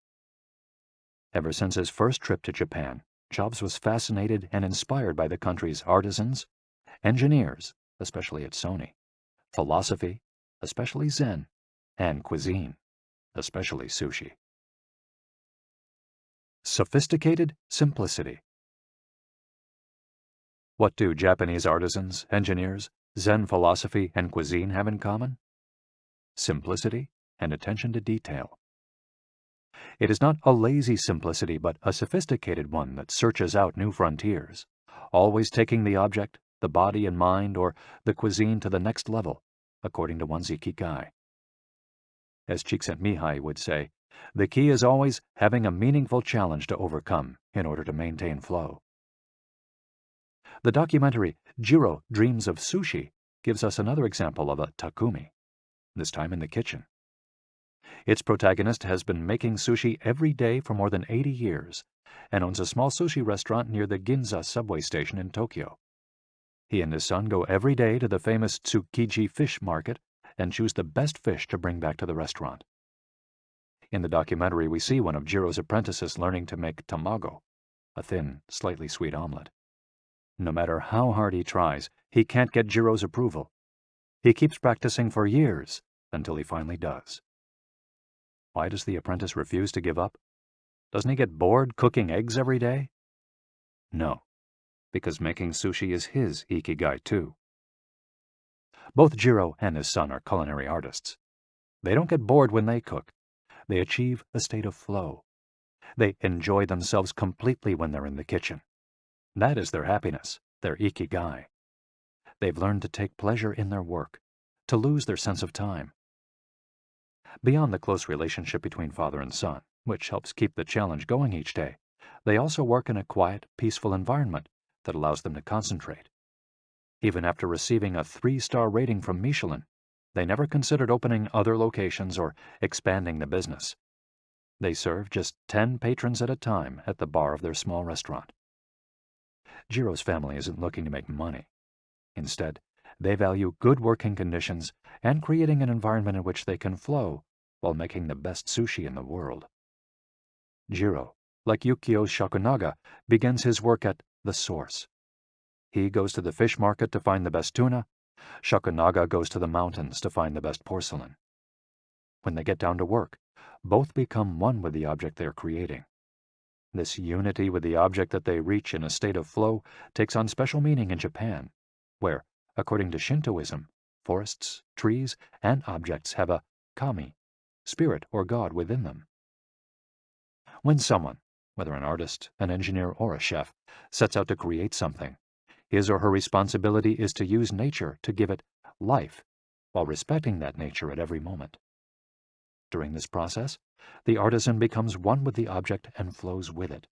Speaker 2: Ever since his first trip to Japan, Jobs was fascinated and inspired by the country's artisans, engineers, especially at Sony, philosophy, especially Zen, and cuisine, especially sushi. Sophisticated simplicity. What do Japanese artisans, engineers, Zen philosophy, and cuisine have in common? Simplicity and attention to detail. It is not a lazy simplicity, but a sophisticated one that searches out new frontiers, always taking the object, the body and mind, or the cuisine to the next level, according to one's ikigai. As Csikszentmihalyi would say, the key is always having a meaningful challenge to overcome in order to maintain flow. The documentary Jiro Dreams of Sushi gives us another example of a Takumi, this time in the kitchen. Its protagonist has been making sushi every day for more than 80 years and owns a small sushi restaurant near the Ginza subway station in Tokyo. He and his son go every day to the famous Tsukiji fish market and choose the best fish to bring back to the restaurant. In the documentary, we see one of Jiro's apprentices learning to make tamago, a thin, slightly sweet omelet. No matter how hard he tries, he can't get Jiro's approval. He keeps practicing for years until he finally does. Why does the apprentice refuse to give up? Doesn't he get bored cooking eggs every day? No, because making sushi is his ikigai too. Both Jiro and his son are culinary artists. They don't get bored when they cook. They achieve a state of flow. They enjoy themselves completely when they're in the kitchen. That is their happiness, their ikigai. They've learned to take pleasure in their work, to lose their sense of time. Beyond the close relationship between father and son, which helps keep the challenge going each day, they also work in a quiet, peaceful environment that allows them to concentrate. Even after receiving a 3-star rating from Michelin, they never considered opening other locations or expanding the business. They serve just 10 patrons at a time at the bar of their small restaurant. Jiro's family isn't looking to make money. Instead, they value good working conditions and creating an environment in which they can flow while making the best sushi in the world. Jiro, like Yukio Shakunaga, begins his work at the source. He goes to the fish market to find the best tuna. Shakunaga goes to the mountains to find the best porcelain. When they get down to work, both become one with the object they are creating. This unity with the object that they reach in a state of flow takes on special meaning in Japan, where, according to Shintoism, forests, trees, and objects have a kami, spirit or god within them. When someone, whether an artist, an engineer, or a chef, sets out to create something, His or her responsibility is to use nature to give it life, while respecting that nature at every moment. During this process, the artisan becomes one with the object and flows with it.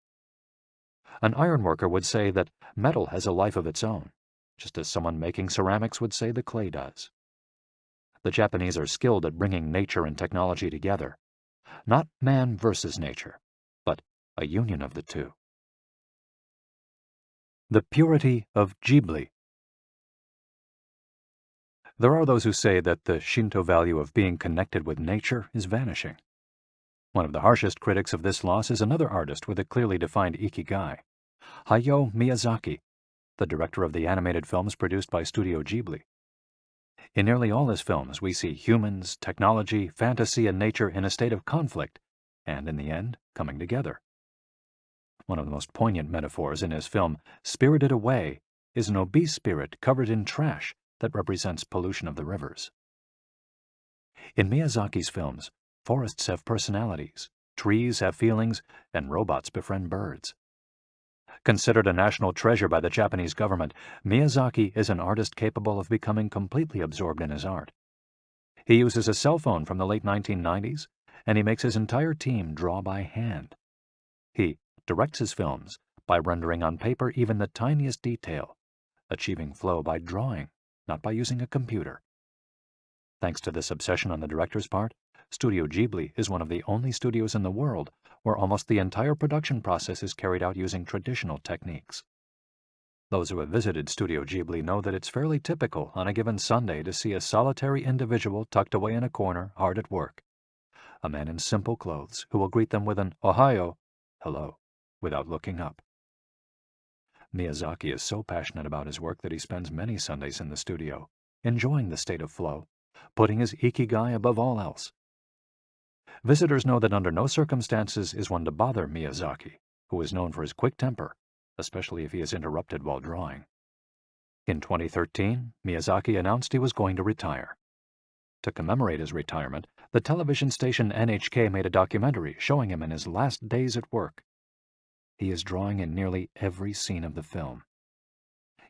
Speaker 2: An ironworker would say that metal has a life of its own, just as someone making ceramics would say the clay does. The Japanese are skilled at bringing nature and technology together, not man versus nature, but a union of the two. The purity of Ghibli. There are those who say that the Shinto value of being connected with nature is vanishing. One of the harshest critics of this loss is another artist with a clearly defined ikigai, Hayao Miyazaki, the director of the animated films produced by Studio Ghibli. In nearly all his films, we see humans, technology, fantasy, and nature in a state of conflict, and in the end, coming together. One of the most poignant metaphors in his film, Spirited Away, is an obese spirit covered in trash that represents pollution of the rivers. In Miyazaki's films, forests have personalities, trees have feelings, and robots befriend birds. Considered a national treasure by the Japanese government, Miyazaki is an artist capable of becoming completely absorbed in his art. He uses a cell phone from the late 1990s, and he makes his entire team draw by hand. He directs his films by rendering on paper even the tiniest detail, achieving flow by drawing, not by using a computer. Thanks to this obsession on the director's part, Studio Ghibli is one of the only studios in the world where almost the entire production process is carried out using traditional techniques. Those who have visited Studio Ghibli know that it's fairly typical on a given Sunday to see a solitary individual tucked away in a corner, hard at work. A man in simple clothes who will greet them with an "Ohayo," hello, without looking up. Miyazaki is so passionate about his work that he spends many Sundays in the studio, enjoying the state of flow, putting his ikigai above all else. Visitors know that under no circumstances is one to bother Miyazaki, who is known for his quick temper, especially if he is interrupted while drawing. In 2013, Miyazaki announced he was going to retire. To commemorate his retirement, the television station NHK made a documentary showing him in his last days at work. He is drawing in nearly every scene of the film.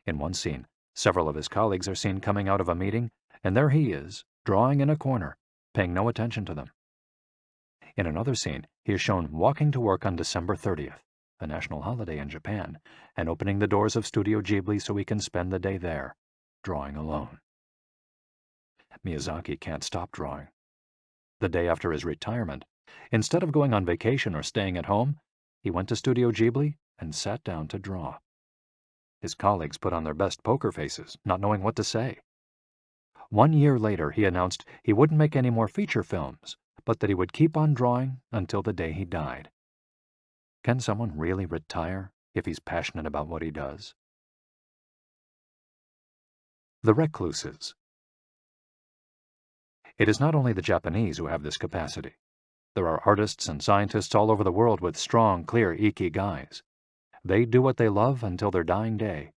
Speaker 2: In one scene, several of his colleagues are seen coming out of a meeting, and there he is, drawing in a corner, paying no attention to them. In another scene, he is shown walking to work on December 30th, a national holiday in Japan, and opening the doors of Studio Ghibli so he can spend the day there, drawing alone. Miyazaki can't stop drawing. The day after his retirement, instead of going on vacation or staying at home, he went to Studio Ghibli and sat down to draw. His colleagues put on their best poker faces, not knowing what to say. 1 year later, he announced he wouldn't make any more feature films, but that he would keep on drawing until the day he died. Can someone really retire if he's passionate about what he does? The Recluses. It is not only the Japanese who have this capacity. There are artists and scientists all over the world with strong, clear ikigais. They do what they love until their dying day.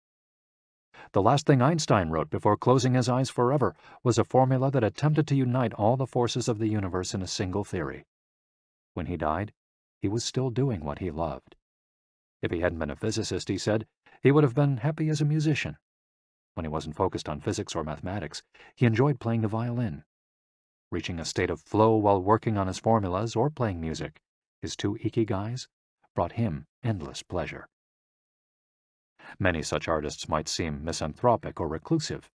Speaker 2: The last thing Einstein wrote before closing his eyes forever was a formula that attempted to unite all the forces of the universe in a single theory. When he died, he was still doing what he loved. If he hadn't been a physicist, he said, he would have been happy as a musician. When he wasn't focused on physics or mathematics, he enjoyed playing the violin. Reaching a state of flow while working on his formulas or playing music, his two ikigais, brought him endless pleasure. Many such artists might seem misanthropic or reclusive,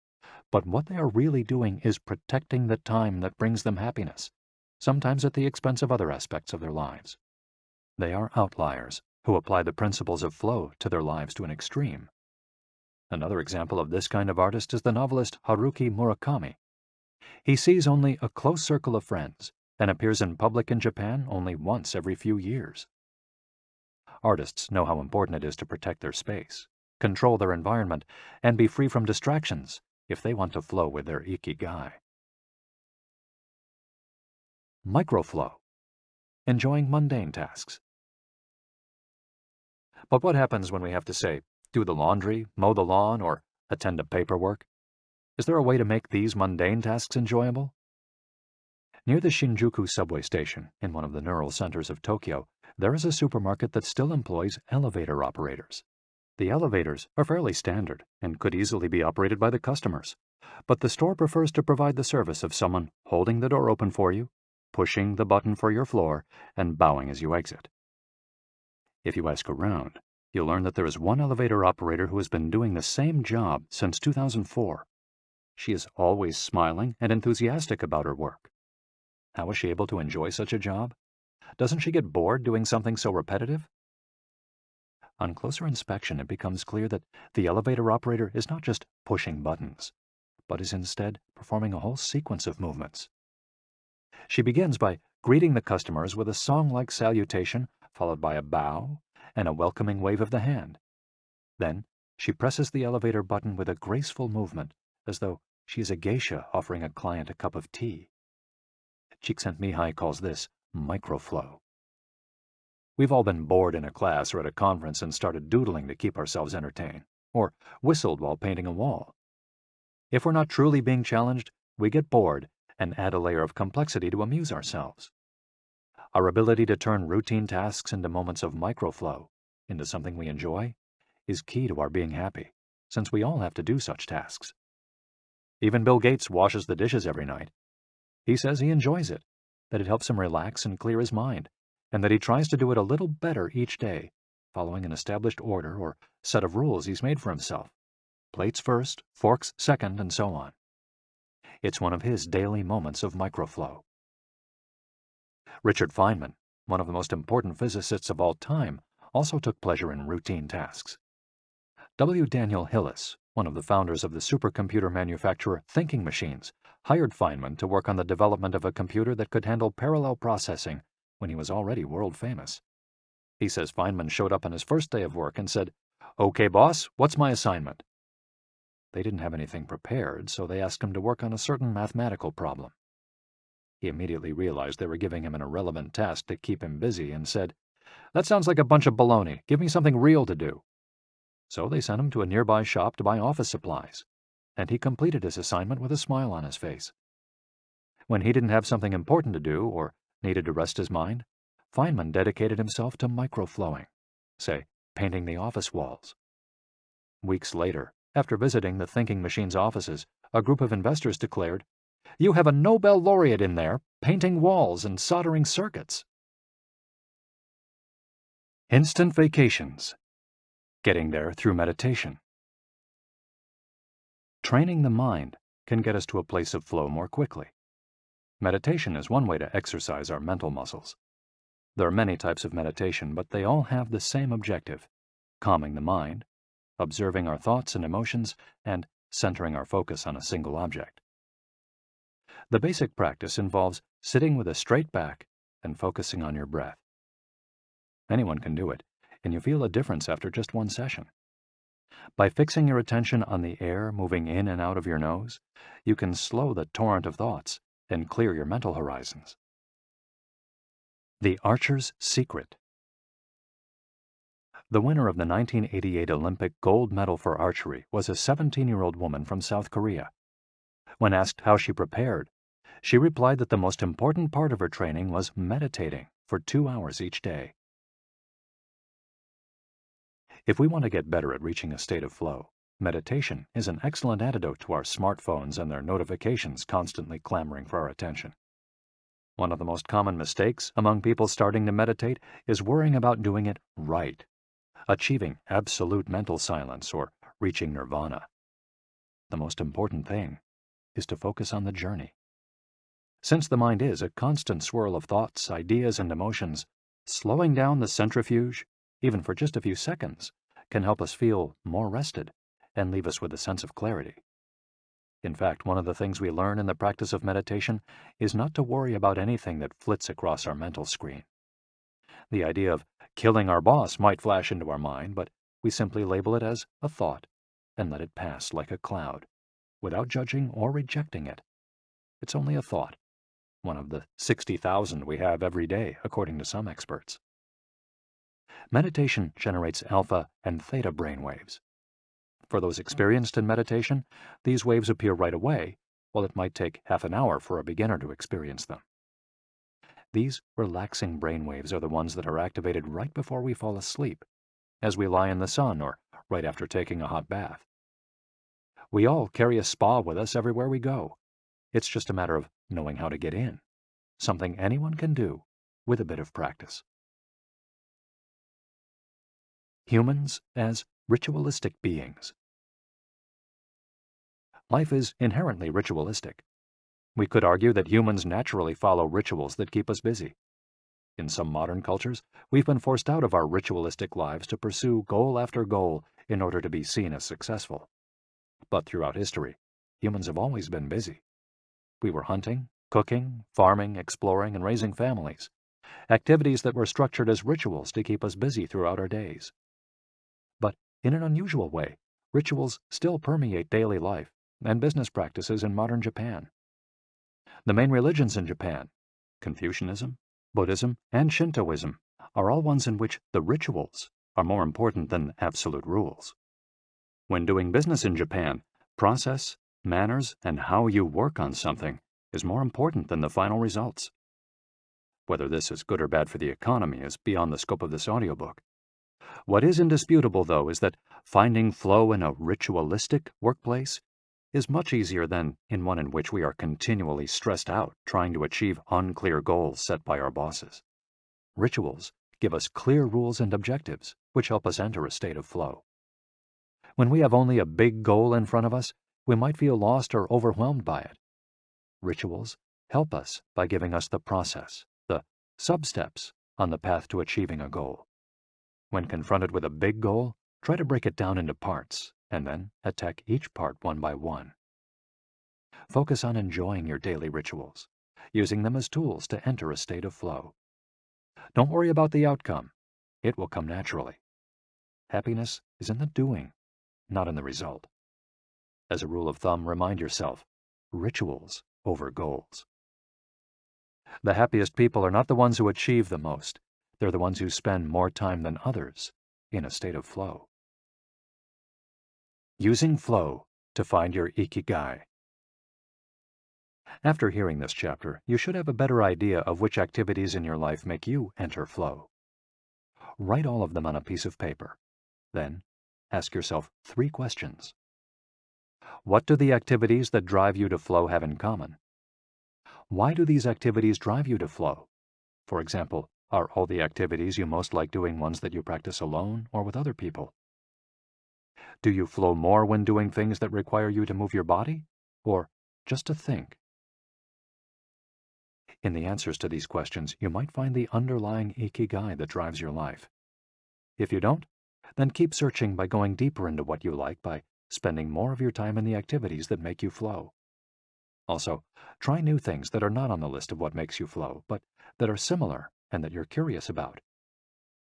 Speaker 2: but what they are really doing is protecting the time that brings them happiness, sometimes at the expense of other aspects of their lives. They are outliers who apply the principles of flow to their lives to an extreme. Another example of this kind of artist is the novelist Haruki Murakami. He sees only a close circle of friends and appears in public in Japan only once every few years. Artists know how important it is to protect their space, control their environment, and be free from distractions if they want to flow with their ikigai. Microflow. Enjoying mundane tasks. But what happens when we have to, say, do the laundry, mow the lawn, or attend to paperwork? Is there a way to make these mundane tasks enjoyable? Near the Shinjuku subway station, in one of the neural centers of Tokyo, there is a supermarket that still employs elevator operators. The elevators are fairly standard and could easily be operated by the customers, but the store prefers to provide the service of someone holding the door open for you, pushing the button for your floor, and bowing as you exit. If you ask around, you'll learn that there is one elevator operator who has been doing the same job since 2004. She is always smiling and enthusiastic about her work. How is she able to enjoy such a job? Doesn't she get bored doing something so repetitive? On closer inspection, it becomes clear that the elevator operator is not just pushing buttons, but is instead performing a whole sequence of movements. She begins by greeting the customers with a song-like salutation, followed by a bow and a welcoming wave of the hand. Then she presses the elevator button with a graceful movement, as though she is a geisha offering a client a cup of tea. Csikszentmihalyi calls this microflow. We've all been bored in a class or at a conference and started doodling to keep ourselves entertained, or whistled while painting a wall. If we're not truly being challenged, we get bored and add a layer of complexity to amuse ourselves. Our ability to turn routine tasks into moments of microflow, into something we enjoy, is key to our being happy, since we all have to do such tasks. Even Bill Gates washes the dishes every night. He says he enjoys it, that it helps him relax and clear his mind, and that he tries to do it a little better each day, following an established order or set of rules he's made for himself. Plates first, forks second, and so on. It's one of his daily moments of microflow. Richard Feynman, one of the most important physicists of all time, also took pleasure in routine tasks. W. Daniel Hillis, one of the founders of the supercomputer manufacturer Thinking Machines, hired Feynman to work on the development of a computer that could handle parallel processing when he was already world famous. He says Feynman showed up on his first day of work and said, "Okay, boss, what's my assignment?" They didn't have anything prepared, so they asked him to work on a certain mathematical problem. He immediately realized they were giving him an irrelevant task to keep him busy and said, "That sounds like a bunch of baloney. Give me something real to do." So they sent him to a nearby shop to buy office supplies, and he completed his assignment with a smile on his face. When he didn't have something important to do or needed to rest his mind, Feynman dedicated himself to microflowing, say, painting the office walls. Weeks later, after visiting the Thinking Machines offices, a group of investors declared, "You have a Nobel laureate in there, painting walls and soldering circuits." Instant vacations. Getting there through meditation. Training the mind can get us to a place of flow more quickly. Meditation is one way to exercise our mental muscles. There are many types of meditation, but they all have the same objective: calming the mind, observing our thoughts and emotions, and centering our focus on a single object. The basic practice involves sitting with a straight back and focusing on your breath. Anyone can do it, and you feel a difference after just one session. By fixing your attention on the air moving in and out of your nose, you can slow the torrent of thoughts and clear your mental horizons. The Archer's Secret. The winner of the 1988 Olympic gold medal for archery was a 17-year-old woman from South Korea. When asked how she prepared, she replied that the most important part of her training was meditating for 2 hours each day. If we want to get better at reaching a state of flow, meditation is an excellent antidote to our smartphones and their notifications constantly clamoring for our attention. One of the most common mistakes among people starting to meditate is worrying about doing it right, achieving absolute mental silence or reaching nirvana. The most important thing is to focus on the journey. Since the mind is a constant swirl of thoughts, ideas, and emotions, slowing down the centrifuge, even for just a few seconds, can help us feel more rested and leave us with a sense of clarity. In fact, one of the things we learn in the practice of meditation is not to worry about anything that flits across our mental screen. The idea of killing our boss might flash into our mind, but we simply label it as a thought and let it pass like a cloud, without judging or rejecting it. It's only a thought, one of the 60,000 we have every day, according to some experts. Meditation generates alpha and theta brainwaves. For those experienced in meditation, these waves appear right away, while it might take half an hour for a beginner to experience them. These relaxing brainwaves are the ones that are activated right before we fall asleep, as we lie in the sun or right after taking a hot bath. We all carry a spa with us everywhere we go. It's just a matter of knowing how to get in, something anyone can do with a bit of practice. Humans as ritualistic beings. Life is inherently ritualistic. We could argue that humans naturally follow rituals that keep us busy. In some modern cultures, we've been forced out of our ritualistic lives to pursue goal after goal in order to be seen as successful. But throughout history, humans have always been busy. We were hunting, cooking, farming, exploring, and raising families, activities that were structured as rituals to keep us busy throughout our days. But in an unusual way, rituals still permeate daily life and business practices in modern Japan. The main religions in Japan, Confucianism, Buddhism, and Shintoism, are all ones in which the rituals are more important than absolute rules. When doing business in Japan, process, manners, and how you work on something is more important than the final results. Whether this is good or bad for the economy is beyond the scope of this audiobook. What is indisputable, though, is that finding flow in a ritualistic workplace is much easier than in one in which we are continually stressed out trying to achieve unclear goals set by our bosses. Rituals give us clear rules and objectives, which help us enter a state of flow. When we have only a big goal in front of us, we might feel lost or overwhelmed by it. Rituals help us by giving us the process, the sub-steps on the path to achieving a goal. When confronted with a big goal, try to break it down into parts, and then attack each part one by one. Focus on enjoying your daily rituals, using them as tools to enter a state of flow. Don't worry about the outcome. It will come naturally. Happiness is in the doing, not in the result. As a rule of thumb, remind yourself, rituals over goals. The happiest people are not the ones who achieve the most. They're the ones who spend more time than others in a state of flow. Using flow to find your ikigai. After hearing this chapter, you should have a better idea of which activities in your life make you enter flow. Write all of them on a piece of paper. Then, ask yourself 3 questions. What do the activities that drive you to flow have in common? Why do these activities drive you to flow? For example, are all the activities you most like doing ones that you practice alone or with other people? Do you flow more when doing things that require you to move your body, or just to think? In the answers to these questions, you might find the underlying ikigai that drives your life. If you don't, then keep searching by going deeper into what you like by spending more of your time in the activities that make you flow. Also, try new things that are not on the list of what makes you flow, but that are similar and that you're curious about.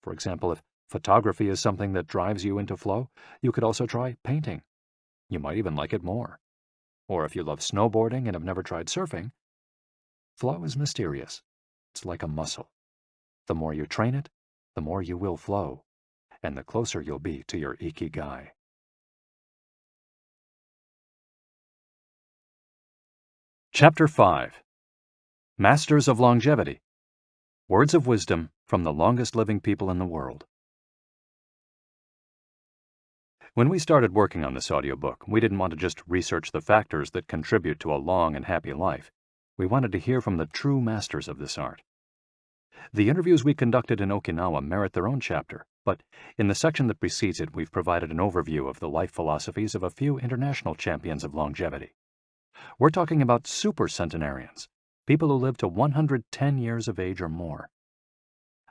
Speaker 2: For example, if photography is something that drives you into flow, you could also try painting. You might even like it more. Or if you love snowboarding and have never tried surfing, flow is mysterious. It's like a muscle. The more you train it, the more you will flow, and the closer you'll be to your ikigai. Chapter 5. Masters of Longevity. Words of wisdom from the longest living people in the world. When we started working on this audiobook, we didn't want to just research the factors that contribute to a long and happy life. We wanted to hear from the true masters of this art. The interviews we conducted in Okinawa merit their own chapter, but in the section that precedes it, we've provided an overview of the life philosophies of a few international champions of longevity. We're talking about super centenarians, people who live to 110 years of age or more.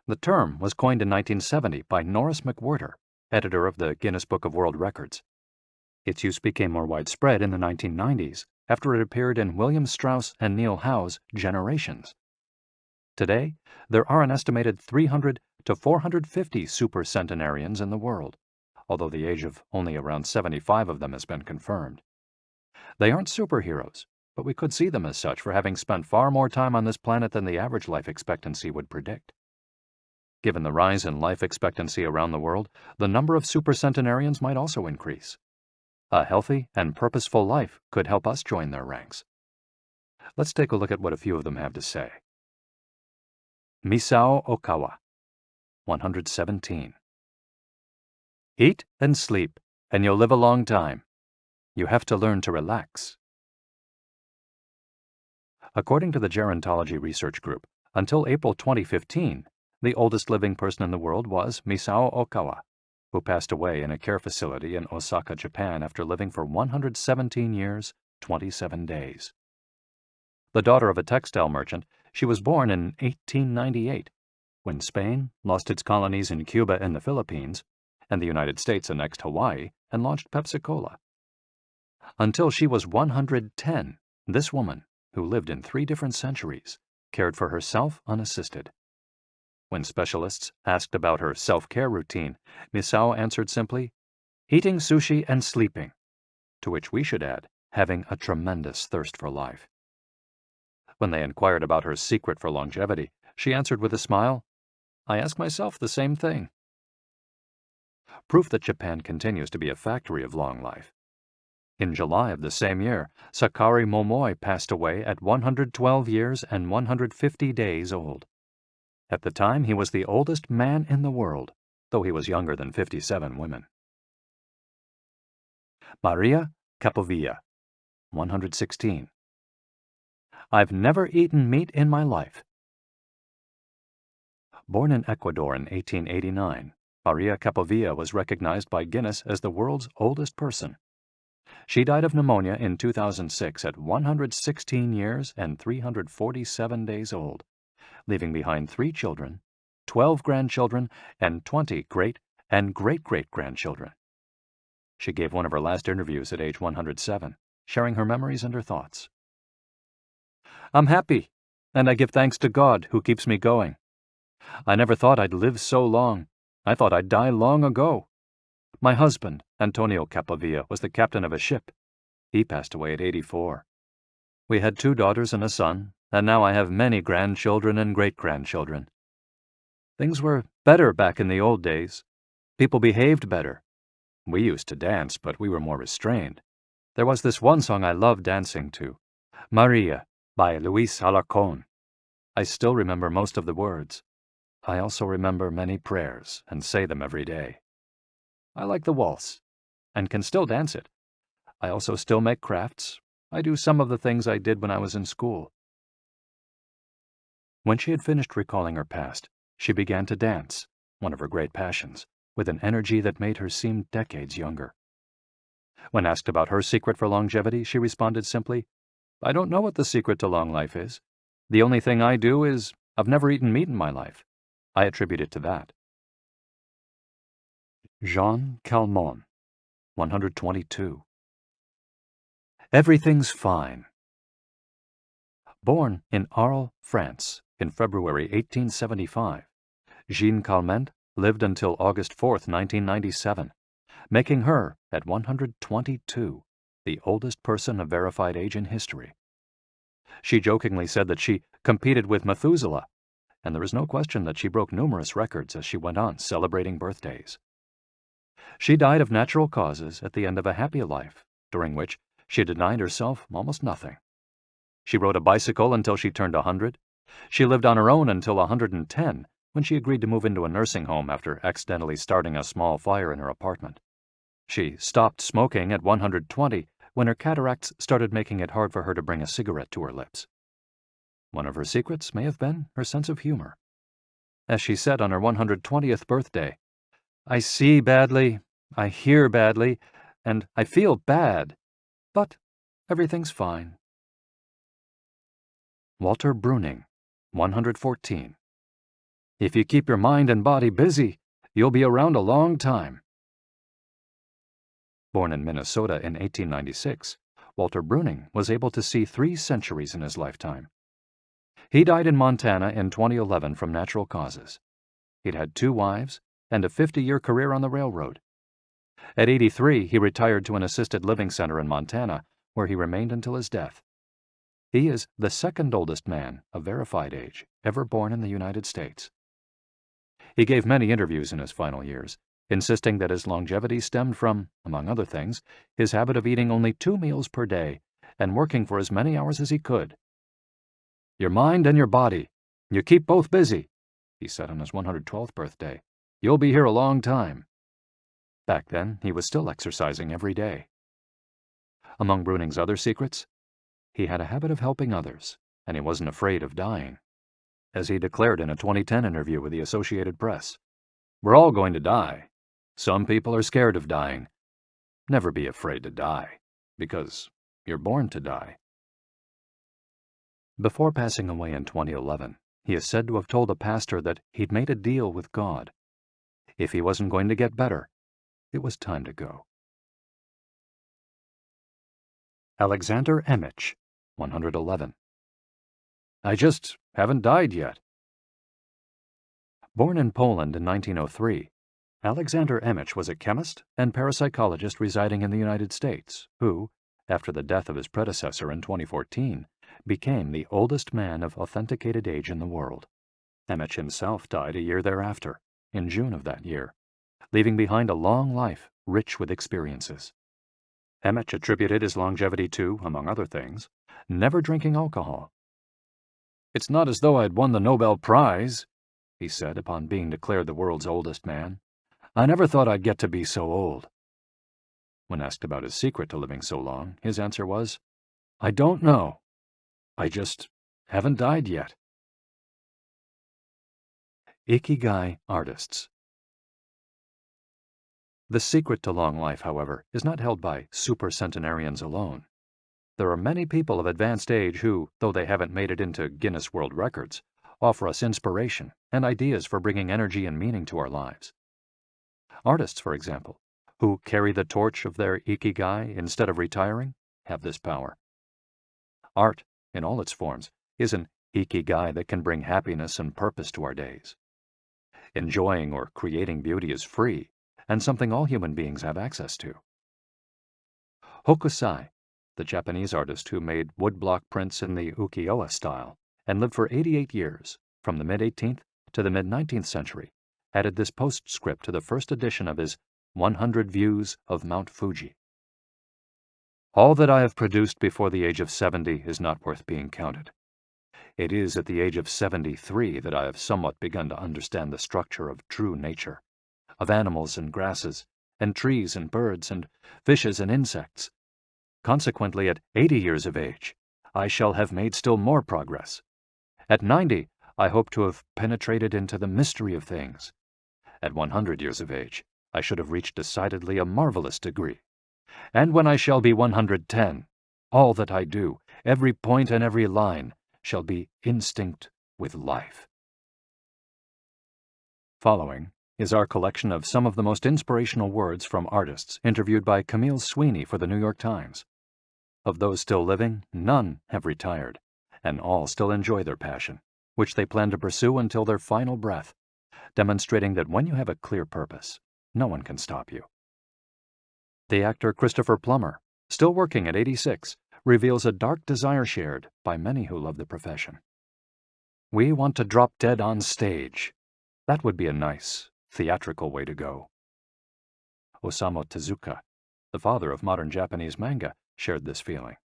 Speaker 2: The term was coined in 1970 by Norris McWhirter, editor of the Guinness Book of World Records. Its use became more widespread in the 1990s after it appeared in William Strauss and Neil Howe's Generations. Today, there are an estimated 300 to 450 supercentenarians in the world, although the age of only around 75 of them has been confirmed. They aren't superheroes, but we could see them as such for having spent far more time on this planet than the average life expectancy would predict. Given the rise in life expectancy around the world, the number of supercentenarians might also increase. A healthy and purposeful life could help us join their ranks. Let's take a look at what a few of them have to say. Misao Okawa, 117. Eat and sleep, and you'll live a long time. You have to learn to relax. According to the Gerontology Research Group, until April 2015, the oldest living person in the world was Misao Okawa, who passed away in a care facility in Osaka, Japan after living for 117 years, 27 days. The daughter of a textile merchant, she was born in 1898, when Spain lost its colonies in Cuba and the Philippines, and the United States annexed Hawaii and launched Pepsi-Cola. Until she was 110, this woman, who lived in 3 different centuries, cared for herself unassisted. When specialists asked about her self-care routine, Misao answered simply, eating sushi and sleeping, to which we should add, having a tremendous thirst for life. When they inquired about her secret for longevity, she answered with a smile, I ask myself the same thing. Proof that Japan continues to be a factory of long life. In July of the same year, Sakari Momoi passed away at 112 years and 150 days old. At the time, he was the oldest man in the world, though he was younger than 57 women. Maria Capovilla, 116. I've never eaten meat in my life. Born in Ecuador in 1889, Maria Capovilla was recognized by Guinness as the world's oldest person. She died of pneumonia in 2006 at 116 years and 347 days old, leaving behind 3 children, 12 grandchildren, and 20 great and great-great-grandchildren. She gave one of her last interviews at age 107, sharing her memories and her thoughts. I'm happy, and I give thanks to God who keeps me going. I never thought I'd live so long. I thought I'd die long ago. My husband, Antonio Capovilla, was the captain of a ship. He passed away at 84. We had 2 daughters and a son, and now I have many grandchildren and great-grandchildren. Things were better back in the old days. People behaved better. We used to dance, but we were more restrained. There was this one song I loved dancing to, Maria by Luis Alarcón. I still remember most of the words. I also remember many prayers and say them every day. I like the waltz, and can still dance it. I also still make crafts. I do some of the things I did when I was in school. When she had finished recalling her past, she began to dance, one of her great passions, with an energy that made her seem decades younger. When asked about her secret for longevity, she responded simply, I don't know what the secret to long life is. The only thing I do is I've never eaten meat in my life. I attribute it to that. Jean Calment, 122. Everything's fine. Born in Arles, France, in February 1875, Jean Calment lived until August 4, 1997, making her, at 122, the oldest person of verified age in history. She jokingly said that she competed with Methuselah, and there is no question that she broke numerous records as she went on celebrating birthdays. She died of natural causes at the end of a happy life, during which she denied herself almost nothing. She rode a bicycle until she turned 100. She lived on her own until 110, when she agreed to move into a nursing home after accidentally starting a small fire in her apartment. She stopped smoking at 120 when her cataracts started making it hard for her to bring a cigarette to her lips. One of her secrets may have been her sense of humor. As she said on her 120th birthday, I see badly, I hear badly, and I feel bad, but everything's fine. Walter Bruning, 114. If you keep your mind and body busy, you'll be around a long time. Born in Minnesota in 1896, Walter Bruning was able to see 3 centuries in his lifetime. He died in Montana in 2011 from natural causes. He'd had 2 wives and a 50-year career on the railroad. At 83, he retired to an assisted living center in Montana, where he remained until his death. He is the 2nd oldest man of verified age ever born in the United States. He gave many interviews in his final years, insisting that his longevity stemmed from, among other things, his habit of eating only 2 meals per day and working for as many hours as he could. Your mind and your body, you keep both busy, he said on his 112th birthday. You'll be here a long time. Back then, he was still exercising every day. Among Bruning's other secrets, he had a habit of helping others, and he wasn't afraid of dying. As he declared in a 2010 interview with the Associated Press, "We're all going to die. Some people are scared of dying. Never be afraid to die, because you're born to die." Before passing away in 2011, he is said to have told a pastor that he'd made a deal with God. If he wasn't going to get better, it was time to go. Alexander Emich, 111. I just haven't died yet. Born in Poland in 1903, Alexander Emich was a chemist and parapsychologist residing in the United States who, after the death of his predecessor in 2014, became the oldest man of authenticated age in the world. Emich himself died a year thereafter, in June of that year, leaving behind a long life rich with experiences. Emich attributed his longevity to, among other things, never drinking alcohol. "It's not as though I'd won the Nobel Prize," he said upon being declared the world's oldest man. "I never thought I'd get to be so old." When asked about his secret to living so long, his answer was, "I don't know. I just haven't died yet." Ikigai artists. The secret to long life, however, is not held by supercentenarians alone. There are many people of advanced age who, though they haven't made it into Guinness World Records, offer us inspiration and ideas for bringing energy and meaning to our lives. Artists, for example, who carry the torch of their ikigai instead of retiring, have this power. Art, in all its forms, is an ikigai that can bring happiness and purpose to our days. Enjoying or creating beauty is free, and something all human beings have access to. Hokusai, the Japanese artist who made woodblock prints in the ukiyo-e style and lived for 88 years, from the mid-18th to the mid-19th century, added this postscript to the first edition of his 100 Views of Mount Fuji. "All that I have produced before the age of 70 is not worth being counted. It is at the age of 73 that I have somewhat begun to understand the structure of true nature, of animals and grasses, and trees and birds, and fishes and insects. Consequently, at 80 years of age, I shall have made still more progress. At 90, I hope to have penetrated into the mystery of things. At 100 years of age, I should have reached decidedly a marvelous degree. And when I shall be 110, all that I do, every point and every line, shall be instinct with life." Following is our collection of some of the most inspirational words from artists interviewed by Camille Sweeney for the New York Times. Of those still living, none have retired, and all still enjoy their passion, which they plan to pursue until their final breath, demonstrating that when you have a clear purpose, no one can stop you. The actor Christopher Plummer, still working at 86, reveals a dark desire shared by many who love the profession. "We want to drop dead on stage. That would be a nice, theatrical way to go." Osamu Tezuka, the father of modern Japanese manga, shared this feeling.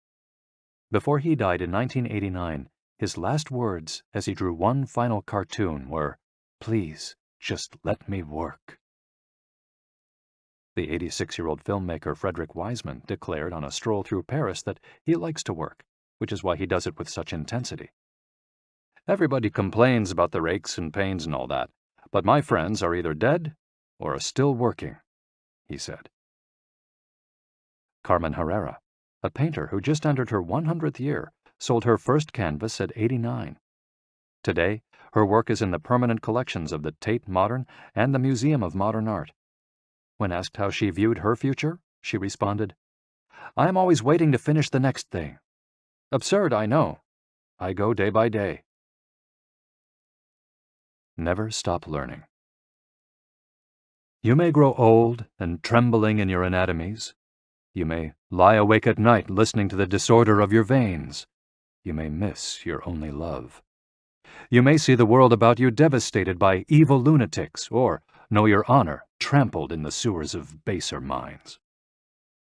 Speaker 2: Before he died in 1989, his last words as he drew one final cartoon were, "Please, just let me work." The 86-year-old filmmaker Frederick Wiseman declared on a stroll through Paris that he likes to work, which is why he does it with such intensity. "Everybody complains about their aches and pains and all that, but my friends are either dead or are still working," he said. Carmen Herrera, a painter who just entered her 100th year, sold her first canvas at 89. Today, her work is in the permanent collections of the Tate Modern and the Museum of Modern Art. When asked how she viewed her future, she responded, "I am always waiting to finish the next thing. Absurd, I know. I go day by day." Never stop learning. You may grow old and trembling in your anatomies. You may lie awake at night listening to the disorder of your veins. You may miss your only love. You may see the world about you devastated by evil lunatics, or know your honor trampled in the sewers of baser minds.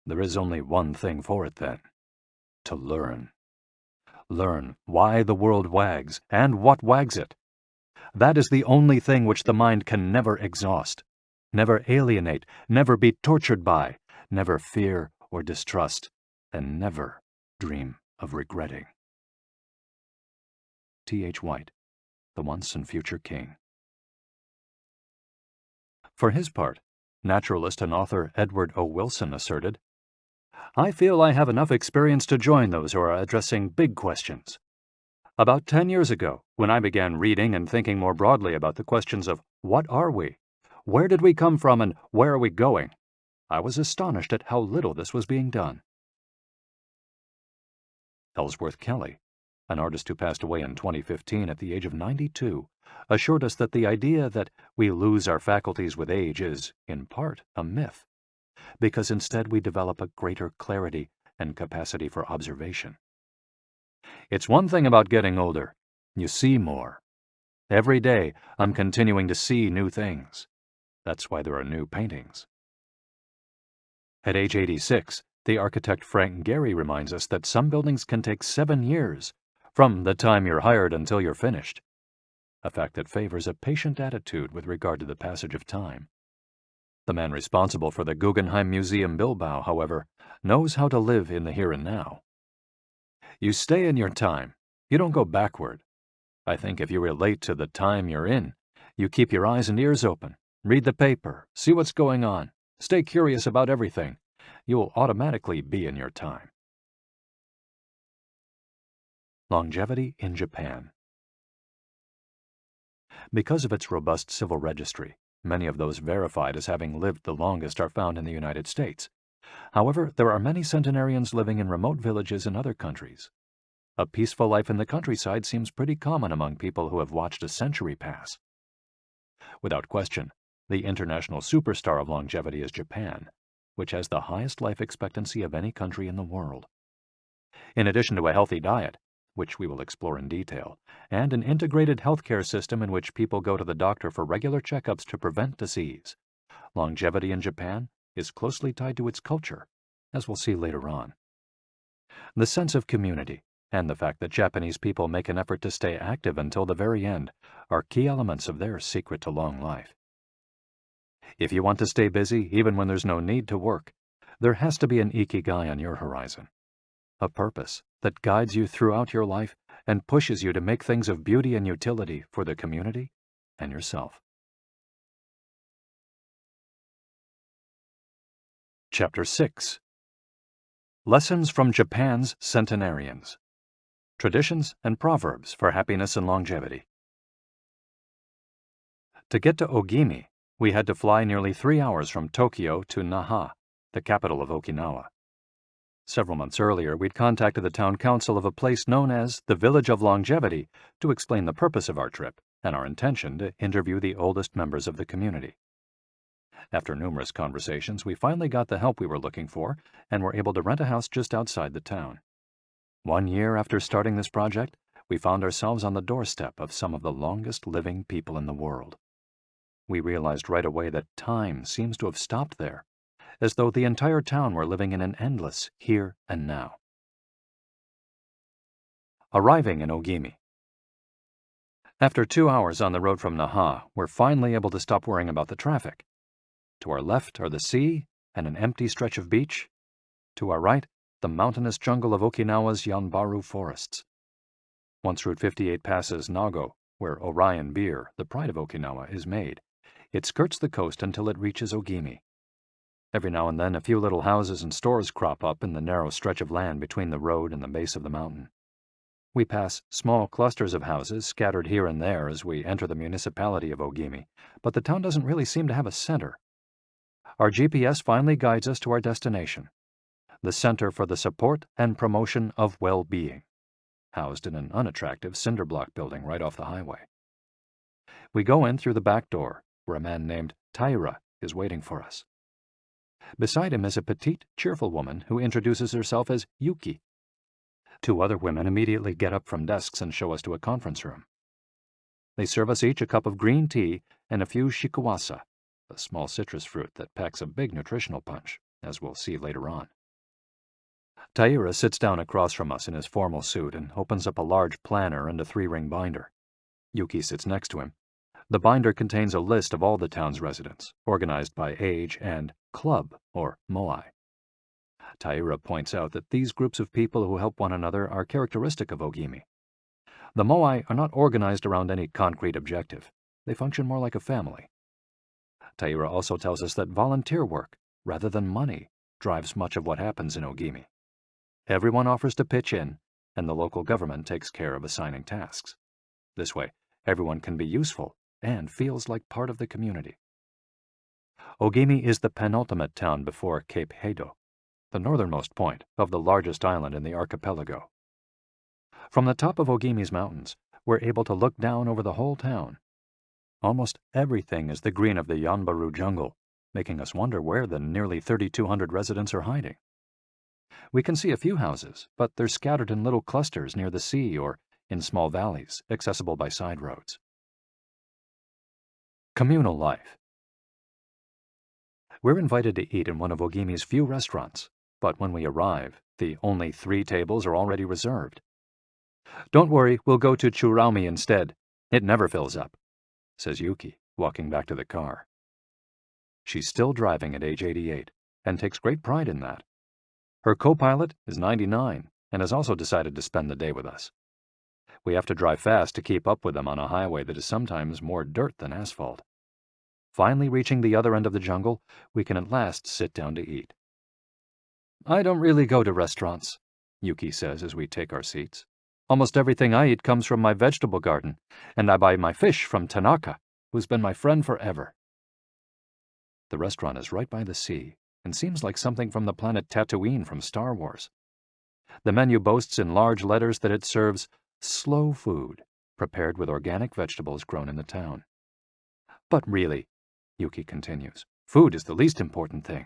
Speaker 2: There is only one thing for it then: to learn. Learn why the world wags and what wags it. That is the only thing which the mind can never exhaust. Never alienate, never be tortured by, never fear or distrust, and never dream of regretting. T.H. White, the once and future king. For his part, naturalist and author Edward O. Wilson asserted, "I feel I have enough experience to join those who are addressing big questions. About 10 years ago, when I began reading and thinking more broadly about the questions of what are we, where did we come from, and where are we going, I was astonished at how little this was being done." Ellsworth Kelly, an artist who passed away in 2015 at the age of 92, assured us that the idea that we lose our faculties with age is, in part, a myth, because instead we develop a greater clarity and capacity for observation. It's one thing about getting older. You see more. Every day, I'm continuing to see new things. That's why there are new paintings. At age 86, the architect Frank Gehry reminds us that some buildings can take 7 years, from the time you're hired until you're finished, a fact that favors a patient attitude with regard to the passage of time. The man responsible for the Guggenheim Museum Bilbao, however, knows how to live in the here and now. You stay in your time. You don't go backward. I think if you relate to the time you're in, you keep your eyes and ears open, read the paper, see what's going on, stay curious about everything, you'll automatically be in your time. Longevity in Japan. Because of its robust civil registry, many of those verified as having lived the longest are found in the United States. However, there are many centenarians living in remote villages in other countries. A peaceful life in the countryside seems pretty common among people who have watched a century pass. Without question, the international superstar of longevity is Japan, which has the highest life expectancy of any country in the world. In addition to a healthy diet, which we will explore in detail, and an integrated healthcare system in which people go to the doctor for regular checkups to prevent disease, longevity in Japan is closely tied to its culture, as we'll see later on. The sense of community and the fact that Japanese people make an effort to stay active until the very end are key elements of their secret to long life. If you want to stay busy even when there's no need to work, there has to be an ikigai on your horizon, a purpose that guides you throughout your life and pushes you to make things of beauty and utility for the community and yourself. Chapter 6. Lessons from Japan's Centenarians. Traditions and Proverbs for Happiness and Longevity. To get to Ogimi, we had to fly nearly 3 hours from Tokyo to Naha, the capital of Okinawa. Several months earlier, we'd contacted the town council of a place known as the Village of Longevity to explain the purpose of our trip and our intention to interview the oldest members of the community. After numerous conversations, we finally got the help we were looking for and were able to rent a house just outside the town. 1 year after starting this project, we found ourselves on the doorstep of some of the longest living people in the world. We realized right away that time seems to have stopped there, as though the entire town were living in an endless here and now. Arriving in Ogimi. After 2 hours on the road from Naha, we're finally able to stop worrying about the traffic. To our left are the sea and an empty stretch of beach. To our right, the mountainous jungle of Okinawa's Yanbaru forests. Once Route 58 passes Nago, where Orion beer, the pride of Okinawa, is made, it skirts the coast until it reaches Ogimi. Every now and then a few little houses and stores crop up in the narrow stretch of land between the road and the base of the mountain. We pass small clusters of houses scattered here and there as we enter the municipality of Ogimi, but the town doesn't really seem to have a center. Our GPS finally guides us to our destination, the Center for the Support and Promotion of Well-Being, housed in an unattractive cinder block building right off the highway. We go in through the back door, where a man named Taira is waiting for us. Beside him is a petite, cheerful woman who introduces herself as Yuki. 2 other women immediately get up from desks and show us to a conference room. They serve us each a cup of green tea and a few shikuwasa, a small citrus fruit that packs a big nutritional punch, as we'll see later on. Taira sits down across from us in his formal suit and opens up a large planner and a 3-ring binder. Yuki sits next to him. The binder contains a list of all the town's residents, organized by age and club, or moai. Taira points out that these groups of people who help one another are characteristic of Ogimi. The moai are not organized around any concrete objective. They function more like a family. Taira also tells us that volunteer work, rather than money, drives much of what happens in Ogimi. Everyone offers to pitch in, and the local government takes care of assigning tasks. This way, everyone can be useful and feels like part of the community. Ogimi is the penultimate town before Cape Hedo, the northernmost point of the largest island in the archipelago. From the top of Ogimi's mountains, we're able to look down over the whole town. Almost everything is the green of the Yanbaru jungle, making us wonder where the nearly 3,200 residents are hiding. We can see a few houses, but they're scattered in little clusters near the sea or in small valleys, accessible by side roads. Communal life. We're invited to eat in one of Ogimi's few restaurants, but when we arrive, the only 3 tables are already reserved. "Don't worry, we'll go to Churaumi instead. It never fills up," says Yuki, walking back to the car. She's still driving at age 88, and takes great pride in that. Her co-pilot is 99, and has also decided to spend the day with us. We have to drive fast to keep up with them on a highway that is sometimes more dirt than asphalt. Finally reaching the other end of the jungle, we can at last sit down to eat. "I don't really go to restaurants," Yuki says as we take our seats. "Almost everything I eat comes from my vegetable garden, and I buy my fish from Tanaka, who's been my friend forever." The restaurant is right by the sea, and seems like something from the planet Tatooine from Star Wars. The menu boasts in large letters that it serves slow food, prepared with organic vegetables grown in the town. "But really," Yuki continues, "food is the least important thing."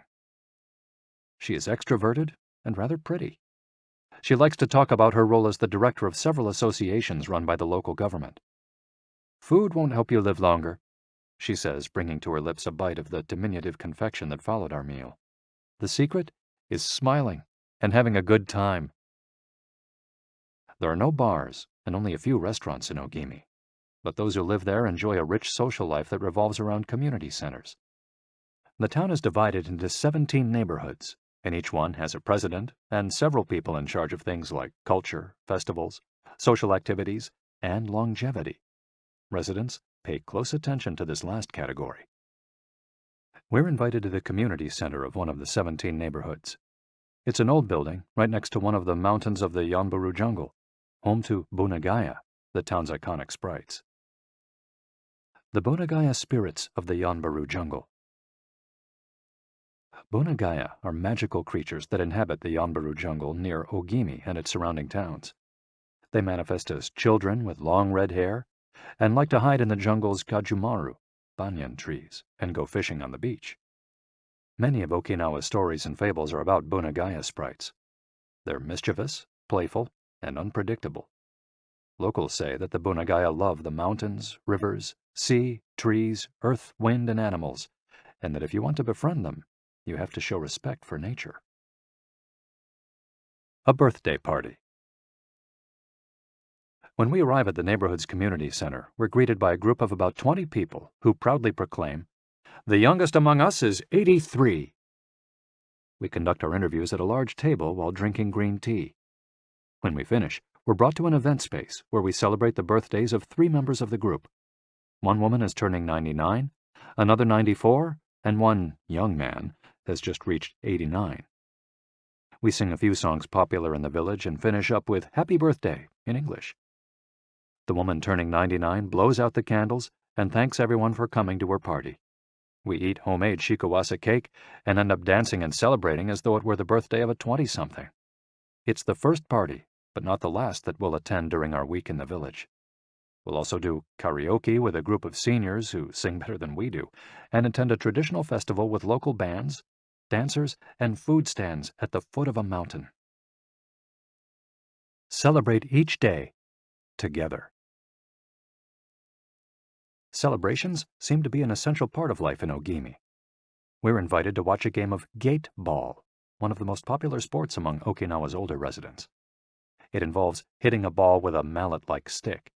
Speaker 2: She is extroverted and rather pretty. She likes to talk about her role as the director of several associations run by the local government. "Food won't help you live longer," she says, bringing to her lips a bite of the diminutive confection that followed our meal. "The secret is smiling and having a good time." There are no bars and only a few restaurants in Ogimi, but those who live there enjoy a rich social life that revolves around community centers. The town is divided into 17 neighborhoods, and each one has a president and several people in charge of things like culture, festivals, social activities, and longevity. Residents pay close attention to this last category. We're invited to the community center of one of the 17 neighborhoods. It's an old building right next to one of the mountains of the Yanbaru jungle, home to Bunagaya, the town's iconic sprites. The Bunagaya spirits of the Yanbaru jungle. Bunagaya are magical creatures that inhabit the Yanbaru jungle near Ogimi and its surrounding towns. They manifest as children with long red hair and like to hide in the jungle's kajumaru, banyan trees, and go fishing on the beach. Many of Okinawa's stories and fables are about Bunagaya sprites. They're mischievous, playful, and unpredictable. Locals say that the Bunagaya love the mountains, rivers, sea, trees, earth, wind, and animals, and that if you want to befriend them, you have to show respect for nature. A birthday party. When we arrive at the neighborhood's community center, we're greeted by a group of about 20 people who proudly proclaim, "The youngest among us is 83. We conduct our interviews at a large table while drinking green tea. When we finish, we're brought to an event space where we celebrate the birthdays of 3 members of the group. One woman is turning 99, another 94, and one young man has just reached 89. We sing a few songs popular in the village and finish up with "Happy Birthday" in English. The woman turning 99 blows out the candles and thanks everyone for coming to her party. We eat homemade shikawasa cake and end up dancing and celebrating as though it were the birthday of a 20-something. It's the first party, but not the last that we'll attend during our week in the village. We'll also do karaoke with a group of seniors who sing better than we do, and attend a traditional festival with local bands, dancers, and food stands at the foot of a mountain. Celebrate each day together. Celebrations seem to be an essential part of life in Ogimi. We're invited to watch a game of gate ball, one of the most popular sports among Okinawa's older residents. It involves hitting a ball with a mallet-like stick.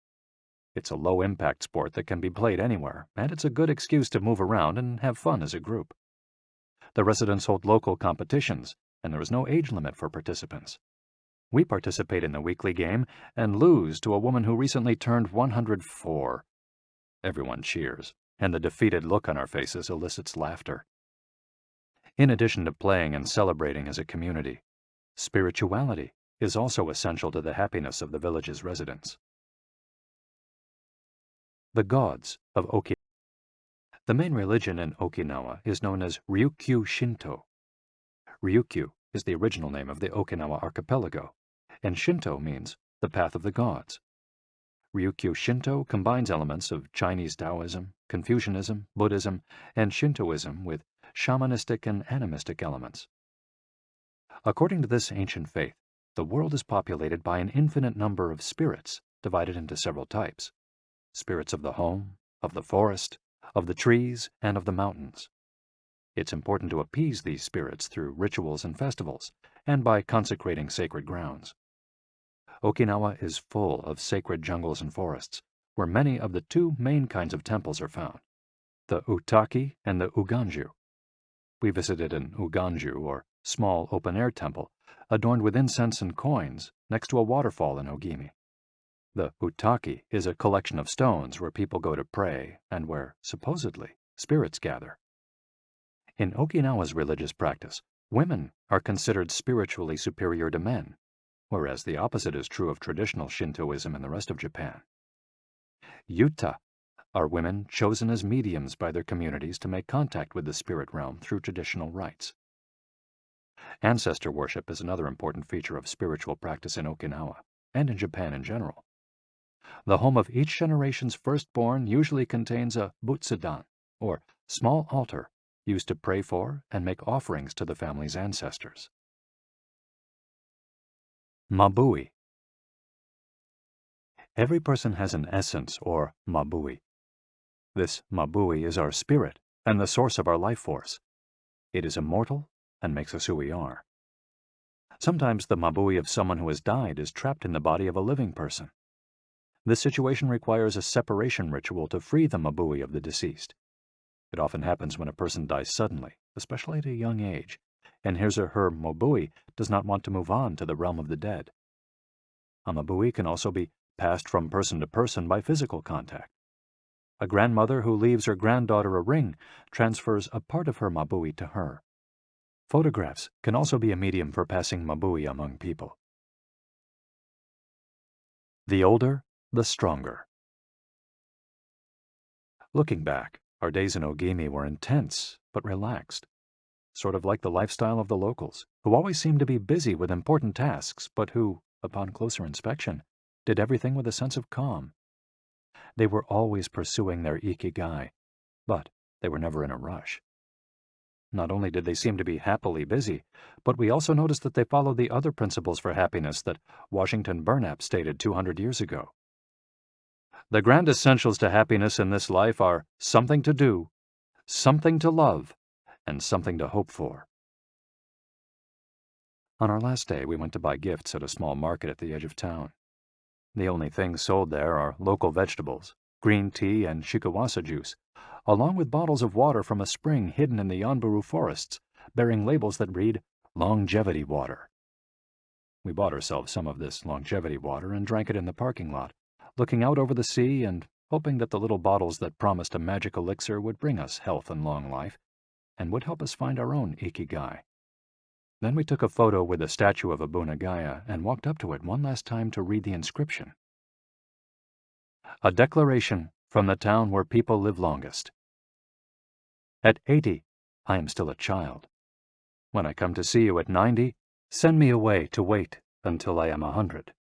Speaker 2: It's a low-impact sport that can be played anywhere, and it's a good excuse to move around and have fun as a group. The residents hold local competitions, and there is no age limit for participants. We participate in the weekly game and lose to a woman who recently turned 104. Everyone cheers, and the defeated look on our faces elicits laughter. In addition to playing and celebrating as a community, spirituality is also essential to the happiness of the village's residents. The gods of Okinawa. The main religion in Okinawa is known as Ryukyu Shinto. Ryukyu is the original name of the Okinawa archipelago, and Shinto means the path of the gods. Ryukyu Shinto combines elements of Chinese Taoism, Confucianism, Buddhism, and Shintoism with shamanistic and animistic elements. According to this ancient faith, the world is populated by an infinite number of spirits divided into several types: spirits of the home, of the forest, of the trees, and of the mountains. It's important to appease these spirits through rituals and festivals, and by consecrating sacred grounds. Okinawa is full of sacred jungles and forests, where many of the two main kinds of temples are found, the Utaki and the Uganju. We visited an Uganju, or small open-air temple, adorned with incense and coins, next to a waterfall in Ogimi. The Utaki is a collection of stones where people go to pray and where, supposedly, spirits gather. In Okinawa's religious practice, women are considered spiritually superior to men, whereas the opposite is true of traditional Shintoism in the rest of Japan. Yuta are women chosen as mediums by their communities to make contact with the spirit realm through traditional rites. Ancestor worship is another important feature of spiritual practice in Okinawa, and in Japan in general. The home of each generation's firstborn usually contains a butsudan, or small altar, used to pray for and make offerings to the family's ancestors. Mabui. Every person has an essence, or mabui. This mabui is our spirit and the source of our life force. It is immortal and makes us who we are. Sometimes the mabui of someone who has died is trapped in the body of a living person. This situation requires a separation ritual to free the mabui of the deceased. It often happens when a person dies suddenly, especially at a young age, and his or her mabui does not want to move on to the realm of the dead. A mabui can also be passed from person to person by physical contact. A grandmother who leaves her granddaughter a ring transfers a part of her mabui to her. Photographs can also be a medium for passing mabui among people. The older, the stronger. Looking back, our days in Ogimi were intense but relaxed, sort of like the lifestyle of the locals, who always seemed to be busy with important tasks, but who, upon closer inspection, did everything with a sense of calm. They were always pursuing their ikigai, but they were never in a rush. Not only did they seem to be happily busy, but we also noticed that they followed the other principles for happiness that Washington Burnap stated 200 years ago. The grand essentials to happiness in this life are something to do, something to love, and something to hope for. On our last day, we went to buy gifts at a small market at the edge of town. The only things sold there are local vegetables, green tea, and shikawasa juice, along with bottles of water from a spring hidden in the Yanburu forests, bearing labels that read, "Longevity Water." We bought ourselves some of this longevity water and drank it in the parking lot, looking out over the sea and hoping that the little bottles that promised a magic elixir would bring us health and long life, and would help us find our own ikigai. Then we took a photo with a statue of Abunagaya and walked up to it one last time to read the inscription. A declaration from the town where people live longest. At 80, I am still a child. When I come to see you at 90, send me away to wait until I am 100.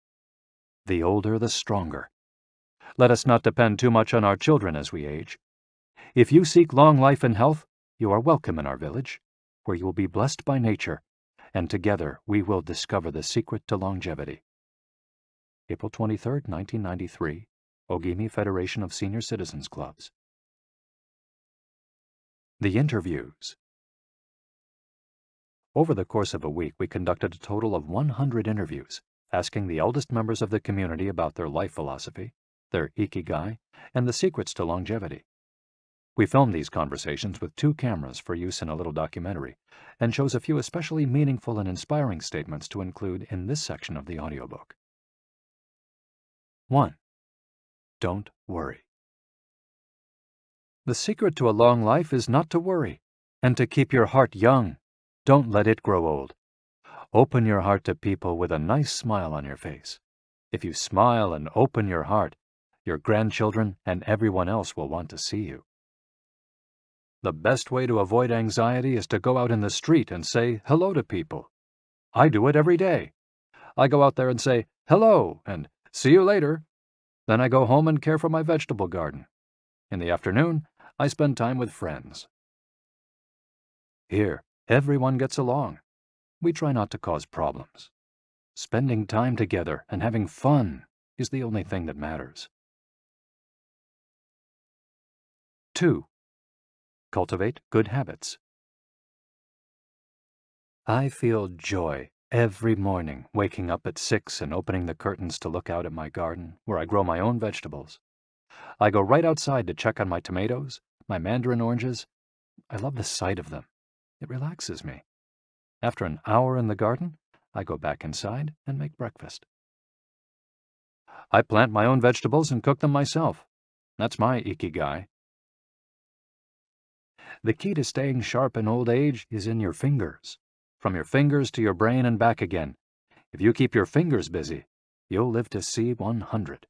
Speaker 2: The older, the stronger. Let us not depend too much on our children as we age. If you seek long life and health, you are welcome in our village, where you will be blessed by nature, and together we will discover the secret to longevity. April 23, 1993, Ogimi Federation of Senior Citizens Clubs. The interviews. Over the course of a week, we conducted a total of 100 interviews, asking the eldest members of the community about their life philosophy, their ikigai, and the secrets to longevity. We filmed these conversations with 2 cameras for use in a little documentary, and chose a few especially meaningful and inspiring statements to include in this section of the audiobook. 1. Don't worry. The secret to a long life is not to worry, and to keep your heart young. Don't let it grow old. Open your heart to people with a nice smile on your face. If you smile and open your heart, your grandchildren and everyone else will want to see you. The best way to avoid anxiety is to go out in the street and say hello to people. I do it every day. I go out there and say hello and see you later. Then I go home and care for my vegetable garden. In the afternoon, I spend time with friends. Here, everyone gets along. We try not to cause problems. Spending time together and having fun is the only thing that matters. 2. Cultivate good habits. I feel joy every morning waking up at 6 and opening the curtains to look out at my garden where I grow my own vegetables. I go right outside to check on my tomatoes, my mandarin oranges. I love the sight of them. It relaxes me. After an hour in the garden, I go back inside and make breakfast. I plant my own vegetables and cook them myself. That's my ikigai. The key to staying sharp in old age is in your fingers. From your fingers to your brain and back again. If you keep your fingers busy, you'll live to see 100.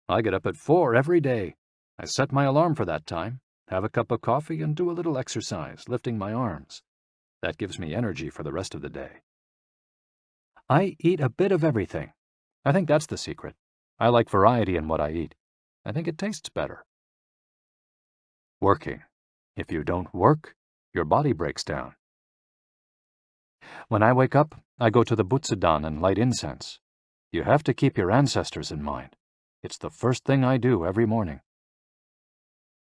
Speaker 2: I get up at 4 every day. I set my alarm for that time, have a cup of coffee, and do a little exercise, lifting my arms. That gives me energy for the rest of the day. I eat a bit of everything. I think that's the secret. I like variety in what I eat. I think it tastes better. Working. If you don't work, your body breaks down. When I wake up, I go to the Butsudan and light incense. You have to keep your ancestors in mind. It's the first thing I do every morning.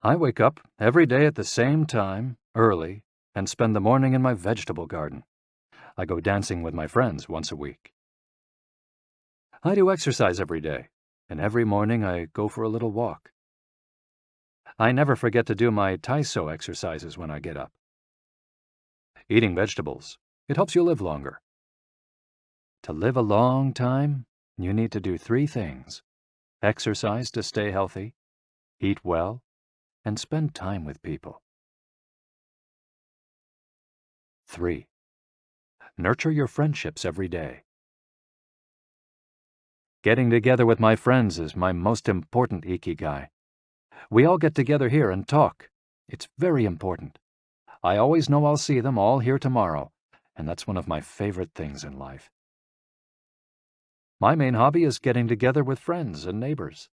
Speaker 2: I wake up every day at the same time, early, and spend the morning in my vegetable garden. I go dancing with my friends once a week. I do exercise every day, and every morning I go for a little walk. I never forget to do my Taiso exercises when I get up. Eating vegetables, it helps you live longer. To live a long time, you need to do 3 things. Exercise to stay healthy, eat well, and spend time with people. 3. Nurture your friendships every day. Getting together with my friends is my most important ikigai. We all get together here and talk. It's very important. I always know I'll see them all here tomorrow, and that's one of my favorite things in life. My main hobby is getting together with friends and neighbors.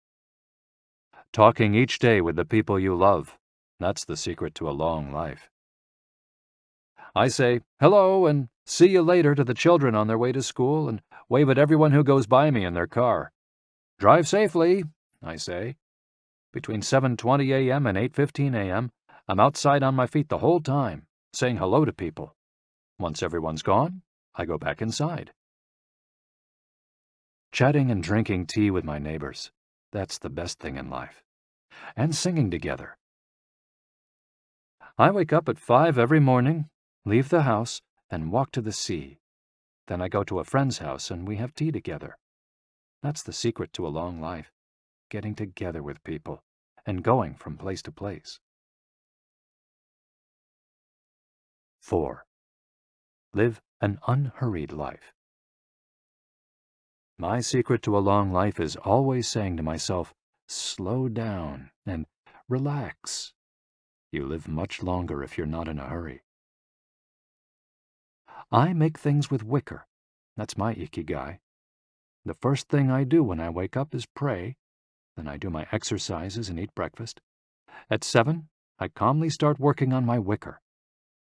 Speaker 2: Talking each day with the people you love, that's the secret to a long life. I say hello and see you later to the children on their way to school and wave at everyone who goes by me in their car. Drive safely, I say. Between 7:20 a.m. and 8:15 a.m., I'm outside on my feet the whole time, saying hello to people. Once everyone's gone, I go back inside. Chatting and drinking tea with my neighbors, that's the best thing in life. And singing together. I wake up at 5 every morning, leave the house, and walk to the sea. Then I go to a friend's house and we have tea together. That's the secret to a long life, getting together with people and going from place to place. 4. Live an unhurried life. My secret to a long life is always saying to myself, slow down and relax. You live much longer if you're not in a hurry. I make things with wicker. That's my ikigai. The first thing I do when I wake up is pray. Then I do my exercises and eat breakfast. At 7, I calmly start working on my wicker.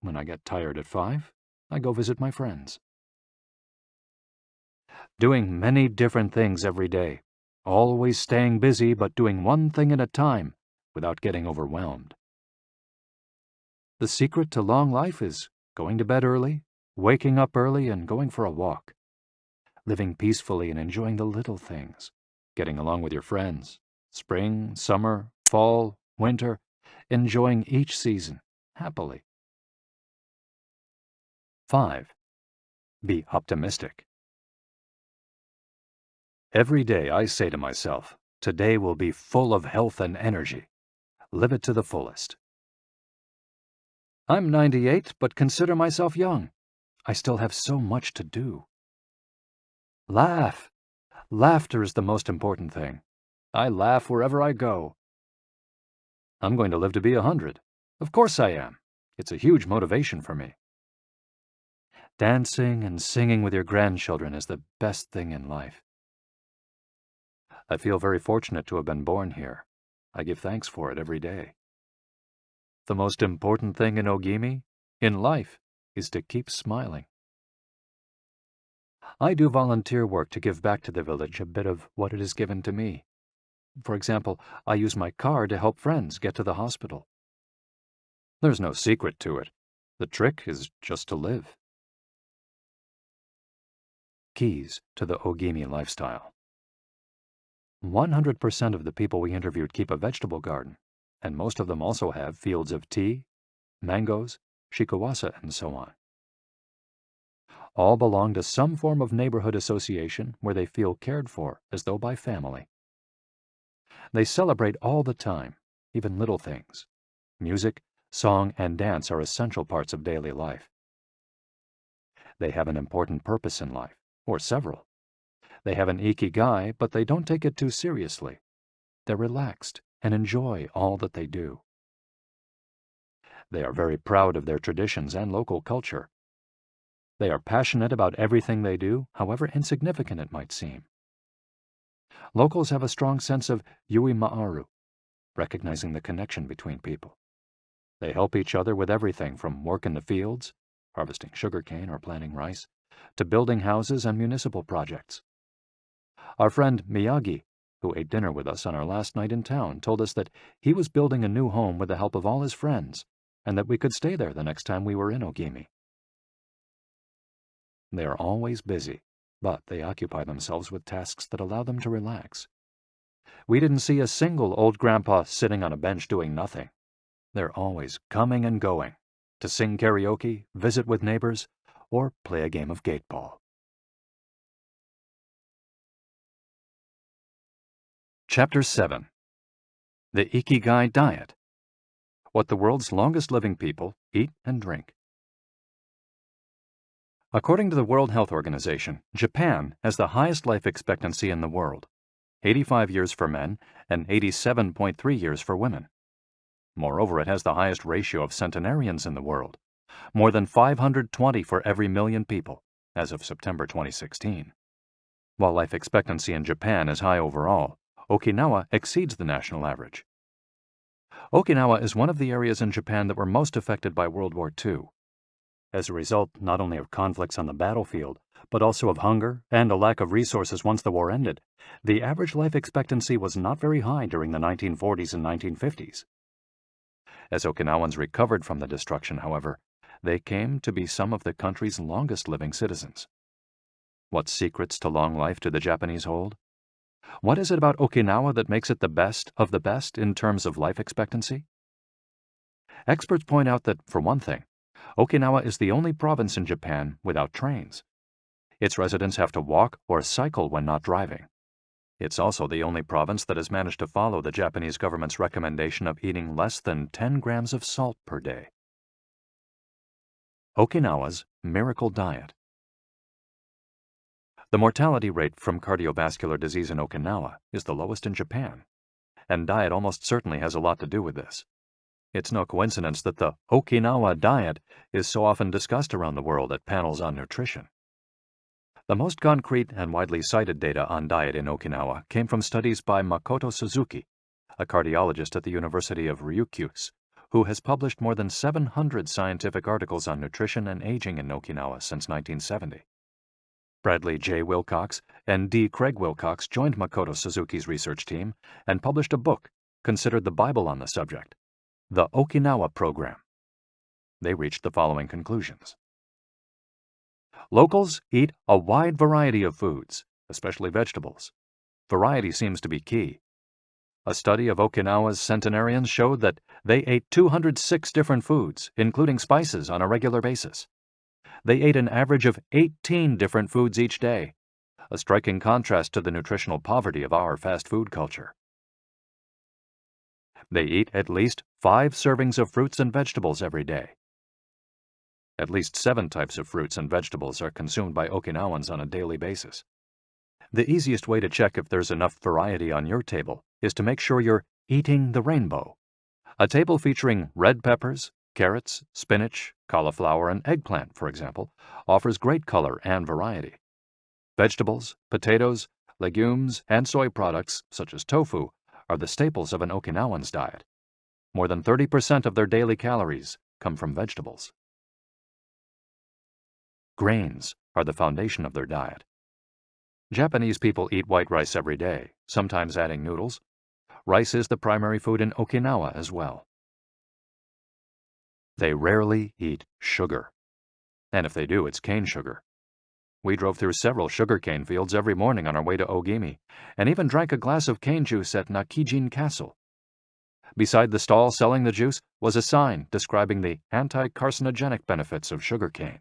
Speaker 2: When I get tired at 5, I go visit my friends. Doing many different things every day. Always staying busy but doing one thing at a time without getting overwhelmed. The secret to long life is going to bed early, waking up early, and going for a walk. Living peacefully and enjoying the little things. getting along with your friends, spring, summer, fall, winter, enjoying each season happily. 5. Be optimistic. Every day I say to myself, today will be full of health and energy. Live it to the fullest. I'm 98, but consider myself young. I still have so much to do. Laugh. Laughter is the most important thing. I laugh wherever I go. I'm going to live to be 100. Of course I am. It's a huge motivation for me. Dancing and singing with your grandchildren is the best thing in life. I feel very fortunate to have been born here. I give thanks for it every day. The most important thing in Ogimi, in life, is to keep smiling. I do volunteer work to give back to the village a bit of what it has given to me. For example, I use my car to help friends get to the hospital. There's no secret to it. The trick is just to live. Keys to the Ogimi lifestyle. 100% of the people we interviewed keep a vegetable garden, and most of them also have fields of tea, mangoes, shikuwasa, and so on. All belong to some form of neighborhood association where they feel cared for as though by family. They celebrate all the time, even little things. Music, song, and dance are essential parts of daily life. They have an important purpose in life, or several. They have an ikigai, but they don't take it too seriously. They're relaxed and enjoy all that they do. They are very proud of their traditions and local culture. They are passionate about everything they do, however insignificant it might seem. Locals have a strong sense of yui ma'aru, recognizing the connection between people. They help each other with everything from work in the fields, harvesting sugarcane or planting rice, to building houses and municipal projects. Our friend Miyagi, who ate dinner with us on our last night in town, told us that he was building a new home with the help of all his friends, and that we could stay there the next time we were in Ogimi. They are always busy, but they occupy themselves with tasks that allow them to relax. We didn't see a single old grandpa sitting on a bench doing nothing. They're always coming and going, to sing karaoke, visit with neighbors, or play a game of gateball. Chapter 7. The Ikigai Diet. What the world's longest living people eat and drink. According to the World Health Organization, Japan has the highest life expectancy in the world, 85 years for men and 87.3 years for women. Moreover, it has the highest ratio of centenarians in the world, more than 520 for every million people, as of September 2016. While life expectancy in Japan is high overall, Okinawa exceeds the national average. Okinawa is one of the areas in Japan that were most affected by World War II. As a result not only of conflicts on the battlefield, but also of hunger and a lack of resources once the war ended, the average life expectancy was not very high during the 1940s and 1950s. As Okinawans recovered from the destruction, however, they came to be some of the country's longest living citizens. What secrets to long life do the Japanese hold? What is it about Okinawa that makes it the best of the best in terms of life expectancy? Experts point out that, for one thing, Okinawa is the only province in Japan without trains. Its residents have to walk or cycle when not driving. It's also the only province that has managed to follow the Japanese government's recommendation of eating less than 10 grams of salt per day. Okinawa's Miracle Diet. The mortality rate from cardiovascular disease in Okinawa is the lowest in Japan, and diet almost certainly has a lot to do with this. It's no coincidence that the Okinawa diet is so often discussed around the world at panels on nutrition. The most concrete and widely cited data on diet in Okinawa came from studies by Makoto Suzuki, a cardiologist at the University of Ryukyus, who has published more than 700 scientific articles on nutrition and aging in Okinawa since 1970. Bradley J. Wilcox and D. Craig Wilcox joined Makoto Suzuki's research team and published a book considered the Bible on the subject, The Okinawa Program. They reached the following conclusions. Locals eat a wide variety of foods, especially vegetables. Variety seems to be key. A study of Okinawa's centenarians showed that they ate 206 different foods, including spices, on a regular basis. They ate an average of 18 different foods each day, a striking contrast to the nutritional poverty of our fast food culture. They eat at least 5 servings of fruits and vegetables every day. At least 7 types of fruits and vegetables are consumed by Okinawans on a daily basis. The easiest way to check if there's enough variety on your table is to make sure you're eating the rainbow. A table featuring red peppers, carrots, spinach, cauliflower, and eggplant, for example, offers great color and variety. Vegetables, potatoes, legumes, and soy products, such as tofu, are the staples of an Okinawan's diet. More than 30% of their daily calories come from vegetables. Grains are the foundation of their diet. Japanese people eat white rice every day, sometimes adding noodles. Rice is the primary food in Okinawa as well. They rarely eat sugar. And if they do, it's cane sugar. We drove through several sugarcane fields every morning on our way to Ogimi, and even drank a glass of cane juice at Nakijin Castle. Beside the stall selling the juice was a sign describing the anti-carcinogenic benefits of sugarcane.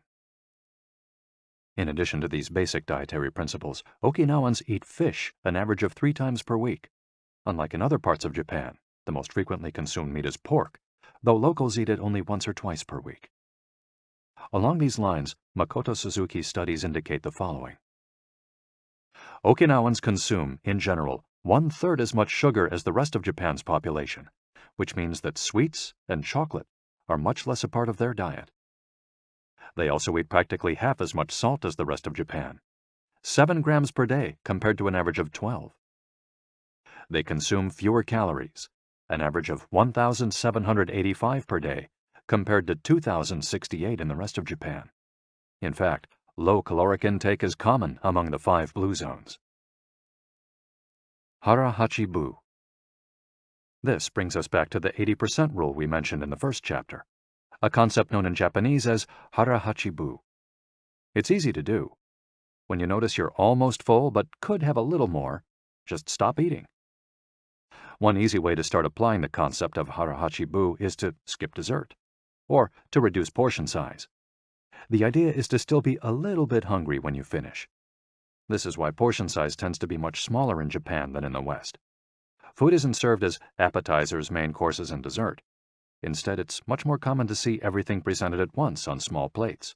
Speaker 2: In addition to these basic dietary principles, Okinawans eat fish an average of 3 times per week. Unlike in other parts of Japan, the most frequently consumed meat is pork, though locals eat it only once or twice per week. Along these lines, Makoto Suzuki's studies indicate the following. Okinawans consume, in general, 1/3 as much sugar as the rest of Japan's population, which means that sweets and chocolate are much less a part of their diet. They also eat practically half as much salt as the rest of Japan, 7 grams per day compared to an average of 12. They consume fewer calories, an average of 1,785 per day, compared to 2,068 in the rest of Japan. In fact, low caloric intake is common among the 5 blue zones. Hara Hachi Bu. This brings us back to the 80% rule we mentioned in the first chapter, a concept known in Japanese as Hara Hachi Bu. It's easy to do. When you notice you're almost full but could have a little more, just stop eating. One easy way to start applying the concept of Hara Hachi Bu is to skip dessert, or to reduce portion size. The idea is to still be a little bit hungry when you finish. This is why portion size tends to be much smaller in Japan than in the West. Food isn't served as appetizers, main courses, and dessert. Instead, it's much more common to see everything presented at once on small plates.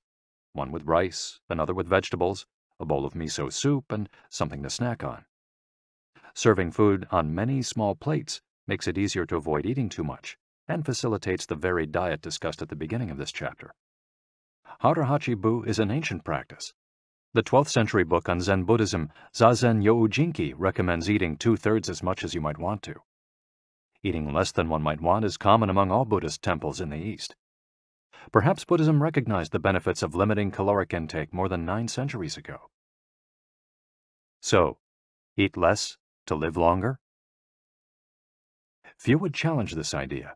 Speaker 2: One with rice, another with vegetables, a bowl of miso soup, and something to snack on. Serving food on many small plates makes it easier to avoid eating too much and facilitates the varied diet discussed at the beginning of this chapter. Hara Hachi Bu is an ancient practice. The 12th century book on Zen Buddhism, Zazen Youjinki, recommends eating 2/3 as much as you might want to. Eating less than one might want is common among all Buddhist temples in the East. Perhaps Buddhism recognized the benefits of limiting caloric intake more than 9 centuries ago. So, eat less to live longer? Few would challenge this idea.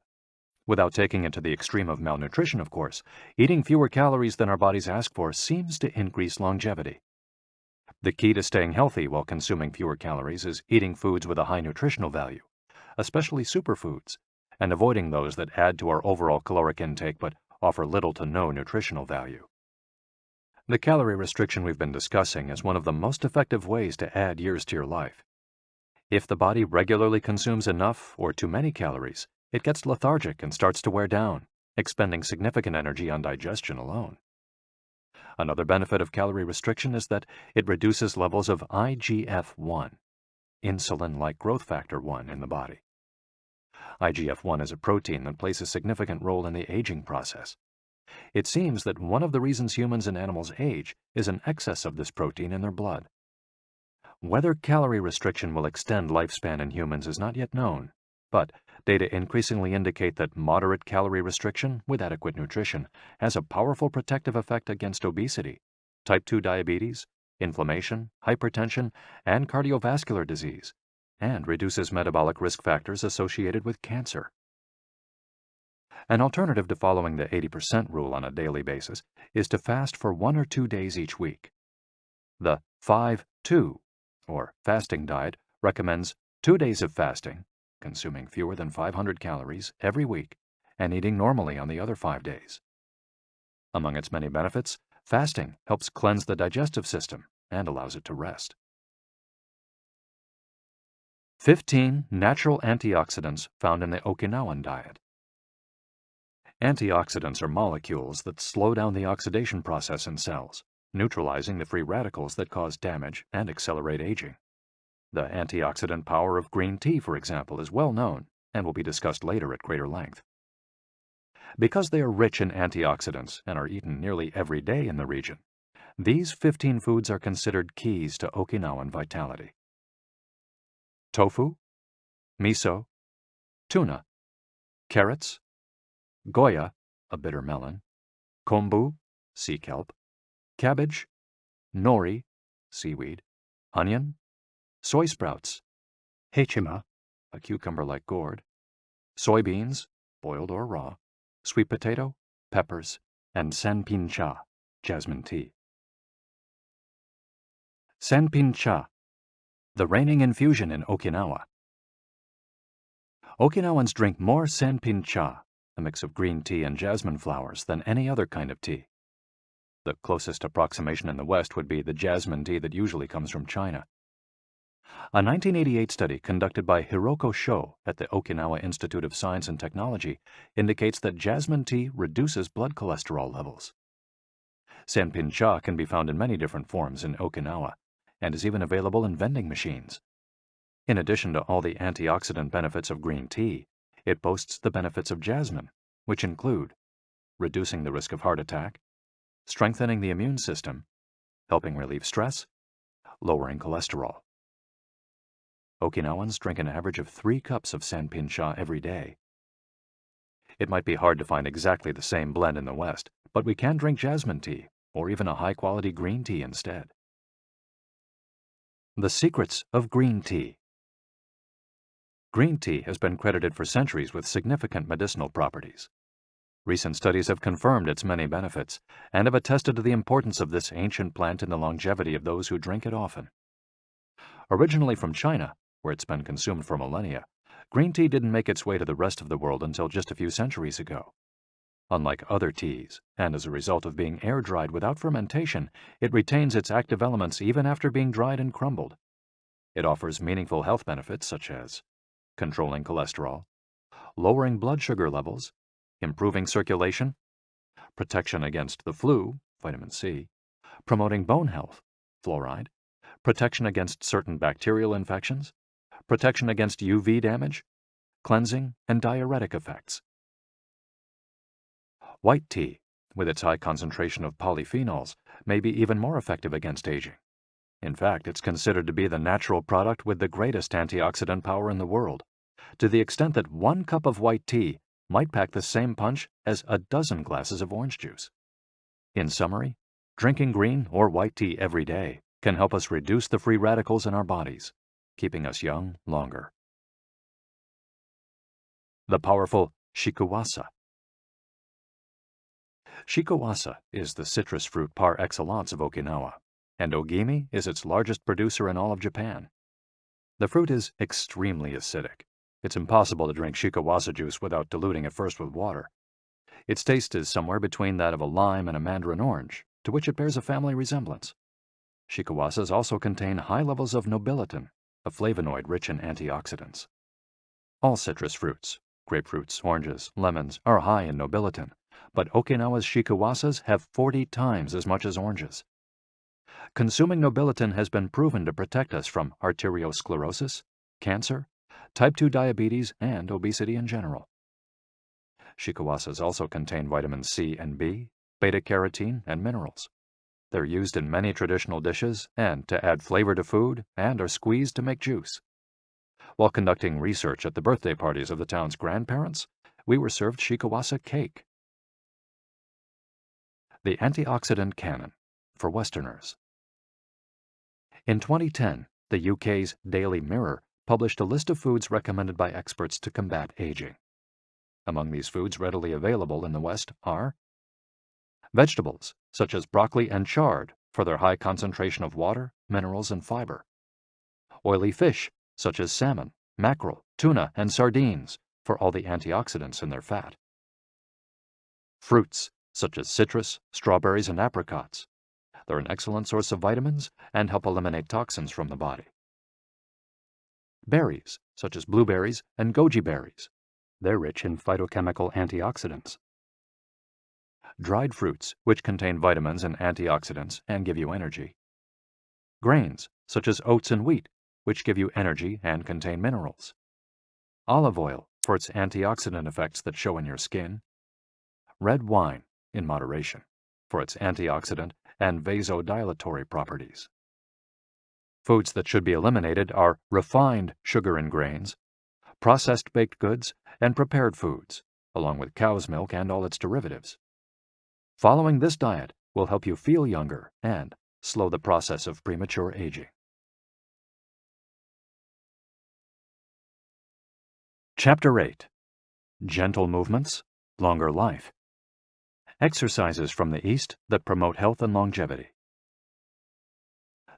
Speaker 2: Without taking it to the extreme of malnutrition, of course, eating fewer calories than our bodies ask for seems to increase longevity. The key to staying healthy while consuming fewer calories is eating foods with a high nutritional value, especially superfoods, and avoiding those that add to our overall caloric intake but offer little to no nutritional value. The calorie restriction we've been discussing is one of the most effective ways to add years to your life. If the body regularly consumes enough or too many calories, it gets lethargic and starts to wear down, expending significant energy on digestion alone. Another benefit of calorie restriction is that it reduces levels of IGF-1, insulin-like growth factor 1, in the body. IGF-1 is a protein that plays a significant role in the aging process. It seems that one of the reasons humans and animals age is an excess of this protein in their blood. Whether calorie restriction will extend lifespan in humans is not yet known, but data increasingly indicate that moderate calorie restriction with adequate nutrition has a powerful protective effect against obesity, type 2 diabetes, inflammation, hypertension, and cardiovascular disease, and reduces metabolic risk factors associated with cancer. An alternative to following the 80% rule on a daily basis is to fast for 1 or 2 days each week. The 5-2, or fasting diet, recommends 2 days of fasting, consuming fewer than 500 calories every week, and eating normally on the other 5 days. Among its many benefits, fasting helps cleanse the digestive system and allows it to rest. 15 natural antioxidants found in the Okinawan diet. Antioxidants are molecules that slow down the oxidation process in cells, neutralizing the free radicals that cause damage and accelerate aging. The antioxidant power of green tea, for example, is well known and will be discussed later at greater length. Because they are rich in antioxidants and are eaten nearly every day in the region, these 15 foods are considered keys to Okinawan vitality. Tofu, miso, tuna, carrots, goya, a bitter melon, kombu, sea kelp, cabbage, nori, seaweed, onion, soy sprouts, hechima, a cucumber-like gourd, soybeans, boiled or raw, sweet potato, peppers, and sanpin cha, jasmine tea. Sanpin cha, the reigning infusion in Okinawa. Okinawans drink more sanpin cha, a mix of green tea and jasmine flowers, than any other kind of tea. The closest approximation in the West would be the jasmine tea that usually comes from China. A 1988 study conducted by Hiroko Sho at the Okinawa Institute of Science and Technology indicates that jasmine tea reduces blood cholesterol levels. Sanpin cha can be found in many different forms in Okinawa and is even available in vending machines. In addition to all the antioxidant benefits of green tea, it boasts the benefits of jasmine, which include reducing the risk of heart attack, strengthening the immune system, helping relieve stress, lowering cholesterol. Okinawans drink an average of 3 cups of sanpin cha every day. It might be hard to find exactly the same blend in the West, but we can drink jasmine tea or even a high-quality green tea instead. The secrets of green tea. Green tea has been credited for centuries with significant medicinal properties. Recent studies have confirmed its many benefits and have attested to the importance of this ancient plant in the longevity of those who drink it often. Originally from China, where it's been consumed for millennia, green tea didn't make its way to the rest of the world until just a few centuries ago. Unlike other teas, and as a result of being air-dried without fermentation, it retains its active elements even after being dried and crumbled. It offers meaningful health benefits such as controlling cholesterol, lowering blood sugar levels, improving circulation, protection against the flu, vitamin C, promoting bone health, fluoride, protection against certain bacterial infections, protection against UV damage, cleansing, and diuretic effects. White tea, with its high concentration of polyphenols, may be even more effective against aging. In fact, it's considered to be the natural product with the greatest antioxidant power in the world, to the extent that 1 cup of white tea might pack the same punch as a dozen glasses of orange juice. In summary, drinking green or white tea every day can help us reduce the free radicals in our bodies, keeping us young longer. The powerful shikuwasa. Shikuwasa is the citrus fruit par excellence of Okinawa, and Ogimi is its largest producer in all of Japan. The fruit is extremely acidic. It's impossible to drink shikuwasa juice without diluting it first with water. Its taste is somewhere between that of a lime and a mandarin orange, to which it bears a family resemblance. Shikuwasas also contain high levels of nobiletin, a flavonoid rich in antioxidants. All citrus fruits, grapefruits, oranges, lemons, are high in nobiletin, but Okinawa's shikuwasas have 40 times as much as oranges. Consuming nobiletin has been proven to protect us from arteriosclerosis, cancer, type 2 diabetes, and obesity in general. Shikuwasas also contain vitamins C and B, beta-carotene, and minerals. They're used in many traditional dishes and to add flavor to food, and are squeezed to make juice. While conducting research at the birthday parties of the town's grandparents, we were served shikuwasa cake. The antioxidant canon for Westerners. In 2010, the UK's Daily Mirror published a list of foods recommended by experts to combat aging. Among these foods readily available in the West are vegetables, such as broccoli and chard, for their high concentration of water, minerals, and fiber. Oily fish, such as salmon, mackerel, tuna, and sardines, for all the antioxidants in their fat. Fruits, such as citrus, strawberries, and apricots. They're an excellent source of vitamins and help eliminate toxins from the body. Berries, such as blueberries and goji berries. They're rich in phytochemical antioxidants. Dried fruits, which contain vitamins and antioxidants and give you energy. Grains, such as oats and wheat, which give you energy and contain minerals. Olive oil, for its antioxidant effects that show in your skin. Red wine, in moderation, for its antioxidant and vasodilatory properties. Foods that should be eliminated are refined sugar and grains, processed baked goods, and prepared foods, along with cow's milk and all its derivatives. Following this diet will help you feel younger and slow the process of premature aging. Chapter 8. Gentle Movements, Longer Life. Exercises from the East that promote health and longevity.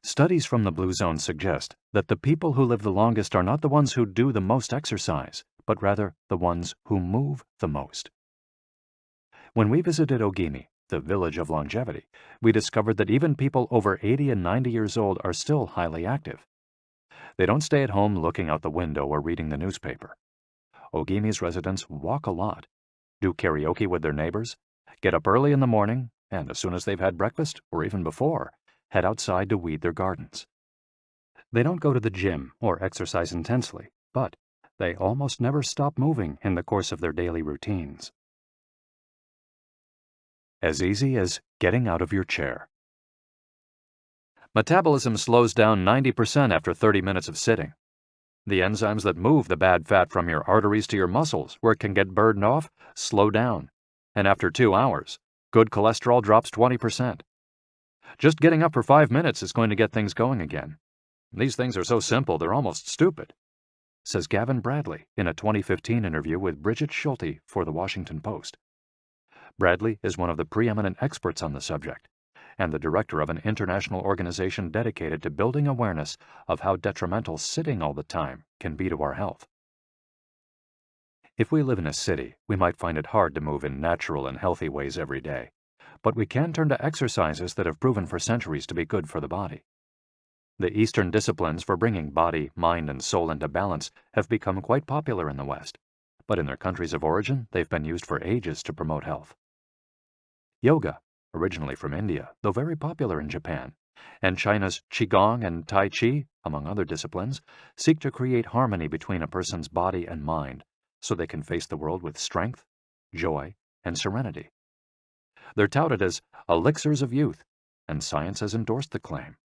Speaker 2: Studies from the Blue Zone suggest that the people who live the longest are not the ones who do the most exercise, but rather the ones who move the most. When we visited Ogimi, the village of longevity, we discovered that even people over 80 and 90 years old are still highly active. They don't stay at home looking out the window or reading the newspaper. Ogimi's residents walk a lot, do karaoke with their neighbors, get up early in the morning, and as soon as they've had breakfast, or even before, head outside to weed their gardens. They don't go to the gym or exercise intensely, but they almost never stop moving in the course of their daily routines. As easy as getting out of your chair. Metabolism slows down 90% after 30 minutes of sitting. The enzymes that move the bad fat from your arteries to your muscles, where it can get burned off, slow down. And after 2 hours, good cholesterol drops 20%. Just getting up for 5 minutes is going to get things going again. These things are so simple they're almost stupid, says Gavin Bradley in a 2015 interview with Bridget Schulte for The Washington Post. Bradley is one of the preeminent experts on the subject, and the director of an international organization dedicated to building awareness of how detrimental sitting all the time can be to our health. If we live in a city, we might find it hard to move in natural and healthy ways every day, but we can turn to exercises that have proven for centuries to be good for the body. The Eastern disciplines for bringing body, mind, and soul into balance have become quite popular in the West, but in their countries of origin, they've been used for ages to promote health. Yoga, originally from India, though very popular in Japan, and China's Qigong and Tai Chi, among other disciplines, seek to create harmony between a person's body and mind so they can face the world with strength, joy, and serenity. They're touted as elixirs of youth, and science has endorsed the claim.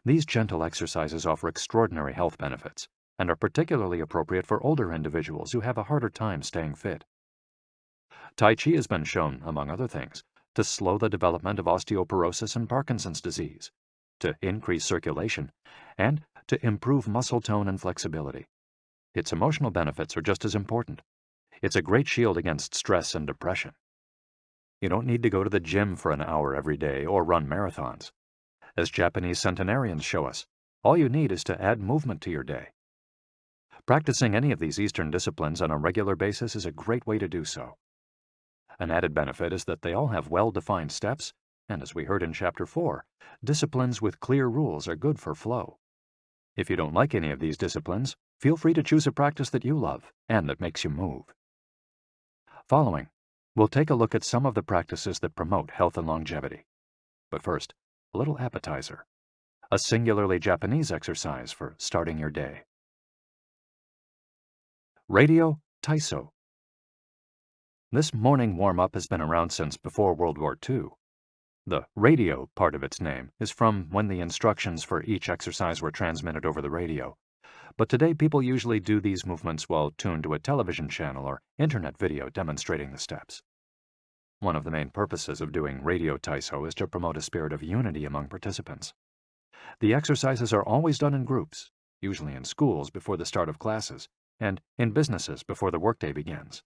Speaker 2: These gentle exercises offer extraordinary health benefits and are particularly appropriate for older individuals who have a harder time staying fit. Tai Chi has been shown, among other things, to slow the development of osteoporosis and Parkinson's disease, to increase circulation, and to improve muscle tone and flexibility. Its emotional benefits are just as important. It's a great shield against stress and depression. You don't need to go to the gym for an hour every day or run marathons. As Japanese centenarians show us, all you need is to add movement to your day. Practicing any of these Eastern disciplines on a regular basis is a great way to do so. An added benefit is that they all have well-defined steps, and as we heard in Chapter 4, disciplines with clear rules are good for flow. If you don't like any of these disciplines, feel free to choose a practice that you love and that makes you move. Following, we'll take a look at some of the practices that promote health and longevity. But first, a little appetizer, a singularly Japanese exercise for starting your day. Radio Taiso. This morning warm-up has been around since before World War II. The radio part of its name is from when the instructions for each exercise were transmitted over the radio, but today people usually do these movements while tuned to a television channel or internet video demonstrating the steps. One of the main purposes of doing Radio Taiso is to promote a spirit of unity among participants. The exercises are always done in groups, usually in schools before the start of classes, and in businesses before the workday begins.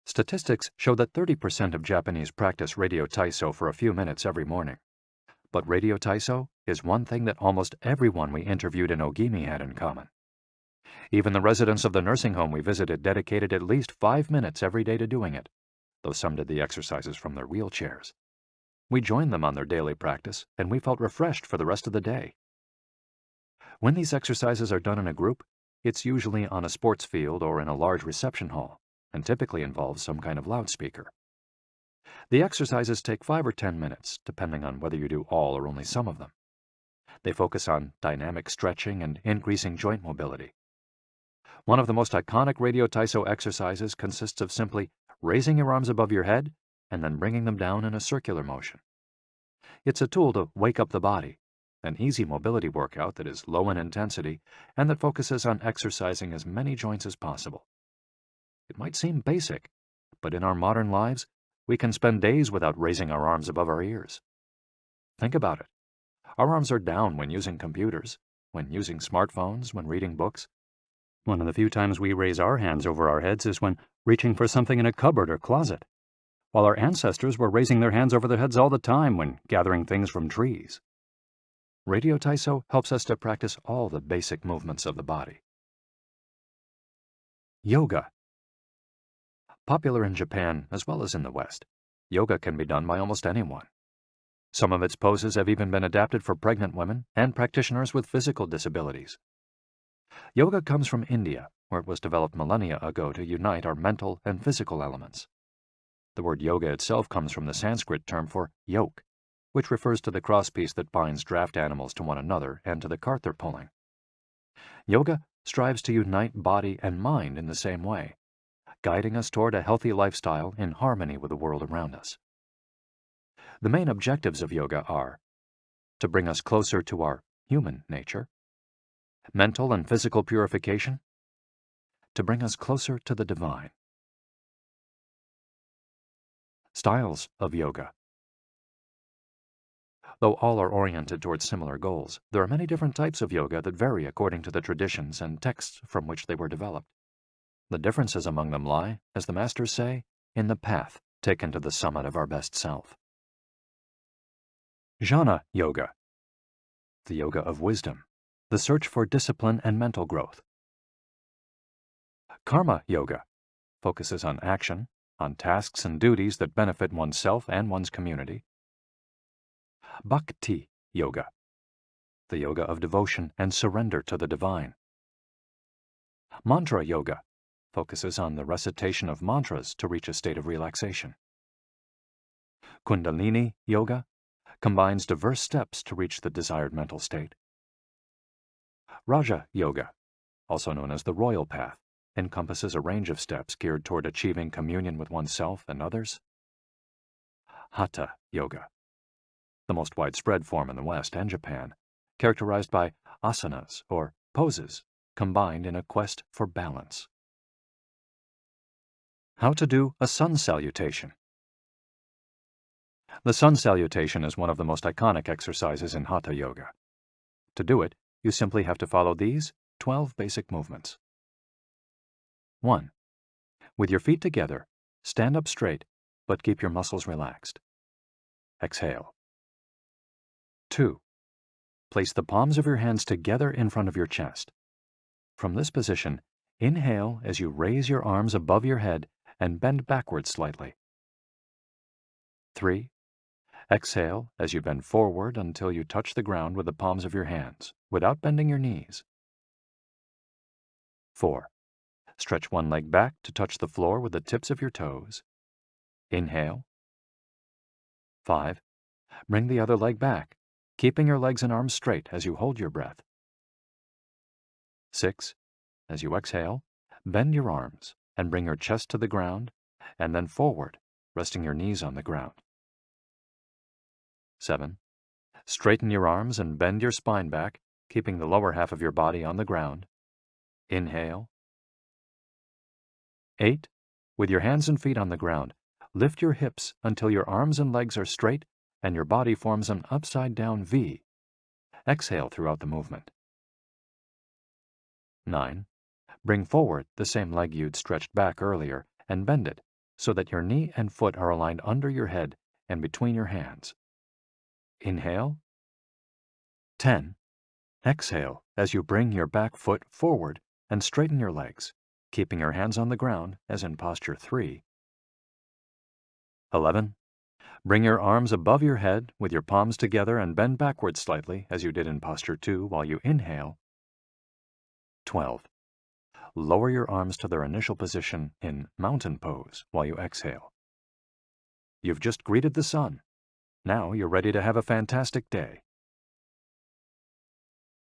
Speaker 2: Statistics show that 30% of Japanese practice Radio Taiso for a few minutes every morning. But Radio Taiso is one thing that almost everyone we interviewed in Ogimi had in common. Even the residents of the nursing home we visited dedicated at least 5 minutes every day to doing it, though some did the exercises from their wheelchairs. We joined them on their daily practice, and we felt refreshed for the rest of the day. When these exercises are done in a group, it's usually on a sports field or in a large reception hall, and typically involves some kind of loudspeaker. The exercises take 5 or 10 minutes, depending on whether you do all or only some of them. They focus on dynamic stretching and increasing joint mobility. One of the most iconic Radio Taiso exercises consists of simply raising your arms above your head and then bringing them down in a circular motion. It's a tool to wake up the body, an easy mobility workout that is low in intensity and that focuses on exercising as many joints as possible. It might seem basic, but in our modern lives, we can spend days without raising our arms above our ears. Think about it. Our arms are down when using computers, when using smartphones, when reading books. One of the few times we raise our hands over our heads is when reaching for something in a cupboard or closet, while our ancestors were raising their hands over their heads all the time when gathering things from trees. Radio Taiso helps us to practice all the basic movements of the body. Yoga. Popular in Japan as well as in the West, yoga can be done by almost anyone. Some of its poses have even been adapted for pregnant women and practitioners with physical disabilities. Yoga comes from India, where it was developed millennia ago to unite our mental and physical elements. The word yoga itself comes from the Sanskrit term for yoke, which refers to the crosspiece that binds draft animals to one another and to the cart they're pulling. Yoga strives to unite body and mind in the same way, guiding us toward a healthy lifestyle in harmony with the world around us. The main objectives of yoga are to bring us closer to our human nature, mental and physical purification, to bring us closer to the divine. Styles of yoga. Though all are oriented towards similar goals, there are many different types of yoga that vary according to the traditions and texts from which they were developed. The differences among them lie, as the masters say, in the path taken to the summit of our best self. Jnana Yoga. The yoga of wisdom, the search for discipline and mental growth. Karma Yoga focuses on action, on tasks and duties that benefit oneself and one's community. Bhakti Yoga, the yoga of devotion and surrender to the divine. Mantra Yoga focuses on the recitation of mantras to reach a state of relaxation. Kundalini Yoga combines diverse steps to reach the desired mental state. Raja Yoga, also known as the royal path, encompasses a range of steps geared toward achieving communion with oneself and others. Hatha Yoga, the most widespread form in the West and Japan, characterized by asanas or poses combined in a quest for balance. How to do a sun salutation. The sun salutation is one of the most iconic exercises in Hatha Yoga. To do it, you simply have to follow these 12 basic movements. 1. With your feet together, stand up straight, but keep your muscles relaxed. Exhale. 2. Place the palms of your hands together in front of your chest. From this position, inhale as you raise your arms above your head and bend backwards slightly. 3. Exhale as you bend forward until you touch the ground with the palms of your hands, without bending your knees. 4. Stretch one leg back to touch the floor with the tips of your toes. Inhale. 5. Bring the other leg back, keeping your legs and arms straight as you hold your breath. 6. As you exhale, bend your arms and bring your chest to the ground, and then forward, resting your knees on the ground. 7. Straighten your arms and bend your spine back, keeping the lower half of your body on the ground. Inhale. 8. With your hands and feet on the ground, lift your hips until your arms and legs are straight and your body forms an upside-down V. Exhale throughout the movement. 9. Bring forward the same leg you'd stretched back earlier and bend it so that your knee and foot are aligned under your head and between your hands. Inhale. 10. Exhale as you bring your back foot forward and straighten your legs, keeping your hands on the ground as in posture 3. 11. Bring your arms above your head with your palms together and bend backward slightly as you did in posture 2 while you inhale. 12. Lower your arms to their initial position in mountain pose while you exhale. You've just greeted the sun. Now you're ready to have a fantastic day.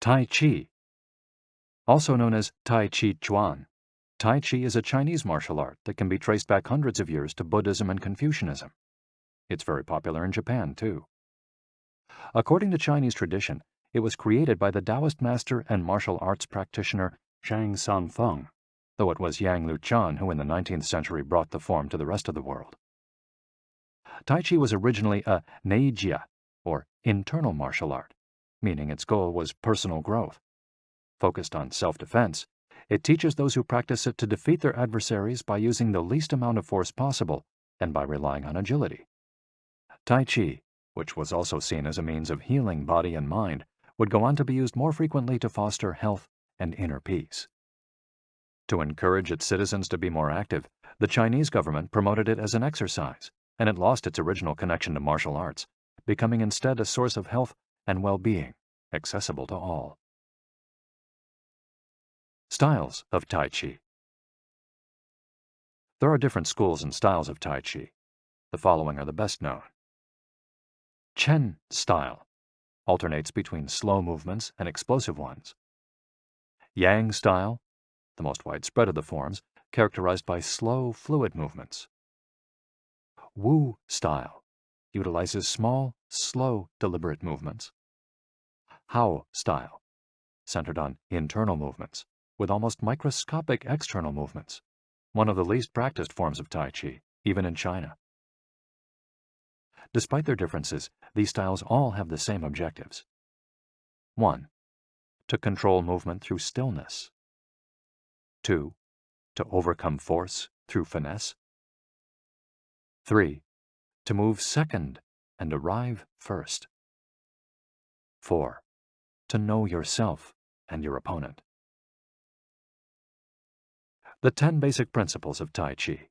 Speaker 2: Tai Chi. Also known as Tai Chi Chuan, Tai Chi is a Chinese martial art that can be traced back hundreds of years to Buddhism and Confucianism. It's very popular in Japan, too. According to Chinese tradition, it was created by the Taoist master and martial arts practitioner Zhang Sanfeng, though it was Yang Luchan who in the 19th century brought the form to the rest of the world. Tai Chi was originally a neijia, or internal martial art, meaning its goal was personal growth. Focused on self-defense, it teaches those who practice it to defeat their adversaries by using the least amount of force possible and by relying on agility. Tai Chi, which was also seen as a means of healing body and mind, would go on to be used more frequently to foster health and inner peace. To encourage its citizens to be more active, the Chinese government promoted it as an exercise, and it lost its original connection to martial arts, becoming instead a source of health and well-being, accessible to all. Styles of Tai Chi. There are different schools and styles of Tai Chi. The following are the best known. Chen style alternates between slow movements and explosive ones. Yang style, the most widespread of the forms, characterized by slow, fluid movements. Wu style utilizes small, slow, deliberate movements. Hao style, centered on internal movements, with almost microscopic external movements, one of the least practiced forms of Tai Chi, even in China. Despite their differences, these styles all have the same objectives. 1. To control movement through stillness. 2. To overcome force through finesse. 3. To move second and arrive first. 4. To know yourself and your opponent. The 10 basic principles of Tai Chi.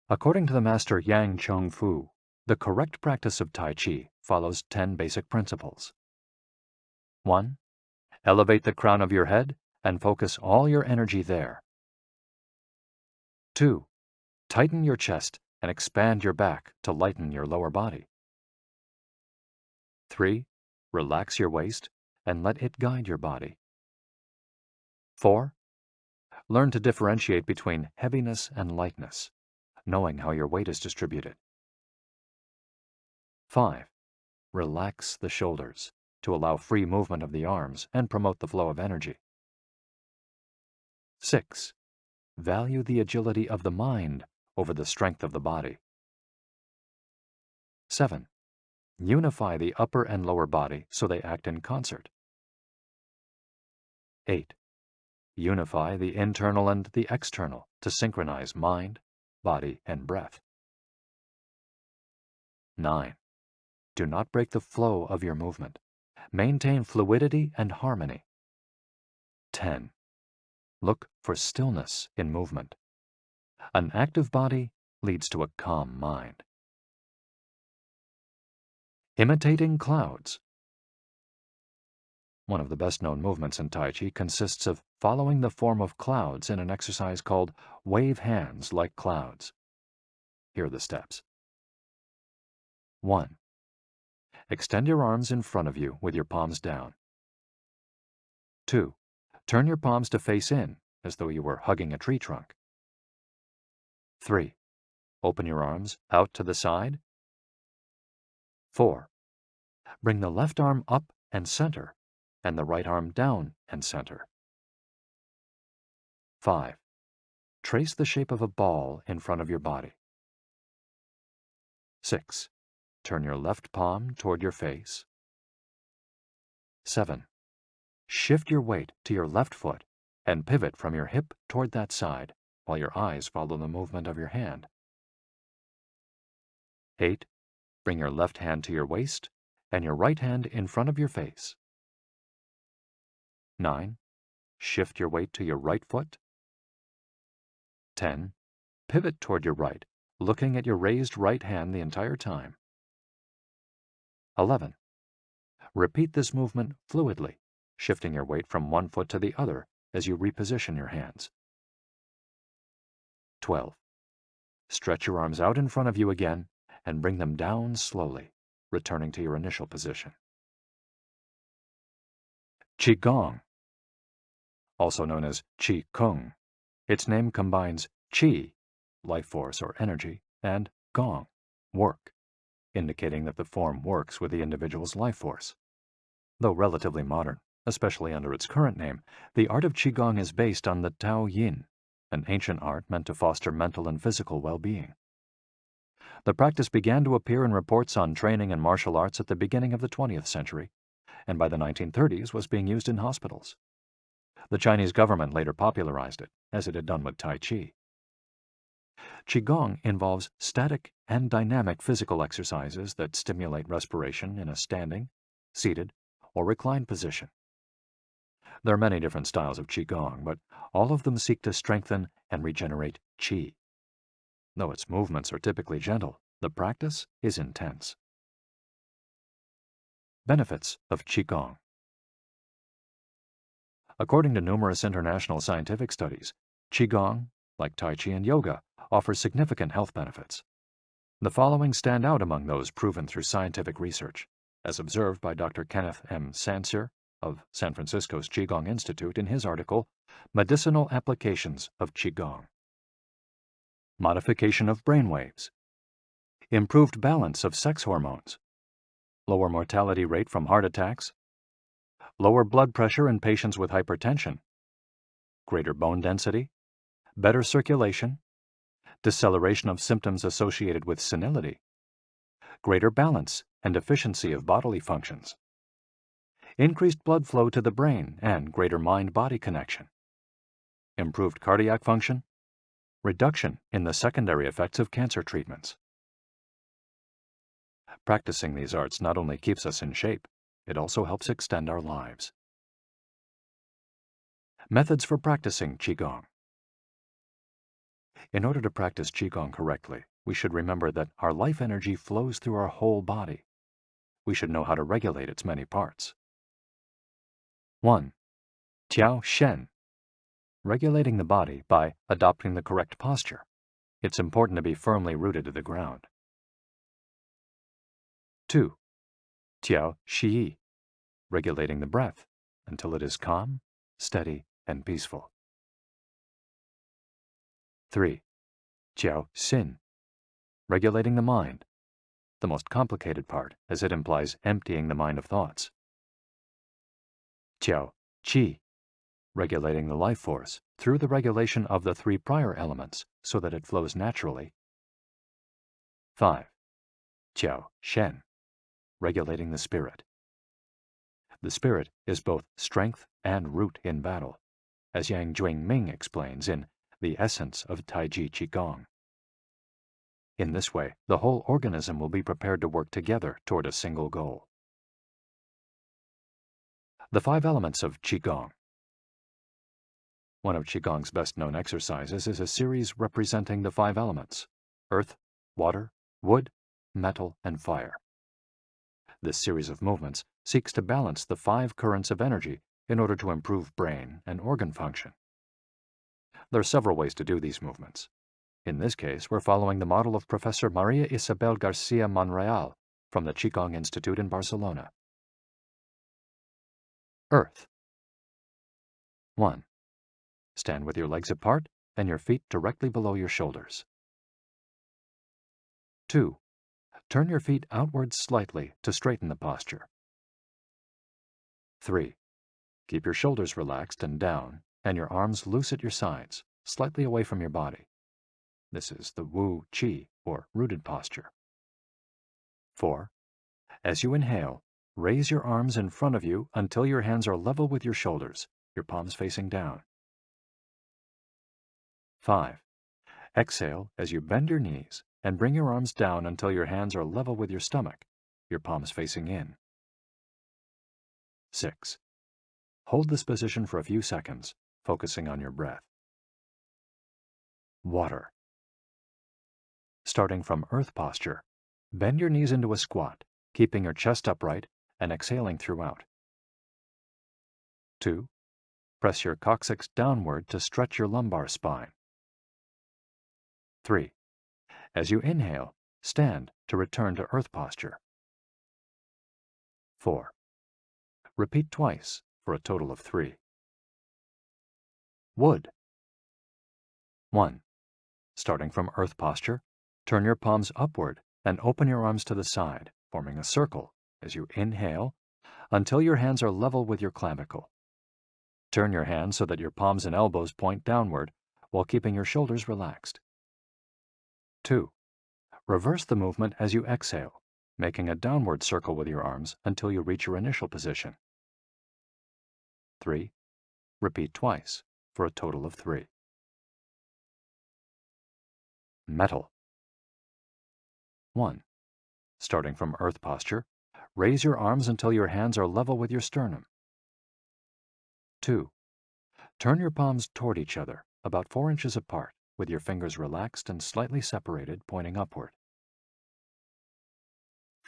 Speaker 2: According to the master Yang Cheng Fu, the correct practice of Tai Chi follows 10 basic principles. 1. Elevate the crown of your head and focus all your energy there. 2. Tighten your chest and expand your back to lighten your lower body. 3. Relax your waist and let it guide your body. 4. Learn to differentiate between heaviness and lightness, knowing how your weight is distributed. 5. Relax the shoulders to allow free movement of the arms and promote the flow of energy. 6. Value the agility of the mind over the strength of the body. 7. Unify the upper and lower body so they act in concert. 8. Unify the internal and the external to synchronize mind, body, and breath. 9. Do not break the flow of your movement. Maintain fluidity and harmony. 10. Look for stillness in movement. An active body leads to a calm mind. Imitating clouds. One of the best-known movements in Tai Chi consists of following the form of clouds in an exercise called wave hands like clouds. Here are the steps. 1. Extend your arms in front of you with your palms down. 2. Turn your palms to face in, as though you were hugging a tree trunk. 3. Open your arms out to the side. 4. Bring the left arm up and center, and the right arm down and center. 5. Trace the shape of a ball in front of your body. 6. Turn your left palm toward your face. 7. Shift your weight to your left foot and pivot from your hip toward that side while your eyes follow the movement of your hand. 8. Bring your left hand to your waist and your right hand in front of your face. 9. Shift your weight to your right foot. 10. Pivot toward your right, looking at your raised right hand the entire time. 11. Repeat this movement fluidly, shifting your weight from one foot to the other as you reposition your hands. 12. Stretch your arms out in front of you again and bring them down slowly, returning to your initial position. Qigong, also known as Qi Kung. Its name combines Qi, life force or energy, and Gong, work, indicating that the form works with the individual's life force. Though relatively modern, especially under its current name, the art of Qigong is based on the Tao Yin, an ancient art meant to foster mental and physical well-being. The practice began to appear in reports on training in martial arts at the beginning of the 20th century, and by the 1930s was being used in hospitals. The Chinese government later popularized it, as it had done with Tai Chi. Qigong involves static and dynamic physical exercises that stimulate respiration in a standing, seated, or reclined position. There are many different styles of Qigong, but all of them seek to strengthen and regenerate Qi. Though its movements are typically gentle, the practice is intense. Benefits of Qigong. According to numerous international scientific studies, Qigong, like Tai Chi and yoga, offers significant health benefits. The following stand out among those proven through scientific research, as observed by Dr. Kenneth M. Sansier of San Francisco's Qigong Institute in his article, Medicinal Applications of Qigong. Modification of brain waves. Improved balance of sex hormones. Lower mortality rate from heart attacks. Lower blood pressure in patients with hypertension. Greater bone density. Better circulation. Deceleration of symptoms associated with senility. Greater balance and efficiency of bodily functions. Increased blood flow to the brain and greater mind-body connection. Improved cardiac function. Reduction in the secondary effects of cancer treatments. Practicing these arts not only keeps us in shape, it also helps extend our lives. Methods for practicing Qigong. In order to practice Qigong correctly, we should remember that our life energy flows through our whole body. We should know how to regulate its many parts. 1. Tiao Shen. Regulating the body by adopting the correct posture. It's important to be firmly rooted to the ground. 2. Tiao Shi. Regulating the breath until it is calm, steady, and peaceful. 3. Tiao Xin. Regulating the mind, the most complicated part as it implies emptying the mind of thoughts. Tiao Qi. Regulating the life force through the regulation of the 3 prior elements so that it flows naturally. 5. Tiao Shen. Regulating the spirit. The spirit is both strength and root in battle, as Yang Jwing-Ming explains in The Essence of Taiji Qigong. In this way, the whole organism will be prepared to work together toward a single goal. The 5 elements of Qigong. One of Qigong's best-known exercises is a series representing the 5 elements: earth, water, wood, metal, and fire. This series of movements seeks to balance the 5 currents of energy in order to improve brain and organ function. There are several ways to do these movements. In this case, we're following the model of Professor Maria Isabel Garcia Monreal from the Qigong Institute in Barcelona. Earth. 1. Stand with your legs apart and your feet directly below your shoulders. 2. Turn your feet outwards slightly to straighten the posture. 3. Keep your shoulders relaxed and down and your arms loose at your sides, slightly away from your body. This is the Wu Qi, or rooted posture. 4. As you inhale, raise your arms in front of you until your hands are level with your shoulders, your palms facing down. 5. Exhale as you bend your knees and bring your arms down until your hands are level with your stomach, your palms facing in. 6. Hold this position for a few seconds, focusing on your breath. Water. Starting from earth posture, bend your knees into a squat, keeping your chest upright and exhaling throughout. 2. Press your coccyx downward to stretch your lumbar spine. 3. As you inhale, stand to return to earth posture. 4. Repeat twice for a total of 3. Wood. 1. Starting from earth posture, turn your palms upward and open your arms to the side, forming a circle as you inhale until your hands are level with your clavicle. Turn your hands so that your palms and elbows point downward while keeping your shoulders relaxed. 2. Reverse the movement as you exhale, making a downward circle with your arms until you reach your initial position. 3. Repeat twice for a total of 3. Metal. 1. Starting from earth posture, raise your arms until your hands are level with your sternum. 2. Turn your palms toward each other, about 4 inches apart, with your fingers relaxed and slightly separated, pointing upward.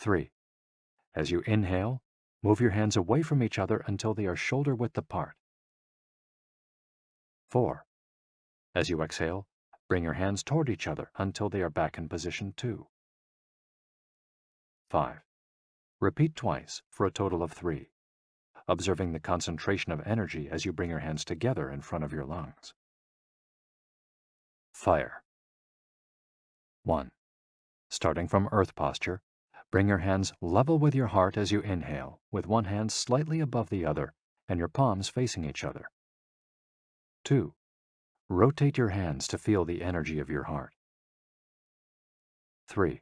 Speaker 2: 3. As you inhale, move your hands away from each other until they are shoulder-width apart. 4. As you exhale, bring your hands toward each other until they are back in position 2. 5. Repeat twice for a total of 3, observing the concentration of energy as you bring your hands together in front of your lungs. Fire. 1. Starting from earth posture, bring your hands level with your heart as you inhale, with one hand slightly above the other and your palms facing each other. 2. Rotate your hands to feel the energy of your heart. 3.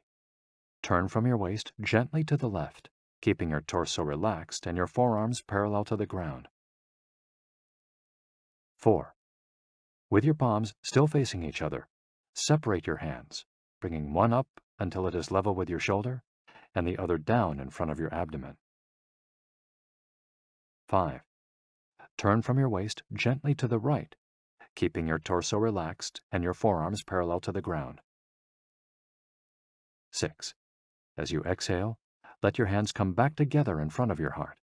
Speaker 2: Turn from your waist gently to the left, keeping your torso relaxed and your forearms parallel to the ground. 4. With your palms still facing each other, separate your hands, bringing one up until it is level with your shoulder and the other down in front of your abdomen. 5. Turn from your waist gently to the right, keeping your torso relaxed and your forearms parallel to the ground. 6. As you exhale, let your hands come back together in front of your heart.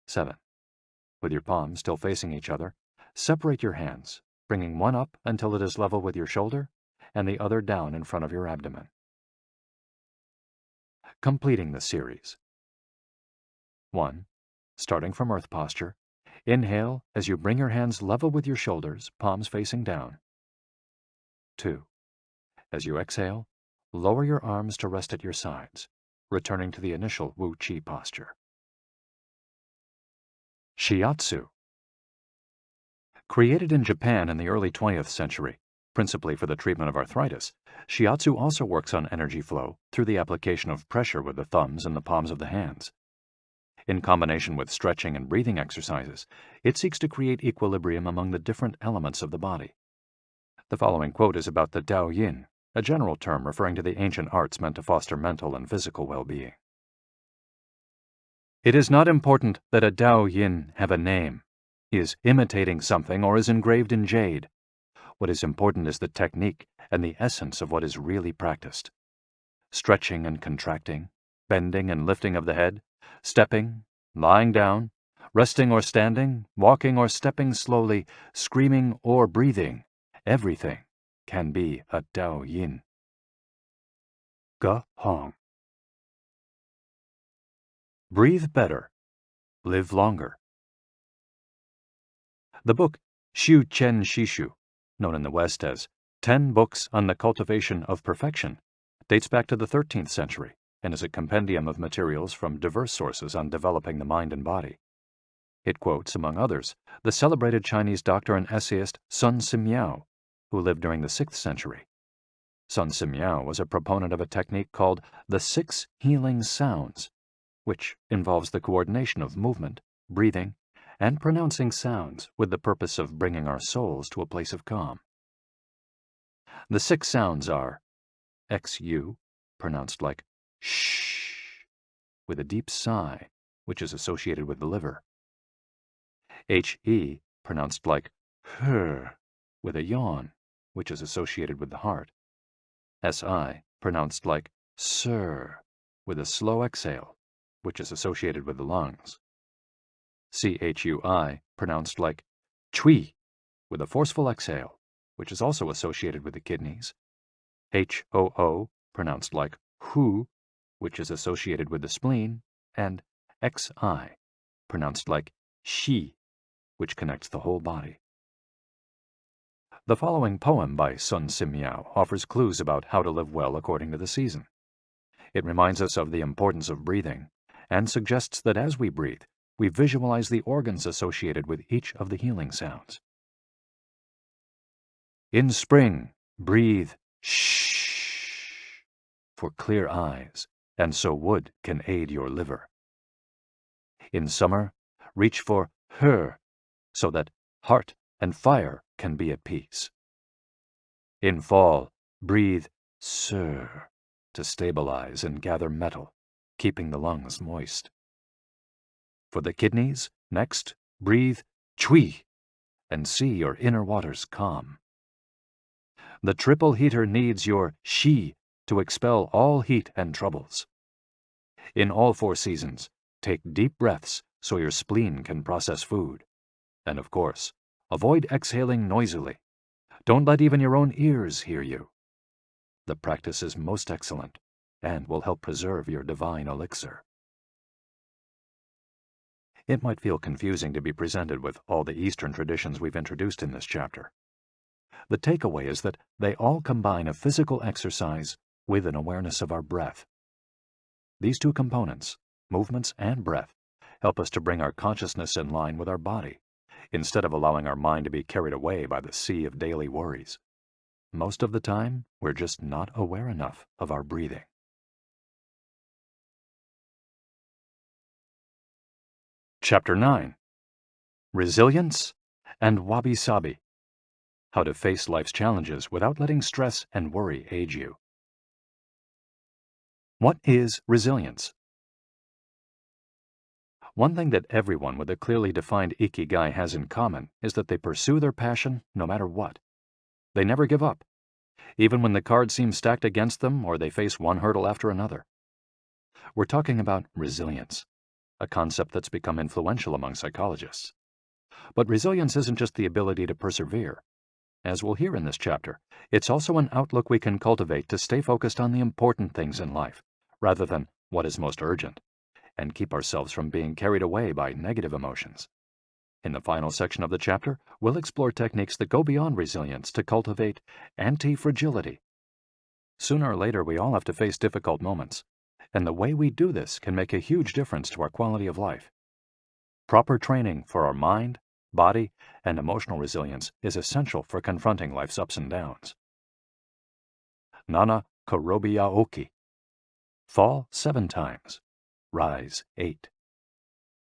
Speaker 2: 7. With your palms still facing each other, separate your hands, bringing one up until it is level with your shoulder and the other down in front of your abdomen. Completing the series. 1. Starting from earth posture, inhale as you bring your hands level with your shoulders, palms facing down. 2. As you exhale, lower your arms to rest at your sides, returning to the initial Wu Qi posture. Shiatsu. Created in Japan in the early 20th century, principally for the treatment of arthritis, shiatsu also works on energy flow through the application of pressure with the thumbs and the palms of the hands. In combination with stretching and breathing exercises, it seeks to create equilibrium among the different elements of the body. The following quote is about the Dao Yin, a general term referring to the ancient arts meant to foster mental and physical well-being. It is not important that a Dao Yin have a name, is imitating something, or is engraved in jade. What is important is the technique and the essence of what is really practiced. Stretching and contracting, bending and lifting of the head, stepping, lying down, resting or standing, walking or stepping slowly, screaming or breathing, everything can be a Dao Yin. Ge Hong. Breathe better. Live longer. The book Shu Chen Shishu, known in the West as 10 Books on the Cultivation of Perfection, dates back to the 13th century and is a compendium of materials from diverse sources on developing the mind and body. It quotes, among others, the celebrated Chinese doctor and essayist Sun Simiao, who lived during the 6th century. Sun Simiao was a proponent of a technique called the 6 Healing Sounds, which involves the coordination of movement, breathing, and pronouncing sounds with the purpose of bringing our souls to a place of calm. The 6 sounds are XU, pronounced like shh, with a deep sigh, which is associated with the liver. He, pronounced like her, with a yawn, which is associated with the heart. Si, pronounced like sir, with a slow exhale, which is associated with the lungs. Chui, pronounced like chui, with a forceful exhale, which is also associated with the kidneys. Hoo, pronounced like hu, which is associated with the spleen, and Xi, pronounced like shi, which connects the whole body. The following poem by Sun Simiao offers clues about how to live well according to the season. It reminds us of the importance of breathing and suggests that as we breathe, we visualize the organs associated with each of the healing sounds. In spring, breathe shh for clear eyes, and so wood can aid your liver. In summer, reach for her, so that heart and fire can be at peace. In fall, breathe sir to stabilize and gather metal, keeping the lungs moist. For the kidneys, next, breathe chui and see your inner waters calm. The triple heater needs your shi to expel all heat and troubles. In all 4 seasons, take deep breaths so your spleen can process food. And of course, avoid exhaling noisily. Don't let even your own ears hear you. The practice is most excellent and will help preserve your divine elixir. It might feel confusing to be presented with all the Eastern traditions we've introduced in this chapter. The takeaway is that they all combine a physical exercise with an awareness of our breath. These 2 components, movements and breath, help us to bring our consciousness in line with our body, instead of allowing our mind to be carried away by the sea of daily worries. Most of the time, we're just not aware enough of our breathing. Chapter 9. Resilience and Wabi-sabi. How to face life's challenges without letting stress and worry age you. What is resilience? One thing that everyone with a clearly defined ikigai has in common is that they pursue their passion no matter what. They never give up, even when the cards seem stacked against them or they face one hurdle after another. We're talking about resilience, a concept that's become influential among psychologists. But resilience isn't just the ability to persevere. As we'll hear in this chapter, it's also an outlook we can cultivate to stay focused on the important things in life, rather than what is most urgent, and keep ourselves from being carried away by negative emotions. In the final section of the chapter, we'll explore techniques that go beyond resilience to cultivate anti-fragility. Sooner or later, we all have to face difficult moments, and the way we do this can make a huge difference to our quality of life. Proper training for our mind, body, and emotional resilience is essential for confronting life's ups and downs. Nana Korobia Oki. Fall 7 times, rise 8.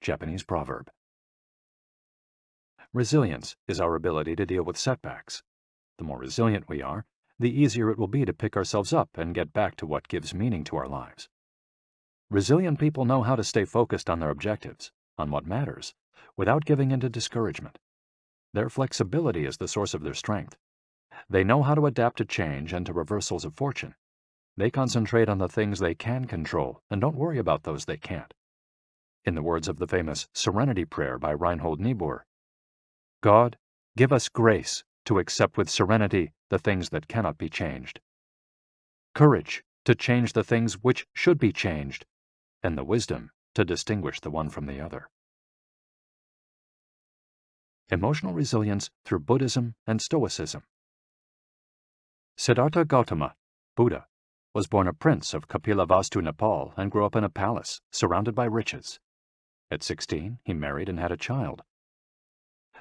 Speaker 2: Japanese proverb. Resilience is our ability to deal with setbacks. The more resilient we are, the easier it will be to pick ourselves up and get back to what gives meaning to our lives. Resilient people know how to stay focused on their objectives, on what matters, without giving in to discouragement. Their flexibility is the source of their strength. They know how to adapt to change and to reversals of fortune. They concentrate on the things they can control and don't worry about those they can't. In the words of the famous Serenity Prayer by Reinhold Niebuhr, God, give us grace to accept with serenity the things that cannot be changed, courage to change the things which should be changed, and the wisdom to distinguish the one from the other. Emotional resilience through Buddhism and Stoicism. Siddhartha Gautama, Buddha, was born a prince of Kapilavastu, Nepal, and grew up in a palace surrounded by riches. At 16, he married and had a child.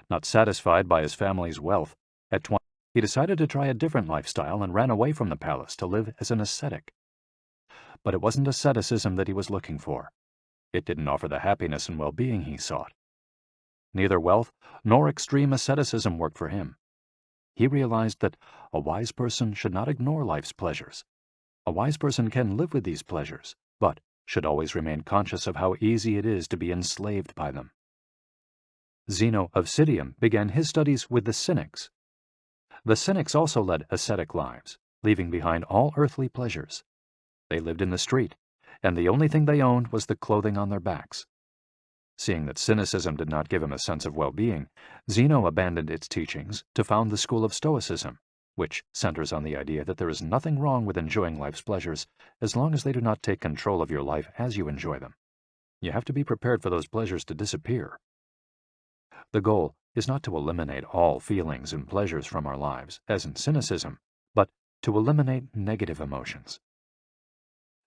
Speaker 2: Not satisfied by his family's wealth, at 20, he decided to try a different lifestyle and ran away from the palace to live as an ascetic. But it wasn't asceticism that he was looking for. It didn't offer the happiness and well-being he sought. Neither wealth nor extreme asceticism worked for him. He realized that a wise person should not ignore life's pleasures. A wise person can live with these pleasures, but should always remain conscious of how easy it is to be enslaved by them. Zeno of Citium began his studies with the Cynics. The Cynics also led ascetic lives, leaving behind all earthly pleasures. They lived in the street, and the only thing they owned was the clothing on their backs. Seeing that cynicism did not give him a sense of well-being, Zeno abandoned its teachings to found the school of Stoicism, which centers on the idea that there is nothing wrong with enjoying life's pleasures as long as they do not take control of your life as you enjoy them. You have to be prepared for those pleasures to disappear. The goal is not to eliminate all feelings and pleasures from our lives, as in cynicism, but to eliminate negative emotions.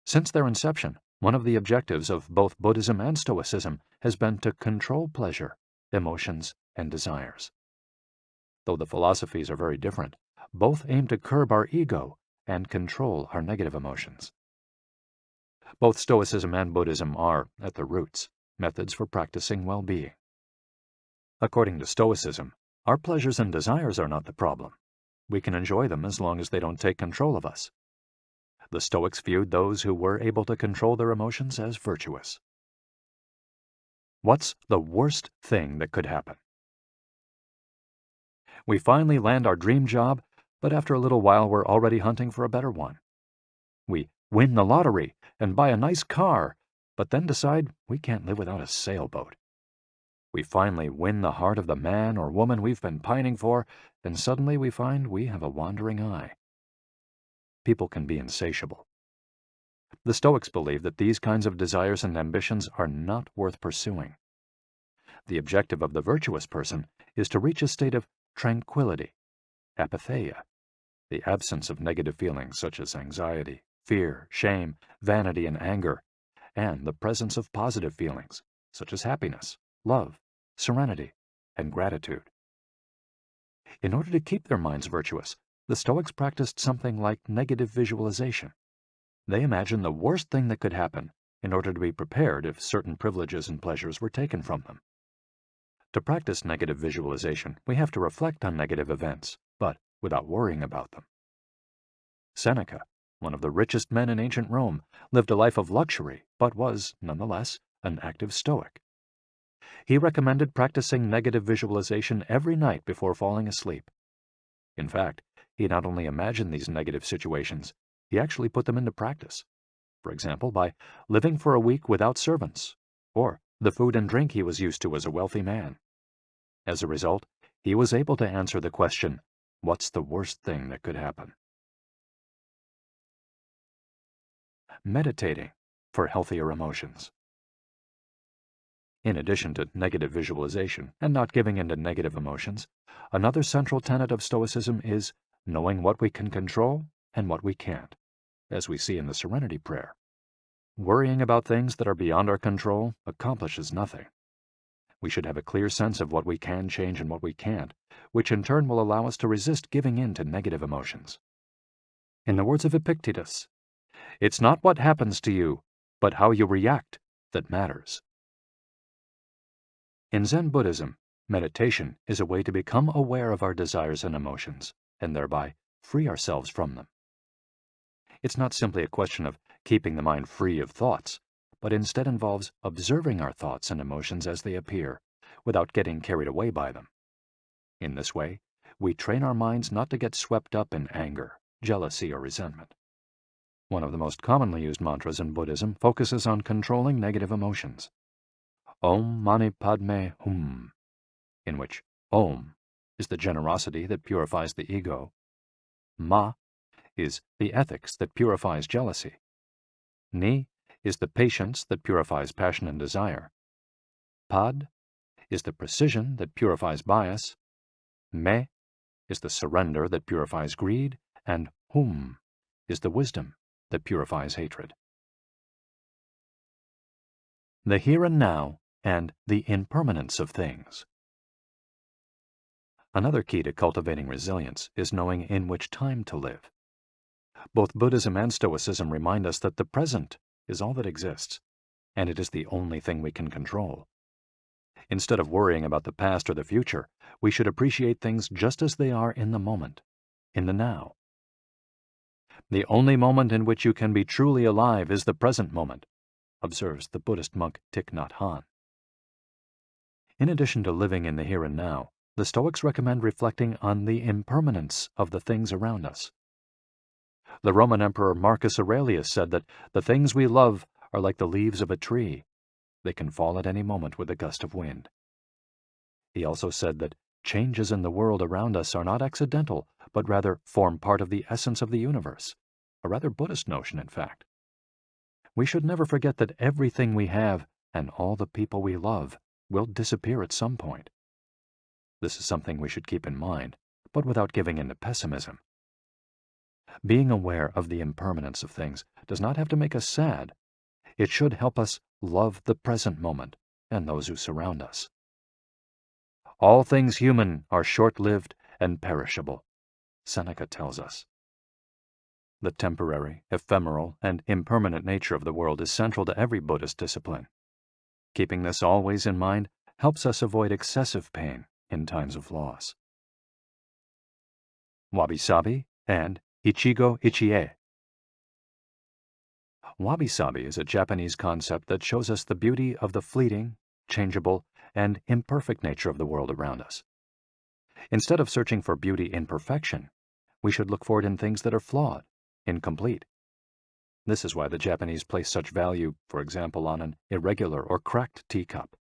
Speaker 2: Since their inception, one of the objectives of both Buddhism and Stoicism has been to control pleasure, emotions, and desires. Though the philosophies are very different, both aim to curb our ego and control our negative emotions. Both Stoicism and Buddhism are, at their roots, methods for practicing well-being. According to Stoicism, our pleasures and desires are not the problem. We can enjoy them as long as they don't take control of us. The Stoics viewed those who were able to control their emotions as virtuous. What's the worst thing that could happen? We finally land our dream job, but after a little while we're already hunting for a better one. We win the lottery and buy a nice car, but then decide we can't live without a sailboat. We finally win the heart of the man or woman we've been pining for, and suddenly we find we have a wandering eye. People can be insatiable. The Stoics believe that these kinds of desires and ambitions are not worth pursuing. The objective of the virtuous person is to reach a state of tranquility, apatheia, the absence of negative feelings such as anxiety, fear, shame, vanity, and anger, and the presence of positive feelings such as happiness, love, serenity, and gratitude. In order to keep their minds virtuous, the Stoics practiced something like negative visualization. They imagined the worst thing that could happen in order to be prepared if certain privileges and pleasures were taken from them. To practice negative visualization, we have to reflect on negative events, but without worrying about them. Seneca, one of the richest men in ancient Rome, lived a life of luxury, but was, nonetheless, an active Stoic. He recommended practicing negative visualization every night before falling asleep. In fact, he not only imagined these negative situations, he actually put them into practice. For example, by living for a week without servants, or the food and drink he was used to as a wealthy man. As a result, he was able to answer the question, what's the worst thing that could happen? Meditating for healthier emotions. In addition to negative visualization and not giving in to negative emotions, another central tenet of Stoicism is knowing what we can control and what we can't, as we see in the Serenity Prayer. Worrying about things that are beyond our control accomplishes nothing. We should have a clear sense of what we can change and what we can't, which in turn will allow us to resist giving in to negative emotions. In the words of Epictetus, "It's not what happens to you, but how you react that matters." In Zen Buddhism, meditation is a way to become aware of our desires and emotions, and thereby free ourselves from them. It's not simply a question of keeping the mind free of thoughts, but instead involves observing our thoughts and emotions as they appear, without getting carried away by them. In this way, we train our minds not to get swept up in anger, jealousy, or resentment. One of the most commonly used mantras in Buddhism focuses on controlling negative emotions. Om Mani Padme Hum, in which Om is the generosity that purifies the ego, Ma is the ethics that purifies jealousy, Ni is the patience that purifies passion and desire, Pad is the precision that purifies bias, Me is the surrender that purifies greed, and Hum is the wisdom that purifies hatred. The here and now and the impermanence of things. Another key to cultivating resilience is knowing in which time to live. Both Buddhism and Stoicism remind us that the present is all that exists, and it is the only thing we can control. Instead of worrying about the past or the future, we should appreciate things just as they are in the moment, in the now. The only moment in which you can be truly alive is the present moment. observes the Buddhist monk Thich Nhat Hanh. In addition to living in the here and now, the Stoics recommend reflecting on the impermanence of the things around us. The Roman Emperor Marcus Aurelius said that the things we love are like the leaves of a tree. They can fall at any moment with a gust of wind. He also said that changes in the world around us are not accidental, but rather form part of the essence of the universe, a rather Buddhist notion, in fact. We should never forget that everything we have and all the people we love will disappear at some point. This is something we should keep in mind, but without giving in to pessimism. Being aware of the impermanence of things does not have to make us sad. It should help us love the present moment and those who surround us. All things human are short-lived and perishable, Seneca tells us. The temporary, ephemeral, and impermanent nature of the world is central to every Buddhist discipline. Keeping this always in mind helps us avoid excessive pain in times of loss. Wabi-sabi and Ichigo Ichie. Wabi-sabi is a Japanese concept that shows us the beauty of the fleeting, changeable, and imperfect nature of the world around us. Instead of searching for beauty in perfection, we should look for it in things that are flawed, incomplete. This is why the Japanese place such value, for example, on an irregular or cracked teacup.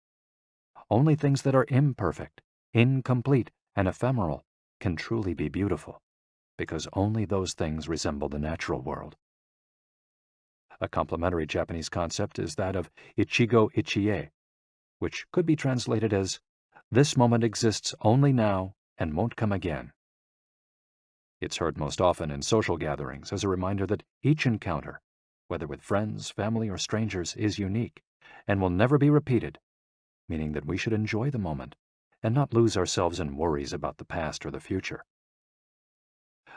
Speaker 2: Only things that are imperfect, incomplete, and ephemeral can truly be beautiful, because only those things resemble the natural world. A complementary Japanese concept is that of Ichigo Ichie, which could be translated as, "This moment exists only now and won't come again." It's heard most often in social gatherings as a reminder that each encounter, whether with friends, family, or strangers, is unique and will never be repeated, meaning that we should enjoy the moment and not lose ourselves in worries about the past or the future.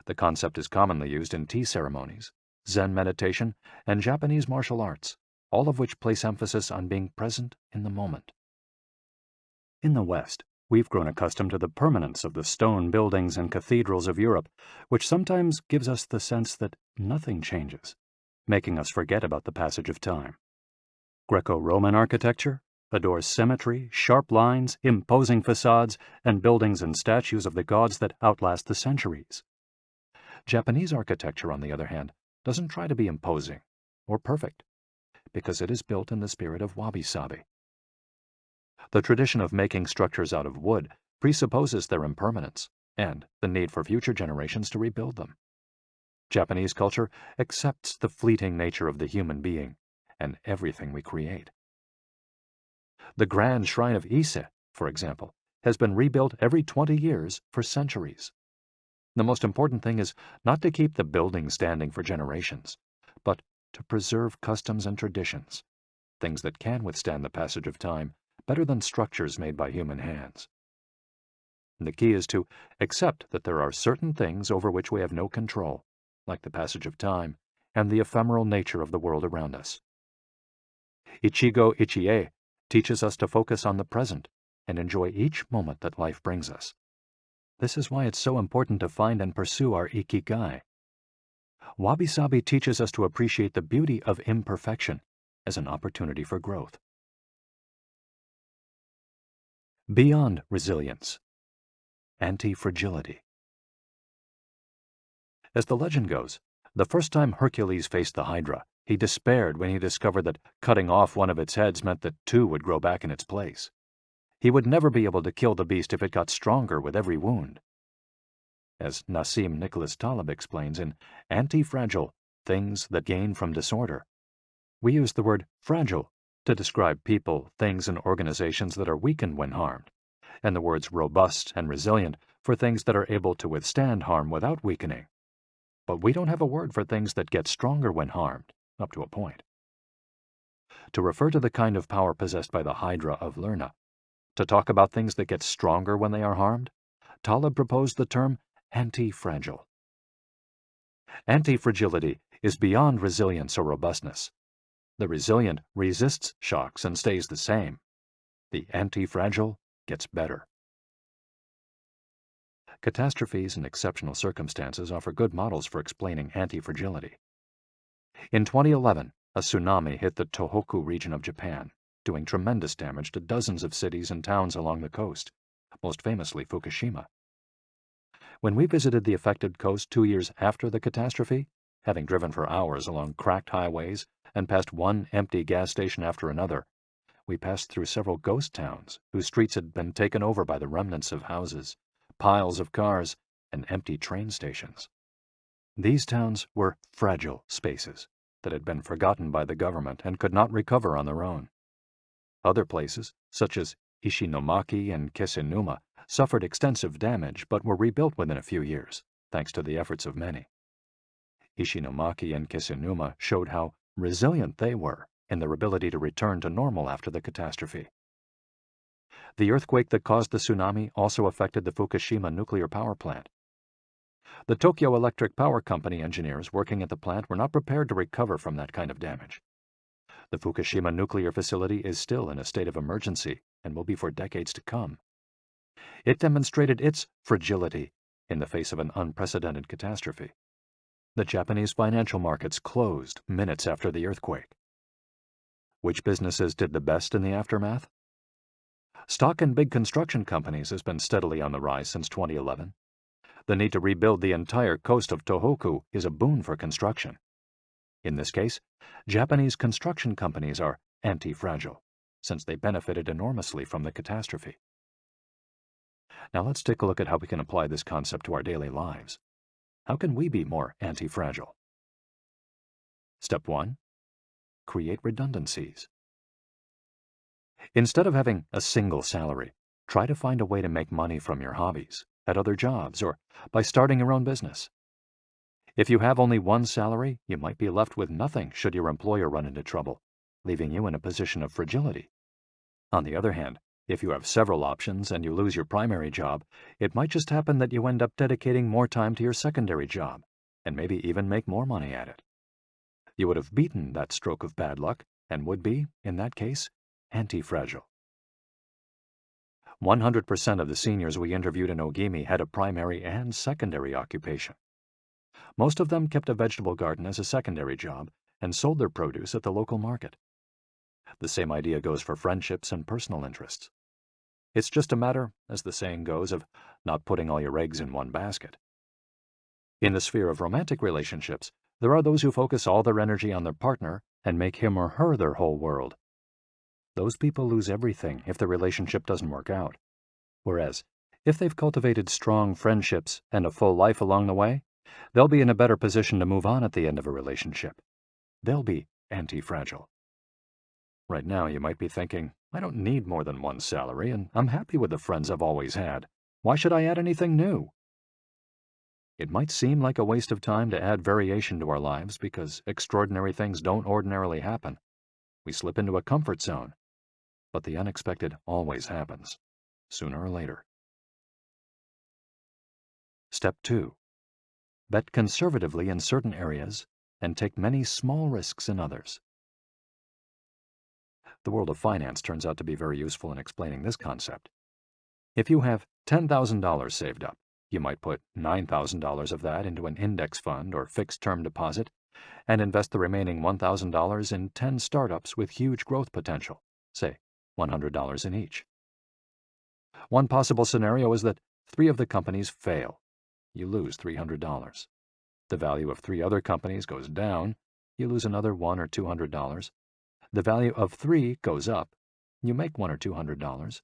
Speaker 2: The concept is commonly used in tea ceremonies, Zen meditation, and Japanese martial arts, all of which place emphasis on being present in the moment. In the West, we've grown accustomed to the permanence of the stone buildings and cathedrals of Europe, which sometimes gives us the sense that nothing changes, making us forget about the passage of time. Greco-Roman architecture adores symmetry, sharp lines, imposing facades, and buildings and statues of the gods that outlast the centuries. Japanese architecture, on the other hand, doesn't try to be imposing or perfect, because it is built in the spirit of wabi-sabi. The tradition of making structures out of wood presupposes their impermanence and the need for future generations to rebuild them. Japanese culture accepts the fleeting nature of the human being and everything we create. The grand shrine of Ise, for example, has been rebuilt every 20 years for centuries. The most important thing is not to keep the building standing for generations, but to preserve customs and traditions, things that can withstand the passage of time better than structures made by human hands. The key is to accept that there are certain things over which we have no control, like the passage of time and the ephemeral nature of the world around us. Ichigo Ichie teaches us to focus on the present and enjoy each moment that life brings us. This is why it's so important to find and pursue our ikigai. Wabi-sabi teaches us to appreciate the beauty of imperfection as an opportunity for growth. Beyond resilience, anti-fragility. As the legend goes, the first time Hercules faced the Hydra, he despaired when he discovered that cutting off one of its heads meant that two would grow back in its place. He would never be able to kill the beast if it got stronger with every wound. As Nassim Nicholas Taleb explains in Anti-Fragile, Things That Gain from Disorder, we use the word fragile to describe people, things, and organizations that are weakened when harmed, and the words robust and resilient for things that are able to withstand harm without weakening. But we don't have a word for things that get stronger when harmed, up to a point. To refer to the kind of power possessed by the Hydra of Lerna, to talk about things that get stronger when they are harmed, Taleb proposed the term anti-fragile. Anti-fragility is beyond resilience or robustness. The resilient resists shocks and stays the same. The anti-fragile gets better. Catastrophes and exceptional circumstances offer good models for explaining anti-fragility. In 2011, A tsunami hit the Tohoku region of Japan, doing tremendous damage to dozens of cities and towns along the coast, most famously Fukushima. When we visited the affected coast 2 years after the catastrophe, having driven for hours along cracked highways and past one empty gas station after another, we passed through several ghost towns whose streets had been taken over by the remnants of houses, piles of cars, and empty train stations. These towns were fragile spaces that had been forgotten by the government and could not recover on their own. Other places, such as Ishinomaki and Kisenuma, suffered extensive damage but were rebuilt within a few years, thanks to the efforts of many. Ishinomaki and Kisenuma showed how resilient they were in their ability to return to normal after the catastrophe. The earthquake that caused the tsunami also affected the Fukushima nuclear power plant. The Tokyo Electric Power Company engineers working at the plant were not prepared to recover from that kind of damage. The Fukushima nuclear facility is still in a state of emergency and will be for decades to come. It demonstrated its fragility in the face of an unprecedented catastrophe. The Japanese financial markets closed minutes after the earthquake. Which businesses did the best in the aftermath? Stock in big construction companies has been steadily on the rise since 2011. The need to rebuild the entire coast of Tohoku is a boon for construction. In this case, Japanese construction companies are anti-fragile, since they benefited enormously from the catastrophe. Now let's take a look at how we can apply this concept to our daily lives. How can we be more anti-fragile? Step 1. Create redundancies. Instead of having a single salary, try to find a way to make money from your hobbies, at other jobs, or by starting your own business. If you have only one salary, you might be left with nothing should your employer run into trouble, leaving you in a position of fragility. On the other hand, if you have several options and you lose your primary job, it might just happen that you end up dedicating more time to your secondary job, and maybe even make more money at it. You would have beaten that stroke of bad luck and would be, in that case, anti-fragile. 100% of the seniors we interviewed in Ogimi had a primary and secondary occupation. Most of them kept a vegetable garden as a secondary job and sold their produce at the local market. The same idea goes for friendships and personal interests. It's just a matter, as the saying goes, of not putting all your eggs in one basket. In the sphere of romantic relationships, there are those who focus all their energy on their partner and make him or her their whole world. Those people lose everything if the relationship doesn't work out. Whereas, if they've cultivated strong friendships and a full life along the way, they'll be in a better position to move on at the end of a relationship. They'll be anti-fragile. Right now, you might be thinking, I don't need more than one salary, and I'm happy with the friends I've always had. Why should I add anything new? It might seem like a waste of time to add variation to our lives because extraordinary things don't ordinarily happen. We slip into a comfort zone. But the unexpected always happens, sooner or later. Step 2. Bet conservatively in certain areas and take many small risks in others. The world of finance turns out to be very useful in explaining this concept. If you have $10,000 saved up, you might put $9,000 of that into an index fund or fixed-term deposit and invest the remaining $1,000 in 10 startups with huge growth potential, say $100 in each. One possible scenario is that 3 of the companies fail. You lose $300. The value of 3 other companies goes down. You lose another $100 or $200. The value of 3 goes up. You make $100 or $200.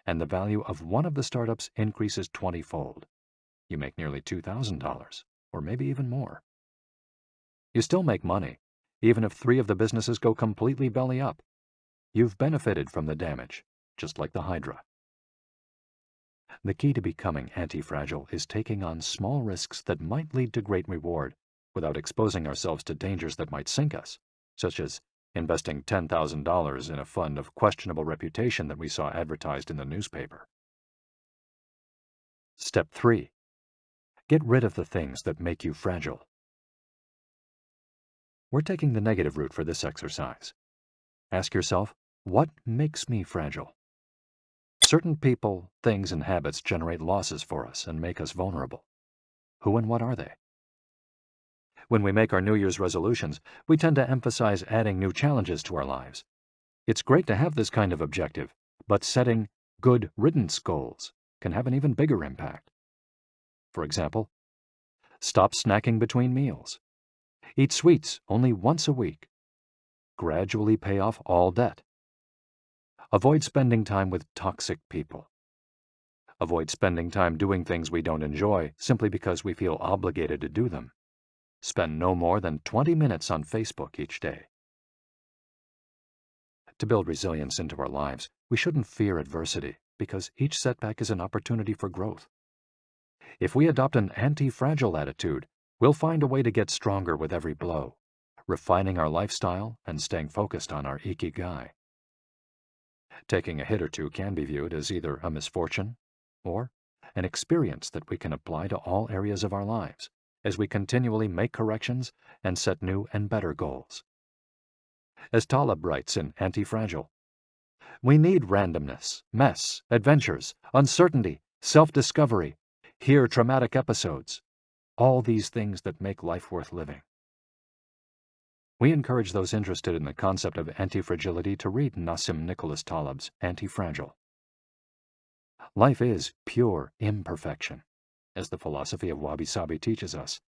Speaker 2: And the value of one of the startups increases 20-fold. You make nearly $2,000, or maybe even more. You still make money, even if 3 of the businesses go completely belly up. You've benefited from the damage, just like the Hydra. The key to becoming anti-fragile is taking on small risks that might lead to great reward without exposing ourselves to dangers that might sink us, such as investing $10,000 in a fund of questionable reputation that we saw advertised in the newspaper. Step 3. Get rid of the things that make you fragile. We're taking the negative route for this exercise. Ask yourself, what makes me fragile? Certain people, things, and habits generate losses for us and make us vulnerable. Who and what are they? When we make our New Year's resolutions, we tend to emphasize adding new challenges to our lives. It's great to have this kind of objective, but setting good riddance goals can have an even bigger impact. For example, stop snacking between meals. Eat sweets only once a week. Gradually pay off all debt. Avoid spending time with toxic people. Avoid spending time doing things we don't enjoy simply because we feel obligated to do them. Spend no more than 20 minutes on Facebook each day. To build resilience into our lives, we shouldn't fear adversity because each setback is an opportunity for growth. If we adopt an anti-fragile attitude, we'll find a way to get stronger with every blow, refining our lifestyle and staying focused on our ikigai. Taking a hit or two can be viewed as either a misfortune or an experience that we can apply to all areas of our lives as we continually make corrections and set new and better goals. As Taleb writes in Anti-Fragile, we need randomness, mess, adventures, uncertainty, self-discovery, hear traumatic episodes, all these things that make life worth living. We encourage those interested in the concept of anti-fragility to read Nassim Nicholas Taleb's Anti-Fragile. Life is pure imperfection, as the philosophy of wabi-sabi teaches us,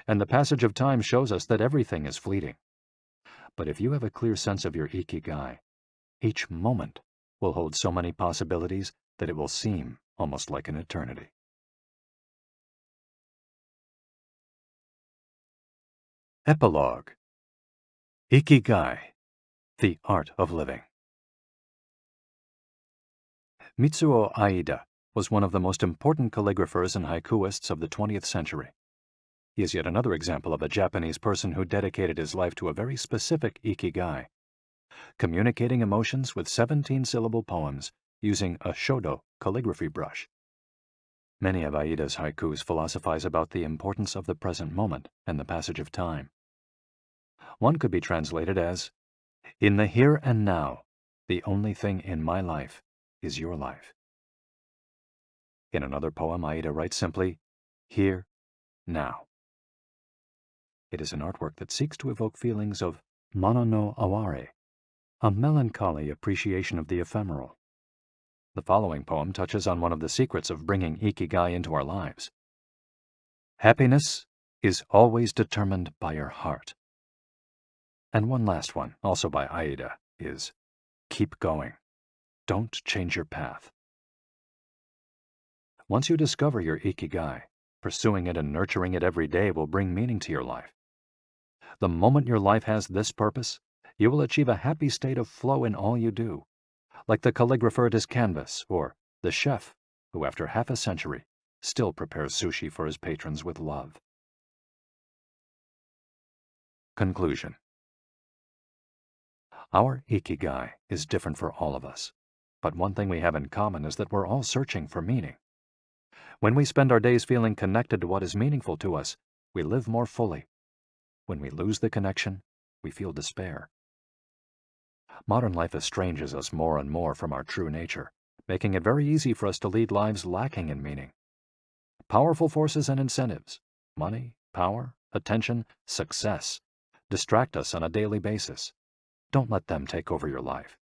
Speaker 2: and the passage of time shows us that everything is fleeting. But if you have a clear sense of your ikigai, each moment will hold so many possibilities that it will seem almost like an eternity. Epilogue. Ikigai, the Art of Living. Mitsuo Aida was one of the most important calligraphers and haikuists of the 20th century. He is yet another example of a Japanese person who dedicated his life to a very specific ikigai, communicating emotions with 17-syllable poems using a shodo calligraphy brush. Many of Aida's haikus philosophize about the importance of the present moment and the passage of time. One could be translated as, "In the here and now, the only thing in my life is your life." In another poem, Aida writes simply, "Here, now." It is an artwork that seeks to evoke feelings of mono no aware, a melancholy appreciation of the ephemeral. The following poem touches on one of the secrets of bringing ikigai into our lives. Happiness is always determined by your heart. And one last one, also by Aida, is keep going. Don't change your path. Once you discover your ikigai, pursuing it and nurturing it every day will bring meaning to your life. The moment your life has this purpose, you will achieve a happy state of flow in all you do, like the calligrapher at his canvas or the chef who, after half a century, still prepares sushi for his patrons with love. Conclusion. Our ikigai is different for all of us, but one thing we have in common is that we're all searching for meaning. When we spend our days feeling connected to what is meaningful to us, we live more fully. When we lose the connection, we feel despair. Modern life estranges us more and more from our true nature, making it very easy for us to lead lives lacking in meaning. Powerful forces and incentives, money, power, attention, success, distract us on a daily basis. Don't let them take over your life.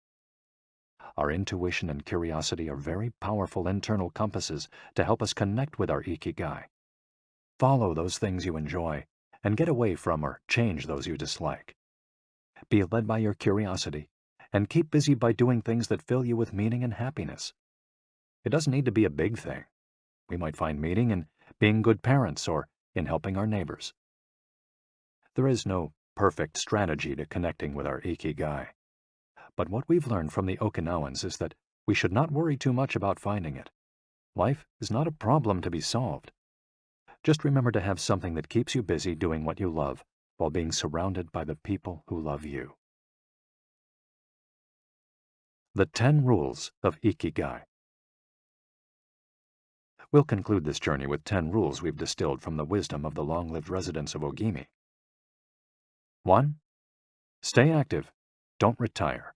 Speaker 2: Our intuition and curiosity are very powerful internal compasses to help us connect with our ikigai. Follow those things you enjoy and get away from or change those you dislike. Be led by your curiosity and keep busy by doing things that fill you with meaning and happiness. It doesn't need to be a big thing. We might find meaning in being good parents or in helping our neighbors. There is no perfect strategy to connecting with our ikigai. But what we've learned from the Okinawans is that we should not worry too much about finding it. Life is not a problem to be solved. Just remember to have something that keeps you busy doing what you love while being surrounded by the people who love you. The 10 Rules of Ikigai. We'll conclude this journey with 10 rules we've distilled from the wisdom of the long-lived residents of Ogimi. 1. Stay active. Don't retire.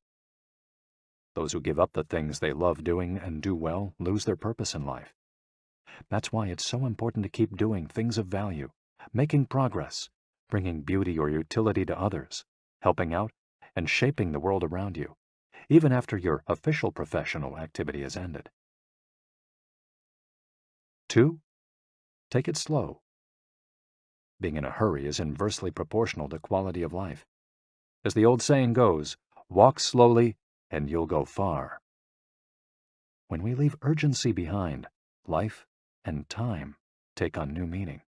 Speaker 2: Those who give up the things they love doing and do well lose their purpose in life. That's why it's so important to keep doing things of value, making progress, bringing beauty or utility to others, helping out, and shaping the world around you, even after your official professional activity has ended. 2. Take it slow. Being in a hurry is inversely proportional to quality of life. As the old saying goes, walk slowly and you'll go far. When we leave urgency behind, life and time take on new meaning.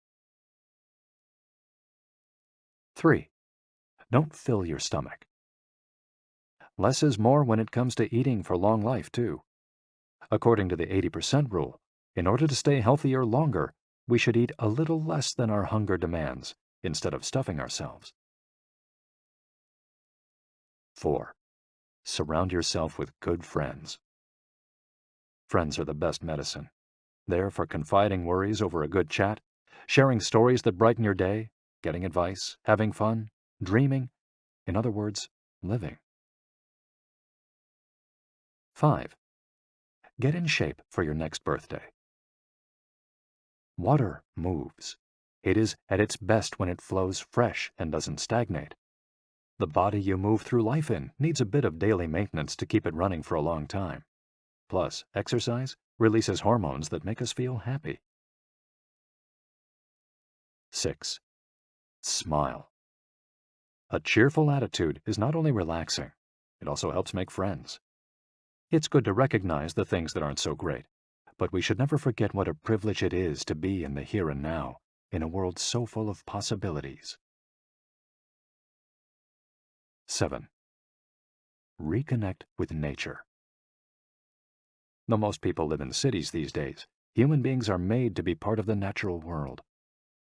Speaker 2: 3. Don't fill your stomach. Less is more when it comes to eating for long life, too. According to the 80% rule, in order to stay healthier longer, we should eat a little less than our hunger demands, instead of stuffing ourselves. 4. Surround yourself with good friends. Friends are the best medicine. There for confiding worries over a good chat, sharing stories that brighten your day, getting advice, having fun, dreaming, in other words, living. 5. Get in shape for your next birthday. Water moves. It is at its best when it flows fresh and doesn't stagnate. The body you move through life in needs a bit of daily maintenance to keep it running for a long time. Plus, exercise releases hormones that make us feel happy. 6. Smile. A cheerful attitude is not only relaxing, it also helps make friends. It's good to recognize the things that aren't so great, but we should never forget what a privilege it is to be in the here and now, in a world so full of possibilities. 7. Reconnect with nature. Though most people live in cities these days, human beings are made to be part of the natural world.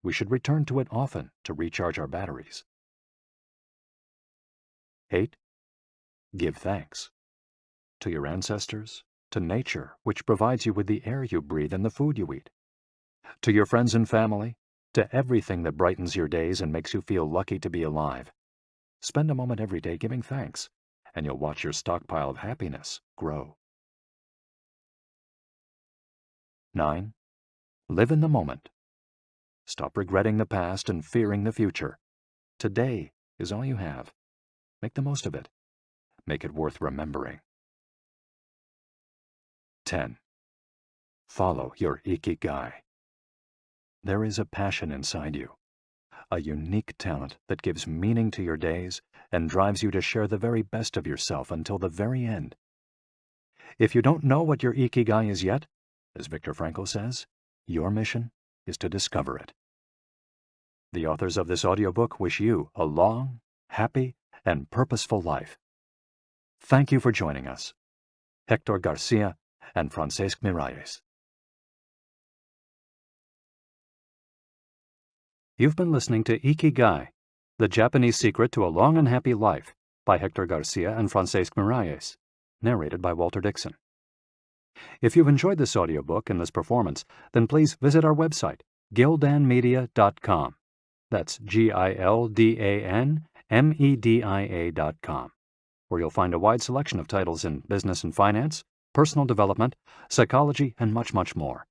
Speaker 2: We should return to it often to recharge our batteries. 8. Give thanks. To your ancestors, to nature, which provides you with the air you breathe and the food you eat. To your friends and family, to everything that brightens your days and makes you feel lucky to be alive. Spend a moment every day giving thanks, and you'll watch your stockpile of happiness grow. 9. Live in the moment. Stop regretting the past and fearing the future. Today is all you have. Make the most of it. Make it worth remembering. 10. Follow your ikigai. There is a passion inside you, a unique talent that gives meaning to your days and drives you to share the very best of yourself until the very end. If you don't know what your ikigai is yet, as Viktor Frankl says, your mission is to discover it. The authors of this audiobook wish you a long, happy, and purposeful life. Thank you for joining us. Hector Garcia and Francesc Miralles. You've been listening to Ikigai, The Japanese Secret to a Long and Happy Life by Hector Garcia and Francesc Miralles, narrated by Walter Dixon. If you've enjoyed this audiobook and this performance, then please visit our website, gildanmedia.com. That's GILDANMEDIA.com, where you'll find a wide selection of titles in business and finance, personal development, psychology, and much, much more.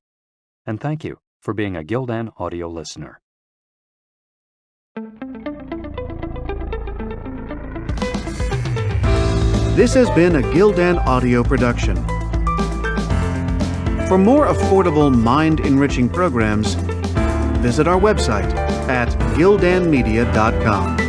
Speaker 2: And thank you for being a Gildan audio listener.
Speaker 1: This has been a Gildan audio production. For more affordable, mind-enriching programs, visit our website at gildanmedia.com.